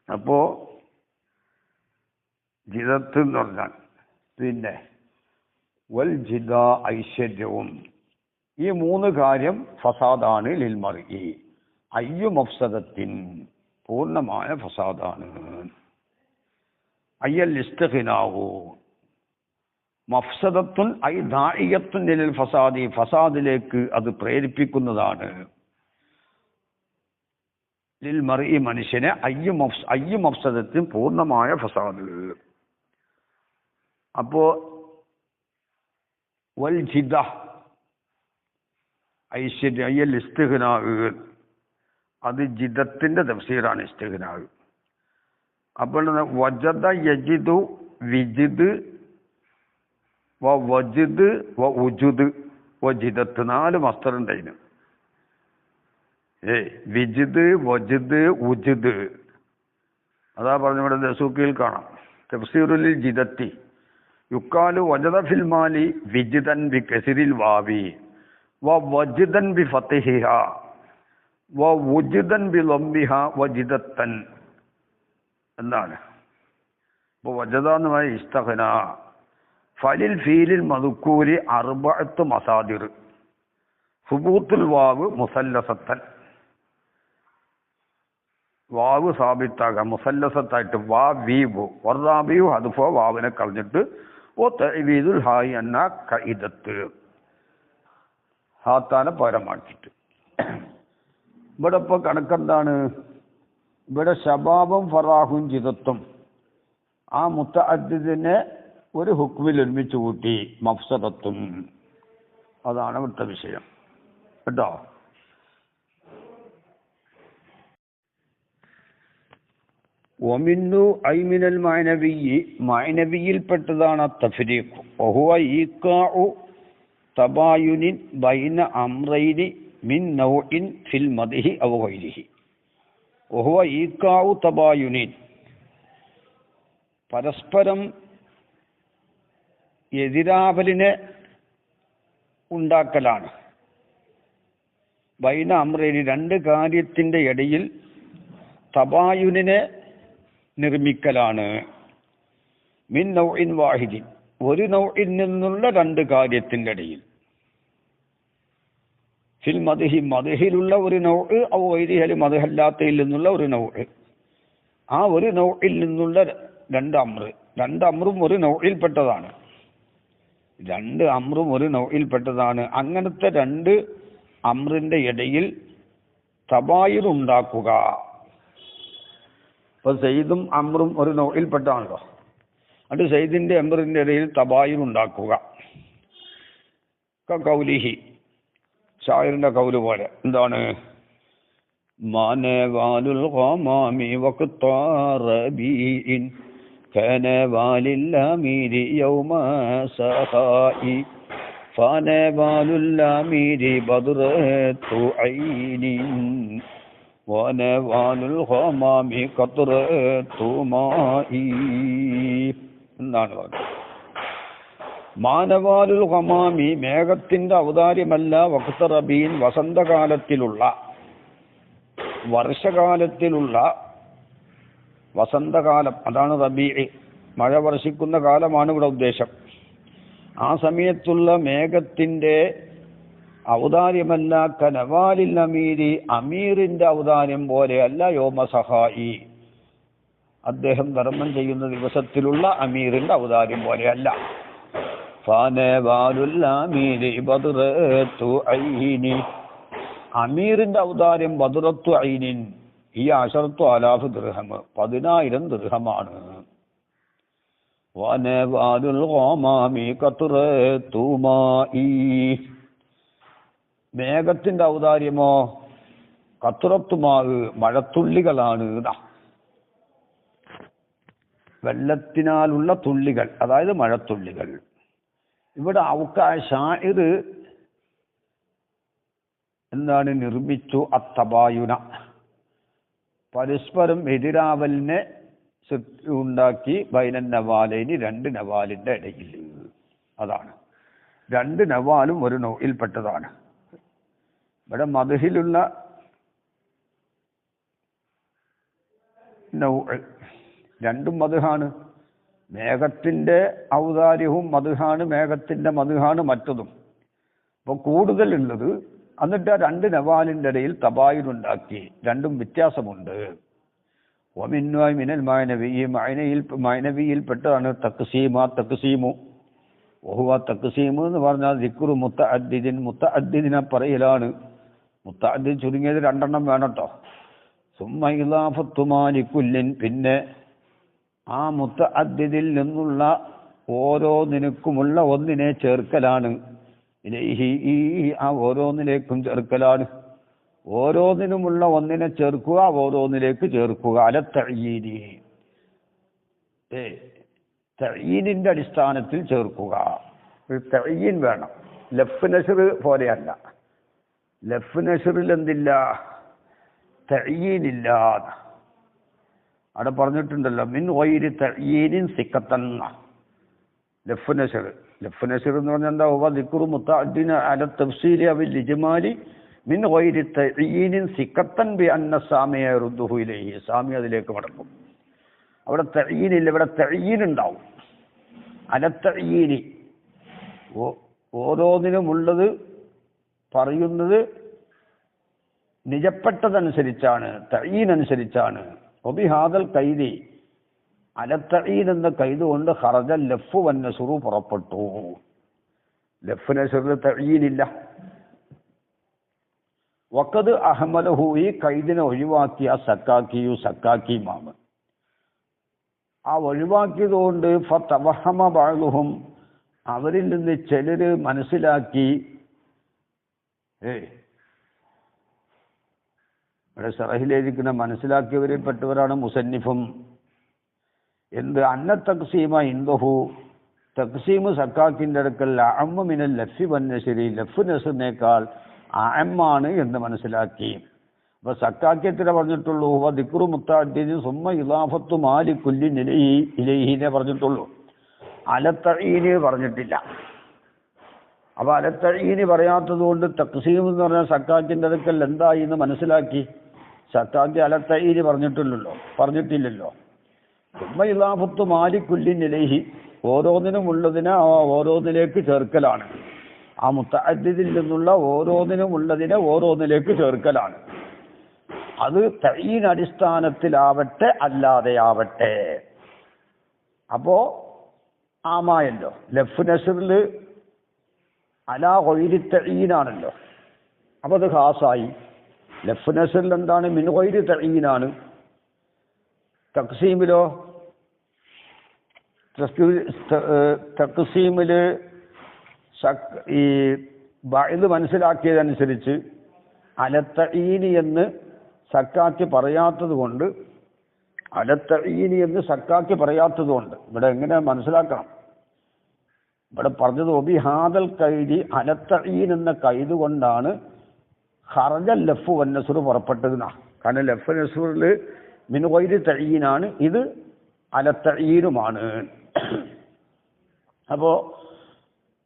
അപ്പോ ജിദത്ത് എന്ന് പറഞ്ഞാൽ പിന്നെ വൽ ജിദ ഐശ്വര്യവും. ഈ മൂന്ന് കാര്യം ഫസാദാണ്. ലിൽ മർഇ അയ്യു മഫ്സദത്തിൻ പൂർണ്ണമായ ഫസാദാണ്. അയ്യൽ ഇസ്തിഗ്നാഉ മഫ്സദത്തുൻ ഐ ദാഇയത്തുൻ ലിൽ ഫസാദി ഫസാദിലേക്ക് അത് പ്രേരിപ്പിക്കുന്നതാണ്. ലിൽ മർഇ മനുഷ്യനെ അയ്യു മഫ്സദത്തിൻ പൂർണ്ണമായ ഫസാദ്. അപ്പോ വൽ ജിദ ഐശ്വര്യ അയ്യൽ ഇസ്തിഗ്നാഉ അത് ജിദത്തിന്റെ തഫ്സീറാണ് ഇസ്തിഗ്നാഉ. അപ്പോൾ വജദ യജിദു വിജിദ് വ വജിദ് വ ഉജുദ് വ ജിദത്ത് 4 മസ്തറുണ്ട് അതിന്. വിജിദ് വജിദ് ഉജിദ് അതാ പറഞ്ഞിവിടെ ദസൂക്കിയിൽ കാണാം. തഫ്സീറുൽ ജിദത്തി യുക്കാലു വജദ ഫിൽ മാലി വിജിദൻ ബി കസിരിൽ വാവി വ വജിദൻ ബി ഫത്ഹിഹ വ ഉജിദൻ ബി ലംബിഹ വജിദത്തൻ എന്നാണ്. ഇപ്പോൾ വജദ എന്ന് പറഞ്ഞാൽ ഇസ്തഗ്ന. ഫലിൽ ഫീലിൽ മദ്കൂരി 4 മസാദിർ സുബൂത്തുൽ വാവ് മുസല്ലസത്തൻ വാവ് സാബിത്താകാം മുസല്ലസത്തായിട്ട് വാ വീവു വർറാബിയു ഹദ്ഫോ വാവിനെ കളഞ്ഞിട്ട് ഓ തഈദുൽ ഹായി അന്ന ഖൈദത്ത് ഹാത്താനെ പകരമാക്കിയിട്ട്. ഇവിടെ ഇപ്പോൾ കണക്കെന്താണ്? ഇവിടെ ശബാബും ഫറാഹും ജിദത്തും ആ മുത്തഅദ്ദിദിനെ ഒരു ഹുക്മിൽ ഒരുമിച്ച് കൂട്ടി മഫ്സദത്തുൻ. അതാണ് ഇവിടുത്തെ വിഷയം കേട്ടോ. ഒമിന്നു ഐമിനൽ മഅനവിയ്യി മഅനവിയിൽപ്പെട്ടതാണ് തഫ്രീഖ്. വഹുവ ഈഖാഉ തബായുനിൻ ബൈന അംറൈനി മിൻ നൗഇൻ ഫിൽ മദ്ഹി ഔ ഗൈരിഹി. വഹുവ ഈഖാഉ തബായുനിൻ പരസ്പരം എതിരാവലിനെ ഉണ്ടാക്കലാണ്. ബൈന അംറൈനി 2 കാര്യത്തിൻ്റെ ഇടയിൽ തബായുനിനെ നിർമ്മിക്കലാണ്. മിൻ നൗഇൻ വാഹിദിൻ ഒരു നൗഇൽ നിന്നുള്ള 2 കാര്യത്തിൻ്റെ ഇടയിൽ. ഫിൽ മദ്ഹി മദ്ഹിലുള്ള ഒരു നൗഇ ഔ ഗൈരിഹി മദ്ഹല്ലാത്തയിൽ നിന്നുള്ള ഒരു നൗഇ. ആ ഒരു നൗഇൽ നിന്നുള്ള 2 അംറ് 2 അംറും ഒരു നൗഇൽപ്പെട്ടതാണ്. 2 അംറും ഒരു നൗഇൽപ്പെട്ടതാണ്. അങ്ങനത്തെ 2 അംറിൻ്റെ ഇടയിൽ തബായുൻ ഉണ്ടാക്കുക. ഇപ്പോൾ സെയ്ദും അമ്രും ഒരു നൗഇൽപ്പെട്ടാണല്ലോ. അത് സെയ്ദിൻ്റെ അമ്രിൻ്റെ ഇടയിൽ തബായുൻ ഉണ്ടാക്കുക. കൗലിഹി ഷായറിൻ്റെ കൗല് പോലെ എന്താണ്? മാനവാലുൽ ഖമാമി വഖ്താറബീൻ കനവാലിൽ അമീരി യൗമ സഹായി ഫനവാലുൽ അമീരി ബദ്റത്തു ഐനിൻ വനവാലുൽ ഖമാമി ഖത്റത്തു മാഇ എന്നാണ് പറഞ്ഞത്. മാനവാലുൽ ഖമാമി മേഘത്തിൻ്റെ ഔദാര്യമല്ല, വഖ്തറബീൻ വസന്തകാലത്തിലുള്ള വർഷകാലത്തിലുള്ള വസന്തകാലം അതാണ് റബീഇ മഴ വർഷിക്കുന്ന കാലമാണ് ഇവിടെ ഉദ്ദേശം. ആ സമയത്തുള്ള മേഘത്തിൻ്റെ ഔദാര്യമല്ല കനവാലിൽ അമീരി അമീറിൻ്റെ ഔദാര്യം പോലെയല്ല യോമ സഹായി അദ്ദേഹം ധർമ്മം ചെയ്യുന്ന ദിവസത്തിലുള്ള അമീറിൻ്റെ ഔദാര്യം പോലെയല്ല. അമീറിന്റെ ഔദാര്യം ബദറത്തു ഐനിൻ ഈ 10,000 ദിർഹം 10,000 ദിർഹമാണ്. മേഘത്തിന്റെ ഔദാര്യമോ ഖത്റത്തുമാവ് മഴത്തുള്ളികളാണ്. വെള്ളത്തിനാലുള്ള തുള്ളികൾ, അതായത് മഴത്തുള്ളികൾ. ഇവിടെ ഷാഇർ എന്താണ് നിർമ്മിച്ചു? അത്തബായുന, പരസ്പരം എതിരാവലിനെ ഉണ്ടാക്കി. ബൈനൻ നവാലൈനി, 2 നവാലിന്റെ ഇടയിൽ. അതാണ് 2 നവാലും ഒരു നൗഇൽപ്പെട്ടതാണ്. ഇവിടെ മദ്ഹിലുള്ള നൗഅ് രണ്ടും മദ്ഹാണ്. മേഘത്തിന്റെ ഔദാര്യവും മദ്ഹാണ്, മേഘത്തിന്റെ മദ്ഹാണ് മറ്റതും. അപ്പോൾ കൂടുതലുള്ളത്. എന്നിട്ട് 2 നവാലിന്റെ ഇടയിൽ തബായുനുണ്ടാക്കി. രണ്ടും വ്യത്യാസമുണ്ട്. മിനൽ മഅനവിയിൽപ്പെട്ടതാണ് തഖ്സീമു. വഹുവ തഖ്സീമു എന്ന് പറഞ്ഞാൽ ദിക്റു മുത്തഅദ്ദിദിനെ പറയലാണ്. മുത്തഅദ്ദിദ് ചുരുങ്ങിയത് 2 എണ്ണം വേണം കേട്ടോ. സുമ്മ ഇളാഫത്തു മാലിക്കുല്ലിൻ, പിന്നെ ആ മുത്തഅദ്ദിദിൽ നിന്നുള്ള ഓരോന്നിനുമുള്ള ഒന്നിനെ ചേർക്കലാണ്. ഇലൈഹി, ആ ഓരോന്നിലേക്കും ചേർക്കലാണ്. ഓരോന്നിനുമുള്ള ഒന്നിനെ ചേർക്കുക, ഓരോന്നിലേക്ക് ചേർക്കുക. അല തഅയീനി, തഅയീനിന്റെ അടിസ്ഥാനത്തിൽ ചേർക്കുക. ഒരു തഅയീൻ വേണം. ലഫ് നസ്ർ പോലെയല്ല. ലഫ് നസ്റിൽ എന്തില്ല? തഅയീനില്ല. അവിടെ പറഞ്ഞിട്ടുണ്ടല്ലോ, മിൻ ഗൈരി തഅയീനിൻ സിഖത്തൻ. ലഫ് നസ്ർ എന്ന് പറഞ്ഞാൽ എന്താ? ദിക്റു മുത്തഅദ്ദിന അല തഫ്സീലി അവൽ ഇജ്മാലി മിൻ ഗൈരി തഅയീനിൻ സിഖത്തൻ ബി അന്ന സാമിയ യറുദ്ദുഹു ഇലൈഹി. സാമി അതിലേക്ക് മടക്കും. അവിടെ തഅയീനില്ല, ഇവിടെ തഅയീൻ ഉണ്ടാവും. അല തഅയീനി, ഓരോന്നിനുമുള്ളത് പറയുന്നത് നിജപ്പെട്ടതനുസരിച്ചാണ്, തഅയീൻ അനുസരിച്ചാണ്. ഒബിഹാദൽ കൈദി, അലത്തഈൻ എന്ന കൈദ് കൊണ്ട് ഖറജൽ ലഫ് വന്നസുറു പുറപ്പെട്ടു. ലഫ് നസ്റിൽ തഅയീനില്ല. വഖദ് അഹ്മലഹു, ഈ കൈദിനെ ഒഴിവാക്കിയ സക്കാക്കി ഇമാം. ആ ഒഴിവാക്കിയതുകൊണ്ട് ഫതവഹമ ബഅ്ദുഹും, അവരിൽ നിന്ന് ചിലര് മനസ്സിലാക്കി. ഇവിടെ സറഹിലെഴുതിക്കുന്ന മനസ്സിലാക്കിയവരിൽ പെട്ടവരാണ് മുസന്നിഫും. എന്ത്? അന്ന തഖ്സീമ ഇൻദഹു, തഖ്സീമ് സക്കാക്കിന്റെ അടുക്കൽ അഅമ്മ മിനൽ ലഫ്ഫി വന്നശ്രി, ലഫ് നസ്റിനേക്കാൾ അഅമ്മാണ് എന്ന് മനസ്സിലാക്കി. അപ്പൊ സക്കാക്കിയത്തിനെ പറഞ്ഞിട്ടുള്ളൂ. ദിക്റു മുത്തഅദ്ദിദ് സുമ്മ ഇളാഫത്തു മാലിക്കുല്ലിൻ ഇലൈഹിനെ പറഞ്ഞിട്ടുള്ളൂ. അലത്തഈനി പറഞ്ഞിട്ടില്ല. അപ്പൊ അലത്തഈനി പറയാത്തത് കൊണ്ട് തഖ്സീം എന്ന് പറഞ്ഞാൽ സക്കാക്കിന്റെ അടുക്കൽ എന്തായി എന്ന് മനസ്സിലാക്കി. സക്കാക്കി അലത്തഈനി പറഞ്ഞിട്ടില്ലല്ലോ. സുമ്മ ഇളാഫത്തു മാലിക്കുല്ലിൻ ഇലൈഹി, ഓരോന്നിനുമുള്ളതിനെ ഓരോന്നിലേക്ക് ചേർക്കലാണ്. ആ മുത്തഅദ്ദിദിൽ നിന്നുള്ള ഓരോന്നിനുമുള്ളതിനെ ഓരോന്നിലേക്ക് ചേർക്കലാണ്. അത് തഈൻ അടിസ്ഥാനത്തിലാവട്ടെ അല്ലാതെയാവട്ടെ. അപ്പോ ആമായല്ലോ. ലഫ് നസ്റിൽ അലാ ഗൈരി തഈനാണല്ലോ. അപ്പൊ അത് ഖാസായി. ലഫ് നസ്റിൽ എന്താണ്? മിൻ ഗൈരി തഈനാണ്. തഖ്സീമിലോ, തഖ്സീമില് ഈ ബഅദ് മനസ്സിലാക്കിയതനുസരിച്ച് അലത്തഈനി എന്ന് സക്കാക്കി പറയാത്തത് കൊണ്ട്, ഇവിടെ എങ്ങനെ മനസ്സിലാക്കണം? ഇവിടെ പറഞ്ഞത് ഒബിഹാദൽ കൈദി, അലത്തഈൻ എന്ന കൈദ് കൊണ്ടാണ് ഖറജൽ ലഫ് വന്നസുർ പുറപ്പെട്ടത്. കാരണം ലഫ് നസ്റിൽ മിൻ ഗൈരി തഈനാണ്, ഇത് അലത്തഈനുമാണ്. അപ്പോ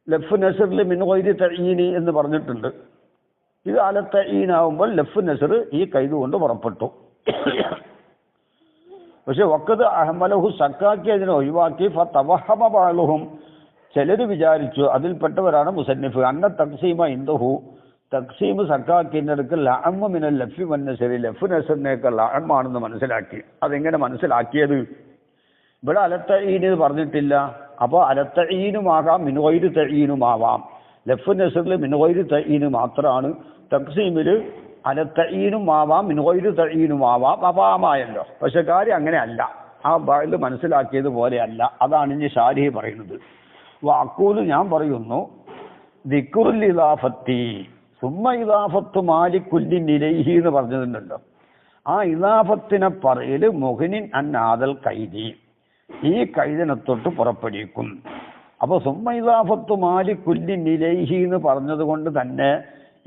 ലഫ് നസ്റിൽ മിൻ ഗൈരി തഈനി എന്ന് പറഞ്ഞിട്ടുണ്ട്. ഇത് അലത്തഈനാവുമ്പോൾ ലഫ് നസ്ർ ഈ കൈദ് കൊണ്ട് പുറപ്പെട്ടു. പക്ഷെ വഖദ് അഹ്മലഹു, സക്കാക്കി അതിനെ ഒഴിവാക്കി. ഫതവഹമ ബഅ്ദുഹും, ചിലര് വിചാരിച്ചു, അതിൽപ്പെട്ടവരാണ് മുസന്നിഫ്, അന്ന തഖ്സീമ ഇൻദഹു, തഖ്സീമ് സക്കാക്കിന്റെ അടുക്കൽ അഅമ്മ മിനൽ ലഫ്ഫി വന്നശ്രി, ലഫ് നസ്റിനേക്കാൾ അഅമ്മാണെന്ന് മനസ്സിലാക്കി. അതെങ്ങനെ മനസ്സിലാക്കിയത്? ഇവിടെ അലത്തഈന് പറഞ്ഞിട്ടില്ല. അപ്പോൾ അലത്തഈനുമാകാം മിൻഗൈരി തഈനുമാവാം. ലഫ് നസറിൽ മിൻഗൈരി തഈന് മാത്രമാണ്. തഖ്സീമിൽ അലത്തഈനും ആവാം മിൻഗൈരി തഈനും ആവാം. അപാമായല്ലോ. പക്ഷെ കാര്യം അങ്ങനെയല്ല. ആ ബഅൽ മനസ്സിലാക്കിയതുപോലെ അല്ല. അതാണ് ഇനി ശാരിഹി പറയുന്നത്. വഅഖൂലു ഞാൻ പറയുന്നു ദിക്റുൽ ഇദാഫത്തി സുമ്മ ഇദാഫത്തു മാലിക്കുല്ലിൻ ഇലൈഹി എന്ന് പറഞ്ഞിട്ടുണ്ടല്ലോ. ആ ഇദാഫത്തിനെ പറയല് മുഹ്നിൻ അൻ ആദൽ കൈദി, ഈ കൈദിനെ തൊട്ട് പുറപ്പെടുവിക്കും. അപ്പോൾ സുമ്മ ഇദാഫത്തു മാലിക്കുല്ലിൻ ഇലൈഹി എന്ന് പറഞ്ഞത് കൊണ്ട് തന്നെ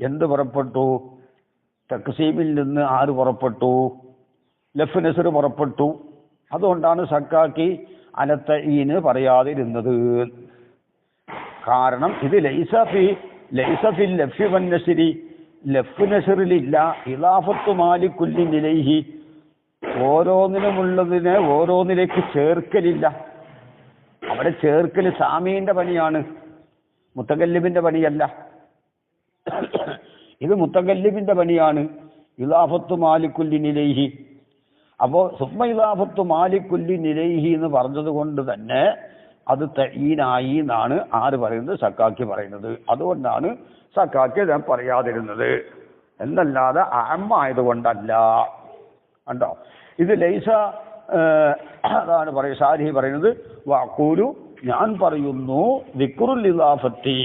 എന്ത് പുറപ്പെട്ടു? തഖ്സീമിൽ നിന്ന് ആര് പുറപ്പെട്ടു? ലഫ് നസ്ർ പുറപ്പെട്ടു. അതുകൊണ്ടാണ് സക്കാക്കി അലത്തഈന് പറയാതിരുന്നത്. കാരണം ഇത് ലൈസ ഫിൽ ലഫ്ഇ വൻ നസ്രി, ലഫ് നസ്റിലില്ല ഇദാഫത്തു മാലിക്കുല്ലിൻ ഇലൈഹി, ഓരോന്നിനുമുള്ളതിനെ ഓരോന്നിലേക്ക് ചേർക്കലില്ല. അവിടെ ചേർക്കൽ സാമീന്റെ പണിയാണ്, മുത്തകല്ലിമിന്റെ പണിയല്ല. ഇത് മുത്തകല്ലിമിന്റെ പണിയാണ്. ഇദാഫത്തു മാലിക്കുല്ലിൻ ഇലൈഹി. അപ്പോൾ സുമ്മ ഇദാഫത്തു മാലിക്കുല്ലിൻ ഇലൈഹി എന്ന് പറഞ്ഞത് കൊണ്ട് തന്നെ അത് തഈനായി എന്നാണ് ആര് പറയുന്നത്? സക്കാക്കി പറയുന്നത്. അതുകൊണ്ടാണ് സക്കാക്കി ഞാൻ പറയാതിരുന്നത്, എന്നല്ലാതെ അഹമ്മായതുകൊണ്ടല്ല. കണ്ടോ? ഇത് ലൈസ അതാണ് ശാരിഹി പറയുന്നത്. വഅഖൂലു ഞാൻ പറയുന്നു ദിക്റുൽ ഇദാഫത്തി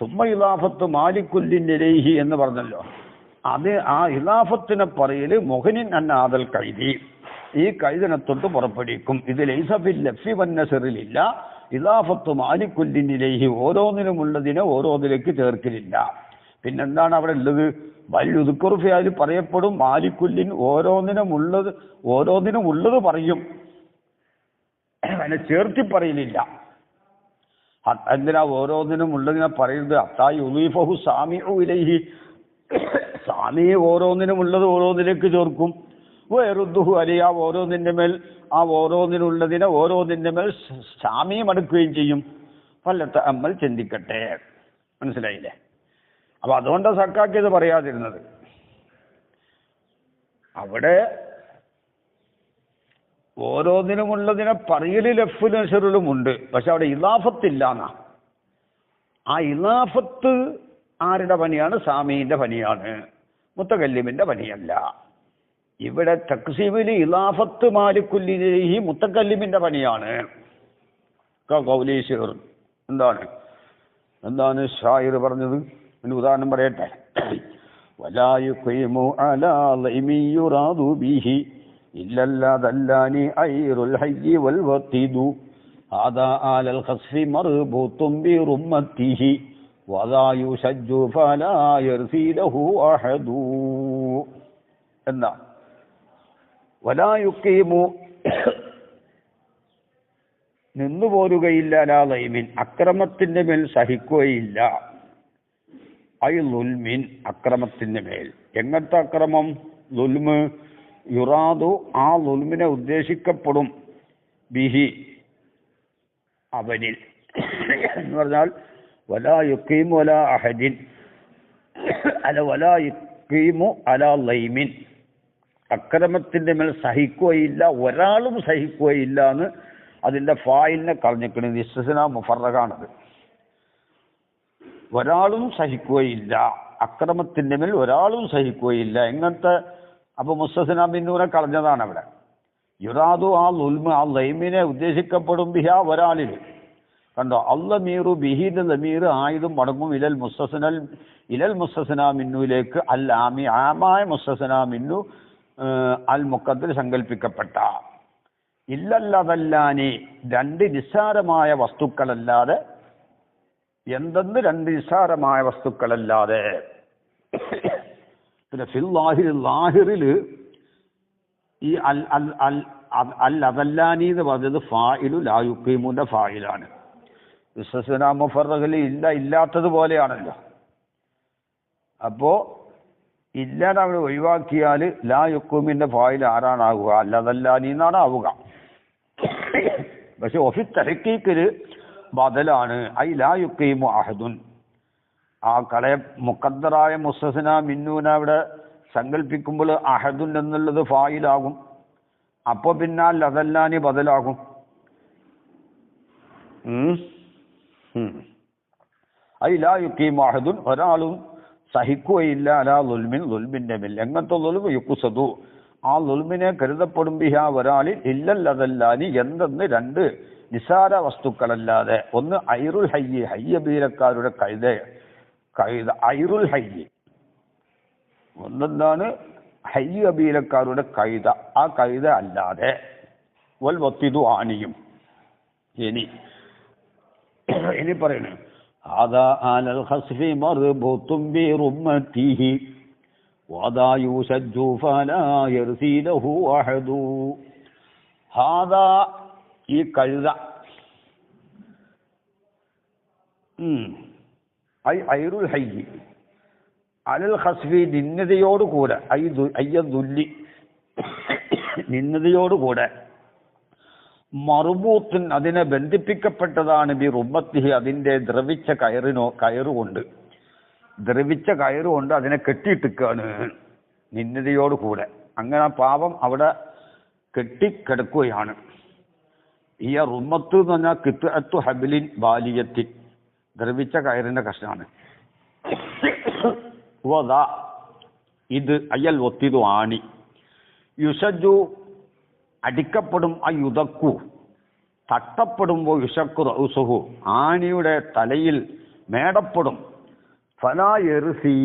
സുമ്മ ഇദാഫത്തു മാലിക്കുല്ലിൻ ഇലൈഹി എന്ന് പറഞ്ഞല്ലോ. അത് ആ ഇദാഫത്തിനെ പറയല് മുഹ്നിൻ അൻ ആദൽ കൈദി, ഈ കൈദിനെ തൊട്ട് പുറപ്പെടുവിക്കും. ഇത് ലൈസ ഫിൽ ലഫ്ഇ വൻ നസ്റിലില്ല ഇദാഫത്തു മാലിക്കുല്ലിൻ ഇലൈഹി, ഓരോന്നിനുമുള്ളതിനെ ഓരോന്നിലേക്ക് ചേർക്കലില്ല. പിന്നെന്താണ് അവിടെ ഉള്ളത്? വല്യുദ്കുറു ഫിഅൽ പറയപ്പെടും മാലിക്കുല്ലിൻ, ഓരോന്നിനും ഉള്ളത് പറയും, അതിനെ ചേർത്തി പറയലില്ല. എന്തിനാ ഓരോന്നിനും ഉള്ളതിനെ പറയുന്നത്? അത്തായി ഉളീഫഹു സാമിഉ ഇലൈഹി, സാമി ഓരോന്നിനും ഉള്ളത് ഓരോന്നിലേക്ക് ചേർക്കും. വേറുദ്ദുഹു അലി, ആ ഓരോന്നിൻ്റെ മേൽ ആ ഓരോന്നിനുള്ളതിനെ ഓരോന്നിൻ്റെ മേൽ സാമിയും അടുക്കുകയും ചെയ്യും. വല്ലത്തെ അമ്മൽ ചിന്തിക്കട്ടെ. മനസ്സിലായില്ലേ? അപ്പൊ അതുകൊണ്ടാണ് സക്കാക്കിയത് പറയാതിരുന്നത്. അവിടെ ഓരോന്നിനുമുള്ളതിനെ പറയല് ലഫ്ഉ നസ്റിലും ഉണ്ട്, പക്ഷെ അവിടെ ഇദാഫത്തില്ല എന്നാ. ആ ഇദാഫത്ത് ആരുടെ പണിയാണ്? സാമീന്റെ പണിയാണ്, മുത്തകല്ലിമിന്റെ പണിയല്ല. ഇവിടെ തഖ്സീമിൽ ഇദാഫത്ത് മാലിക്കുല്ലിൻ ഇലൈഹി മുത്തകല്ലിമിന്റെ പണിയാണ്. ഖൗലി ശിർ എന്താണ് ഷായിർ പറഞ്ഞത്? ഒരു ഉദാഹരണം പറയട്ടെ. വലാ യുഖീമു അലാ ലൈമി യുറാദു ബിഹി ഇല്ലല്ലാദല്ലാനി ഐറുൽ ഹയ്യി വൽ വഖീദു ഹാദാ ആലൽ ഖസ്ഫി മർബൂത്തും ബി റുമ്മത്തിഹി വലാ യുശജ്ജു ഫലാ യർസി ലഹു അഹദു. എന്താ? വലാ യുഖീമു നിന്നുപോരുകയില്ല, അലാ ലൈമിൻ അക്രമത്തിന്റെ മേൽ സഹിക്കുകയില്ല, ഐ ലുൽമിൻ അക്രമത്തിന്റെ മേൽ. എങ്ങനത്തെ അക്രമം? ലുൽമ് യുറാദു, ആ ലുൽമിനെ ഉദ്ദേശിക്കപ്പെടും, ബിഹി അവനിൽ എന്ന് പറഞ്ഞാൽ വലാ യുഖീമു അലാ അഹദിൻ വലാ യുഖീമു അലാ ലൈമിൻ, അക്രമത്തിന്റെ മേൽ സഹിക്കുകയില്ല, ഒരാളും സഹിക്കുകയില്ല എന്ന് അതിന്റെ ഫായിലിനെ കളഞ്ഞിക്കുന്നത്. ഇസ്തിസ്നാ മുഫറഗാണത്. ഒരാളും സഹിക്കുകയില്ല, അക്രമത്തിന്റെ മേൽ ഒരാളും സഹിക്കുകയില്ല. എങ്ങനത്തെ? അപ്പൊ മുസ്തസ്നാ മിന്നൂനെ കളഞ്ഞതാണ് അവിടെ. യുറാദു ആ ലുൽമ, ആ ലൈമിനെ ഉദ്ദേശിക്കപ്പെടും ബിഹ ഒരാളിൽ. കണ്ടോ? അല്ലമീറു ബിഹിന്റെ ലമീർ ആയതും മടങ്ങും ഇലൽ മുസ്തസ്നാ മിന്നുവിലേക്ക്. അൽ ആമി, ആമായ മുസ്തസ്നാ മിന്നു അൽ മുഖദ്ദർ സങ്കല്പിക്കപ്പെട്ട. ഇല്ലല്ലതല്ലാനി രണ്ട് നിസ്സാരമായ വസ്തുക്കളല്ലാതെ. എന്തെന്ന്? രണ്ട് നിസ്സാരമായ വസ്തുക്കളല്ലാതെ. പിന്നെ ഫിൽ ലാഹിറിൽ ഈ അൽ അതല്ലാനി എന്ന് പറഞ്ഞത് ഫായിലു ലാ യുഖീമുന്റെ ഫായിലാണ്. ഇസ്തിസ്നാ മുഫറഗിൽ ഇല്ലാത്തതുപോലെയാണല്ലോ. അപ്പോ ഇല്ലാതെ അവിടെ ഒഴിവാക്കിയാൽ ലാ യുഖീമിന്റെ ഫായിൽ ആരാണാവുക? അല്ലതല്ലാനി എന്നാണ് ആവുക. പക്ഷെ ഒഫി തഹ്ഖീഖില് ബദലാണ്. ഐ ലാ യുഖീമു അഹദുൻ. ആ മുഖദ്ദറായ മുസ്തസ്നാ മിന്നൂനെ അവിടെ സങ്കല്പിക്കുമ്പോൾ അഹദുൻ എന്നുള്ളത് ഫായിലാകും. അപ്പോൾ പിന്നെ ലദല്ലാനി ബദലാകും. ഐ ലാ യുഖീമു അഹദുൻ, ഒരാളും സഹിക്കുകയില്ല അലാ ദുൽമിൻ, ദുൽമിന്റെ മേൽ. എങ്ങനത്തെ ദുൽമ്? യുഖ്സദു, ആ ദുൽമിനെ കരുതപ്പെടും ബിഹാ ഒരാളിൽ, ഇല്ലല്ലതല്ലാനി, എന്തെന്ന് രണ്ട് നിസാര വസ്തുക്കളല്ലാതെ. ഒന്ന് ഐറുൽ ഹയ്യ്, ഹയ്യബീലക്കാരുടെ കഴുത, ഐറുൽ ഹയ്യ്. ഒന്നെന്താണ്? ഹയ്യബീലക്കാരുടെ കഴുത, ആ കഴുത അല്ലാതെ. വൽ വത്തിദു, ആണിയും. ഇനി പറയണേ, هذا على الخسف مربوط برمته وذا يشج فلا يرثي له أحد. هذا ഈ കഴുത, ഐറുൽ ഹയ്യ് അലൽ ഖസ്ഫി, നിന്നതയോടുകൂടെ, അയ്യദുല്ലി, നിന്നതയോടുകൂടെ, മറുബൂത്തിൻ, അതിനെ ബന്ധിപ്പിക്കപ്പെട്ടതാണ്, ബി റുമ്മത്തിഹി, അതിൻ്റെ ദ്രവിച്ച കയറുകൊണ്ട്, ദ്രവിച്ച കയറുകൊണ്ട് അതിനെ കെട്ടിയിട്ടിക്കാണ് നിന്നതയോടുകൂടെ. അങ്ങനെ പാവം അവിടെ കെട്ടിക്കിടക്കുകയാണ്. ഈ റുമ്മത്ത് എന്ന് പറഞ്ഞാൽ കിത്അത്തു ഹബ്ലിൻ ബാലിയത്തിൻ, ദ്രവിച്ച കയറിന്റെ കഷ്ണാണ്. വദാ, ഇത് അയ്യൽ ഒത്തിതു, ആണി. യുഷജു, അടിക്കപ്പെടും, അയുദക്കു, തട്ടപ്പെടുമ്പോൾ, യുഷക്കു റൗസുഹു, ആണിയുടെ തലയിൽ മേടപ്പെടും. ഫലാ യർസി,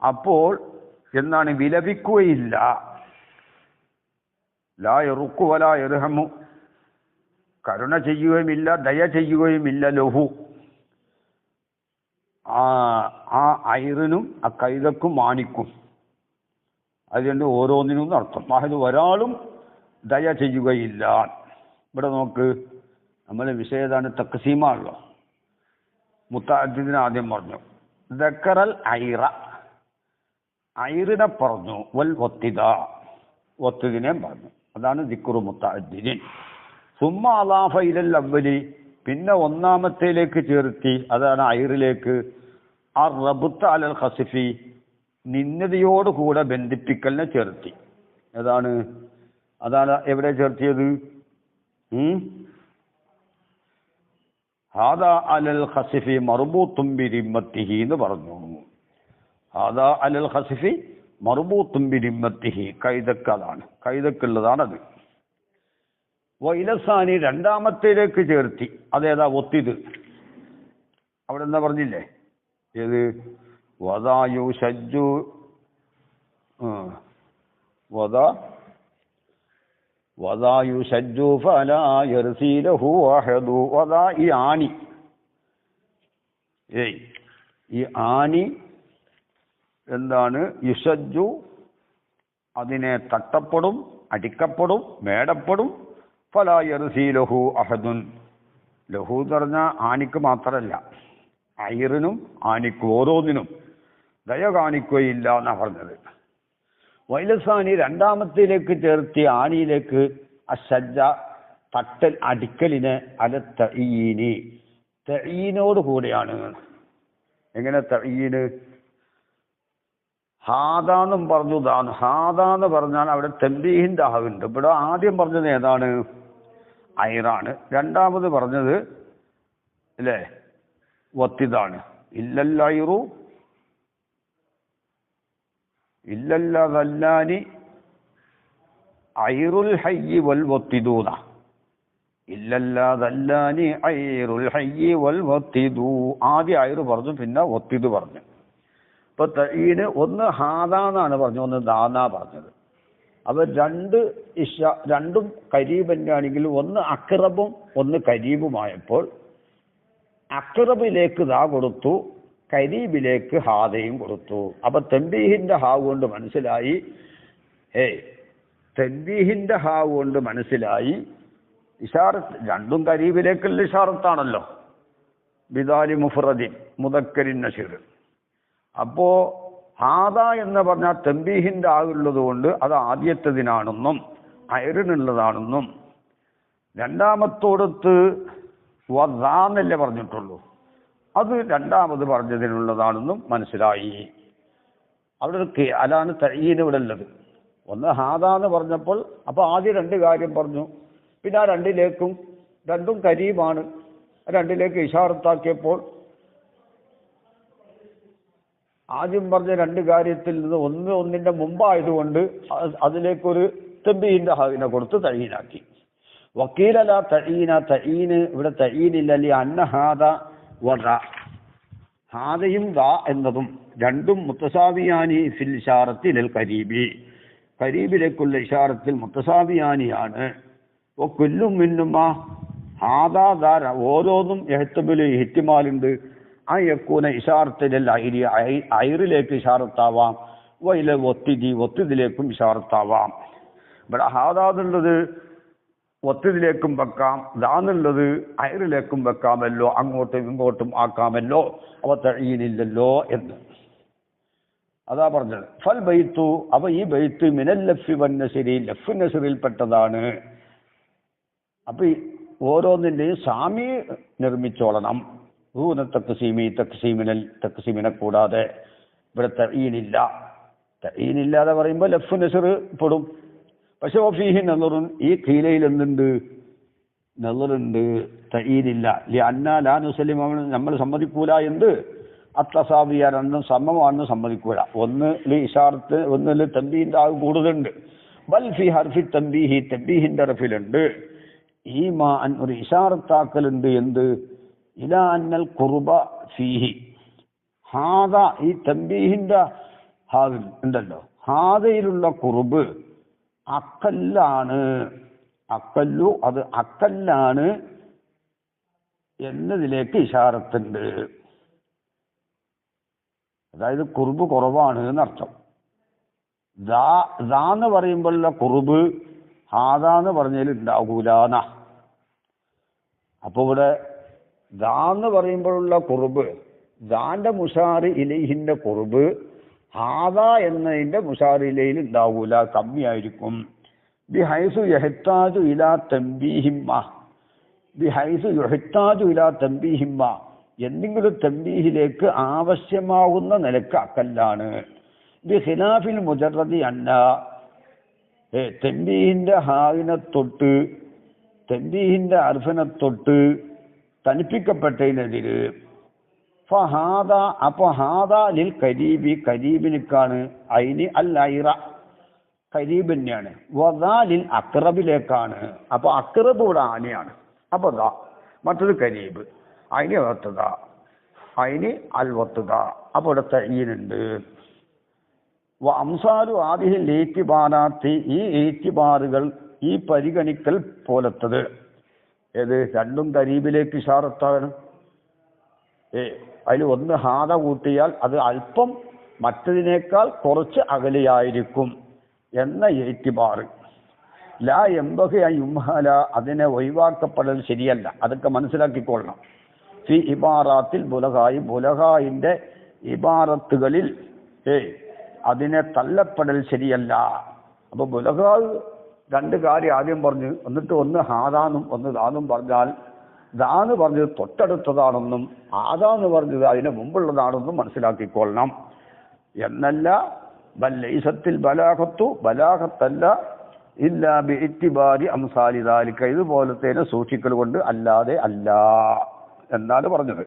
അപ്പോൾ എന്താണ്? വിലപിക്കുകയില്ല. ലാ യറുക്കു വലാ യർഹമു, കരുണ ചെയ്യുകയുമില്ല, ദയ ചെയ്യുകയുമില്ല. ലഹു, ആ ഐറിനും ആ കൈതക്കും ആണിക്കും, അതുകൊണ്ട് ഓരോന്നിനും അർത്ഥം. അത് ഒരാളും ദയ ചെയ്യുകയില്ല. ഇവിടെ നോക്ക്, നമ്മൾ വിഷയതാണ് തക്സീമാണല്ലോ. മുത്തഅദ്ദിദിനെ ആദ്യം പറഞ്ഞു, ദക്കറൽ ഐറ, ഐറിനെ പറഞ്ഞു, വൽ വത്തിദ, വത്തിദിനെ പറഞ്ഞു. അതാണ് ദിക്റു മുത്തഅദ്ദിദിൻ. സുമ്മ അളാഫ ഇലൽ അവ്വലി, പിന്നെ ഒന്നാമത്തേലേക്ക് ചേർത്തി, അതാണ് ഐറിലേക്ക്. ആ റബ്ത അലൽ ഖസ്ഫി, നിന്നതയോടുകൂടെ ബന്ധിപ്പിക്കലിനെ ചേർത്തി. അതാണ് എവിടെ ചേർത്തിയത്? ഹാദാ അലൽ ഖസ്ഫി മർബൂത്തും ബിരിമ്മത്തിഹി എന്ന് പറഞ്ഞു. ഹാദാ അലൽ ഖസ്ഫി മർബൂത്തും ബിരിമ്മത്തിഹി, കൈതക്കതാണ്, കൈതക്കുള്ളതാണത്. വൈലസാനി, രണ്ടാമത്തേലേക്ക് ചേർത്തി. അതേതാ? ഒത്തിത്. അവിടെ എന്താ പറഞ്ഞില്ലേ? ഏത്? വദായു ഷജ്ജു, വദായു ഷജ്ജു ഫലാ യർസി ലഹു അഹദു. വദാ, ഈ ആണി, ഈ ആണി എന്താണ്? യുഷജ്ജു, അതിനെ തട്ടപ്പെടും, അടിക്കപ്പെടും, മേടപ്പെടും. ഫലാ യർസി ലഹു അഹദുൻ, ലഹു എന്ന് പറഞ്ഞാൽ ആണിക്ക് മാത്രമല്ല, ഐറിനും ആണിക്കും ഓരോന്നിനും ദയ കാണിക്കുകയില്ല എന്നാണ് പറഞ്ഞത്. വൈലസാനി, രണ്ടാമത്തിലേക്ക് ചേർത്തി ആണിയിലേക്ക്, അഷജ്ജ, തട്ടൽ, അടിക്കലിന്, അല തഈനി, തഈനോട് കൂടെയാണ്. എങ്ങനെ തഈന്? ഹാദാന്നും പറഞ്ഞു, ദാന്ന്. ഹാദാന്ന് പറഞ്ഞാൽ അവിടെ തൻബീഹിന്റെ ആവുണ്ട്. ഇവിടെ ആദ്യം പറഞ്ഞത് ഏതാണ്? ഐറാണ്. രണ്ടാമത് പറഞ്ഞത് അല്ലേ വത്തിദാണ്. ഇല്ലല്ലൈറു ഇല്ലല്ലദല്ലാനി ഐറുൽ ഹയ്യി വൽ വത്തിദൂന. ഇല്ലല്ലദല്ലാനി ഐറുൽ ഹയ്യി വൽ വത്തിദൂ. ആദ്യം ഐറ് പറഞ്ഞു, പിന്നെ വത്തിദ് പറഞ്ഞു. ഇപ്പൊ തഈന് ഒന്ന് ഹാദാന്നാണ് പറഞ്ഞു, ഒന്ന് ദാന്നാ പറഞ്ഞത്. അപ്പൊ രണ്ടും കരീബന്നാണെങ്കിൽ ഒന്ന് അക്റബും ഒന്ന് കരീബുമായപ്പോൾ അക്റബിലേക്ക് ദാ കൊടുത്തു, കരീബിലേക്ക് ഹാദയും കൊടുത്തു. അപ്പൊ തൻബീഹിന്റെ ഹാവ് കൊണ്ട് മനസ്സിലായി, തൻബീഹിന്റെ ഹാവ് കൊണ്ട് മനസ്സിലായി ഇഷാറത്ത് രണ്ടും കരീബിലേക്കുള്ള ഇഷാറത്താണല്ലോ. ബിദാലി മുഫ്രദിൻ മുദക്കരിൻ നശീർ. അപ്പോ ഹാദ എന്ന് പറഞ്ഞാൽ തൻബീഹിന്റെ ആവുള്ളത് കൊണ്ട് അത് ആദ്യത്തതിനാണെന്നും ഐറിനുള്ളതാണെന്നും, രണ്ടാമത്തോടത്ത് വദാന്നല്ലേ പറഞ്ഞിട്ടുള്ളൂ, അത് രണ്ടാമത് പറഞ്ഞതിനുള്ളതാണെന്നും മനസ്സിലായി. അവിടെ അതാണ് തഈന് ഇവിടെ ഉള്ളത്. ഒന്ന് ഹാദാന്ന് പറഞ്ഞപ്പോൾ അപ്പൊ ആദ്യം രണ്ട് കാര്യം പറഞ്ഞു, പിന്നെ ആ രണ്ടിലേക്കും രണ്ടും കരീബാണ്. രണ്ടിലേക്ക് ഇഷാറത്താക്കിയപ്പോൾ ആദ്യം പറഞ്ഞ രണ്ട് കാര്യത്തിൽ നിന്ന് ഒന്നിന്റെ മുമ്പായതുകൊണ്ട് അതിലേക്കൊരു തംബീഹിന്റെ ഹാവിനെ കൊടുത്ത് തഈനാക്കി. വക്കീലല തഈന, തഈന് ഇവിടെ തഈനില്ല. അന്നഹാദ വദ, ഹാദയും ദാ എന്നതും രണ്ടും മുത്തസാവിയാനി ഫിൽ ഇഷാറത്തി ലിൽ ഖരീബി, ഖരീബിലേക്കുള്ള ഇഷാറത്തിൽ മുത്തസാവിയാനിയാണ്. കുല്ലും മിന്നുമാ ഹാദാ ദാ, ഓരോന്നും എഹ്തബിൽ ഇഹ്തിമാലുണ്ട്. ആ യക്കൂന ഇഷാറത്തിൽ ഐറിലേക്ക് ഇഷാറത്താവാം, വൈല ഒത്തിദിലേക്കും ഇഷാറത്താവാം. ഇവിടെ ഹാദാന്നുള്ളത് ഒത്തിദിലേക്കും വെക്കാം, ദാന്നുള്ളത് ഐറിലേക്കും വെക്കാമല്ലോ, അങ്ങോട്ടും ഇങ്ങോട്ടും ആക്കാമല്ലോ, അവ തഈനില്ലല്ലോ എന്ന് അതാ പറഞ്ഞത്. ഫൽ ബൈത്തു, അവ ഈ ബൈത്ത് മിനൽ ലഫ്ഫി വന്നസിരി, ലഫ്ഫ് നസറിൽപ്പെട്ടതാണ്. അപ്പൊ ഓരോന്നിന്റെയും സാമി നിർമ്മിച്ചോളണം. തക്സീമിനെ കൂടാതെ ഇവിടെ തഈനില്ല. തഈനില്ലാതെ പറയുമ്പോൾ ലഫ്ഫ് നസർ പെടും. പക്ഷെ ഓഫീഹി നസറുൻ, ഈ ഖീലയിൽ എന്തുണ്ട്? നസറുണ്ട്, തഈനില്ല. ലിഅന്നാ ലാ നുസല്ലിമ, നമ്മൾ സമ്മതിക്കൂല. എന്ത്? അത്തസാവിയ, രണ്ടും സമമാണെന്ന് സമ്മതിക്കൂല. ഒന്നിൽ ഇഷാറത്ത്, ഒന്നിൽ തംബീഹിന്റെ ആൾ കൂടുതലുണ്ട്. ബൽ ഫി ഹർഫി തംബീഹി, തംബീഹിന്റെ ഹർഫിലുണ്ട് ഈമാൻ, ഒരു ഇഷാറത്താക്കലുണ്ട്. എന്ത്? ഇലാ അന്നൽ ഖുർബ ഫീഹി ഹാദ, ഈ തംബീഹിന്റെ ഹാദിൽ ഉണ്ടല്ലോ, ഹാദയിലുള്ള ഖുർബ് അക്കല്ലാണ്, അക്കല്ലു അത് അക്കല്ലാണ് എന്നതിലേക്ക് ഇഷാറത്തുണ്ട്. അതായത് ഖുർബ് കുറവാണ് എന്നർത്ഥം. ദാന്ന് പറയുമ്പോഴുള്ള ഖുർബ് ഹാദാന്ന് പറഞ്ഞതിൽ ഉണ്ടാകൂലാന്ന. അപ്പൊ ഇവിടെ ദാന്ന് പറയുമ്പോഴുള്ള ഖുർബ്, ദാന്റെ മുഷാറി ഇലൈഹിന്റെ ഖുർബ് ഹാദ എന്നതിന്റെ മുഷാറി ഇലയിൽ ഉണ്ടാകൂല, കമ്മിയായിരിക്കും. ബിഹൈസു യഹ്താജു ഇലാ തംബീഹിമ്മ, ബിഹൈസു യഹ്താജു ഇലാ തംബീഹിമ്മ, എന്തെങ്കിലും തംബീഹിലേക്ക് ആവശ്യമാകുന്ന നിലക്ക് അക്കല്ലാണ്. ബിഖിലാഫിൽ മുജറദി അന്ന, തംബീഹിന്റെ ഹാവിനെ തൊട്ട് തംബീഹിന്റെ അർഫിനെ തൊട്ട് തനിപ്പിക്കപ്പെട്ടതിനെതിര് ഫഹാദ, അപ്പൊ ഹാദ ലിൽ കരീബി, കരീബിനിക്കാണ്. ഐനി അൽ ഐറ, കരീബ് തന്നെയാണ്. വദാ ലിൽ അക്റബിലേക്കാണ്. അപ്പൊ അക്റബ് ഇവിടെ ആനയാണ്. അപ്പൊ ദാ മറ്റൊരു കരീബ്, അതിന് വത്തുക, അതിന് അൽ വത്തുക. അപ്പൊ ഇവിടെ തഈനുണ്ട്. അംസാലു ആദിഹിൽ ഈത്തിബാറാത്തി, ഈ ഈത്തിബാറുകൾ, ഈ പരിഗണിക്കൽ പോലത്തത്. ഏത്? രണ്ടും കരീബിലേക്ക് ഇഷാറത്താണ്. അതിൽ ഒന്ന് ഹാദ കൂട്ടിയാൽ അത് അല്പം മറ്റതിനേക്കാൾ കുറച്ച് അകലെയായിരിക്കും എന്ന ഈത്തിബാറ്. ലാ യംബഗി അൻ യുംഹല, അതിനെ ഒഴിവാക്കപ്പെടൽ ശരിയല്ല. അതൊക്കെ മനസ്സിലാക്കിക്കൊള്ളണം. ഫി ഇബാറാത്തിൽ ബുലഗായി, ബുലഗായിന്റെ ഇബാറത്തുകളിൽ അതിനെ തള്ളപ്പെടൽ ശരിയല്ല. അപ്പൊ ബുലഗാ രണ്ട് കാര്യം ആദ്യം പറഞ്ഞു, എന്നിട്ട് ഒന്ന് ഹാദാന്നും ഒന്ന് ദാന്നും പറഞ്ഞാൽ, ദാന്ന് പറഞ്ഞത് തൊട്ടടുത്തതാണെന്നും ആദാന്ന് പറഞ്ഞത് അതിന് മുമ്പുള്ളതാണെന്നും മനസ്സിലാക്കിക്കൊള്ളണം എന്നല്ല. ബല്ലൈസത്തിൽ ബലാഗത്തു, ബലാഗത്തല്ല ഇല്ലാ ബിഇത്തിബാരി അംസാലി ദാലിക, ഇതുപോലത്തേനെ സൂക്ഷിക്കൽ കൊണ്ട് അല്ലാതെ അല്ല എന്നാണ് പറഞ്ഞത്.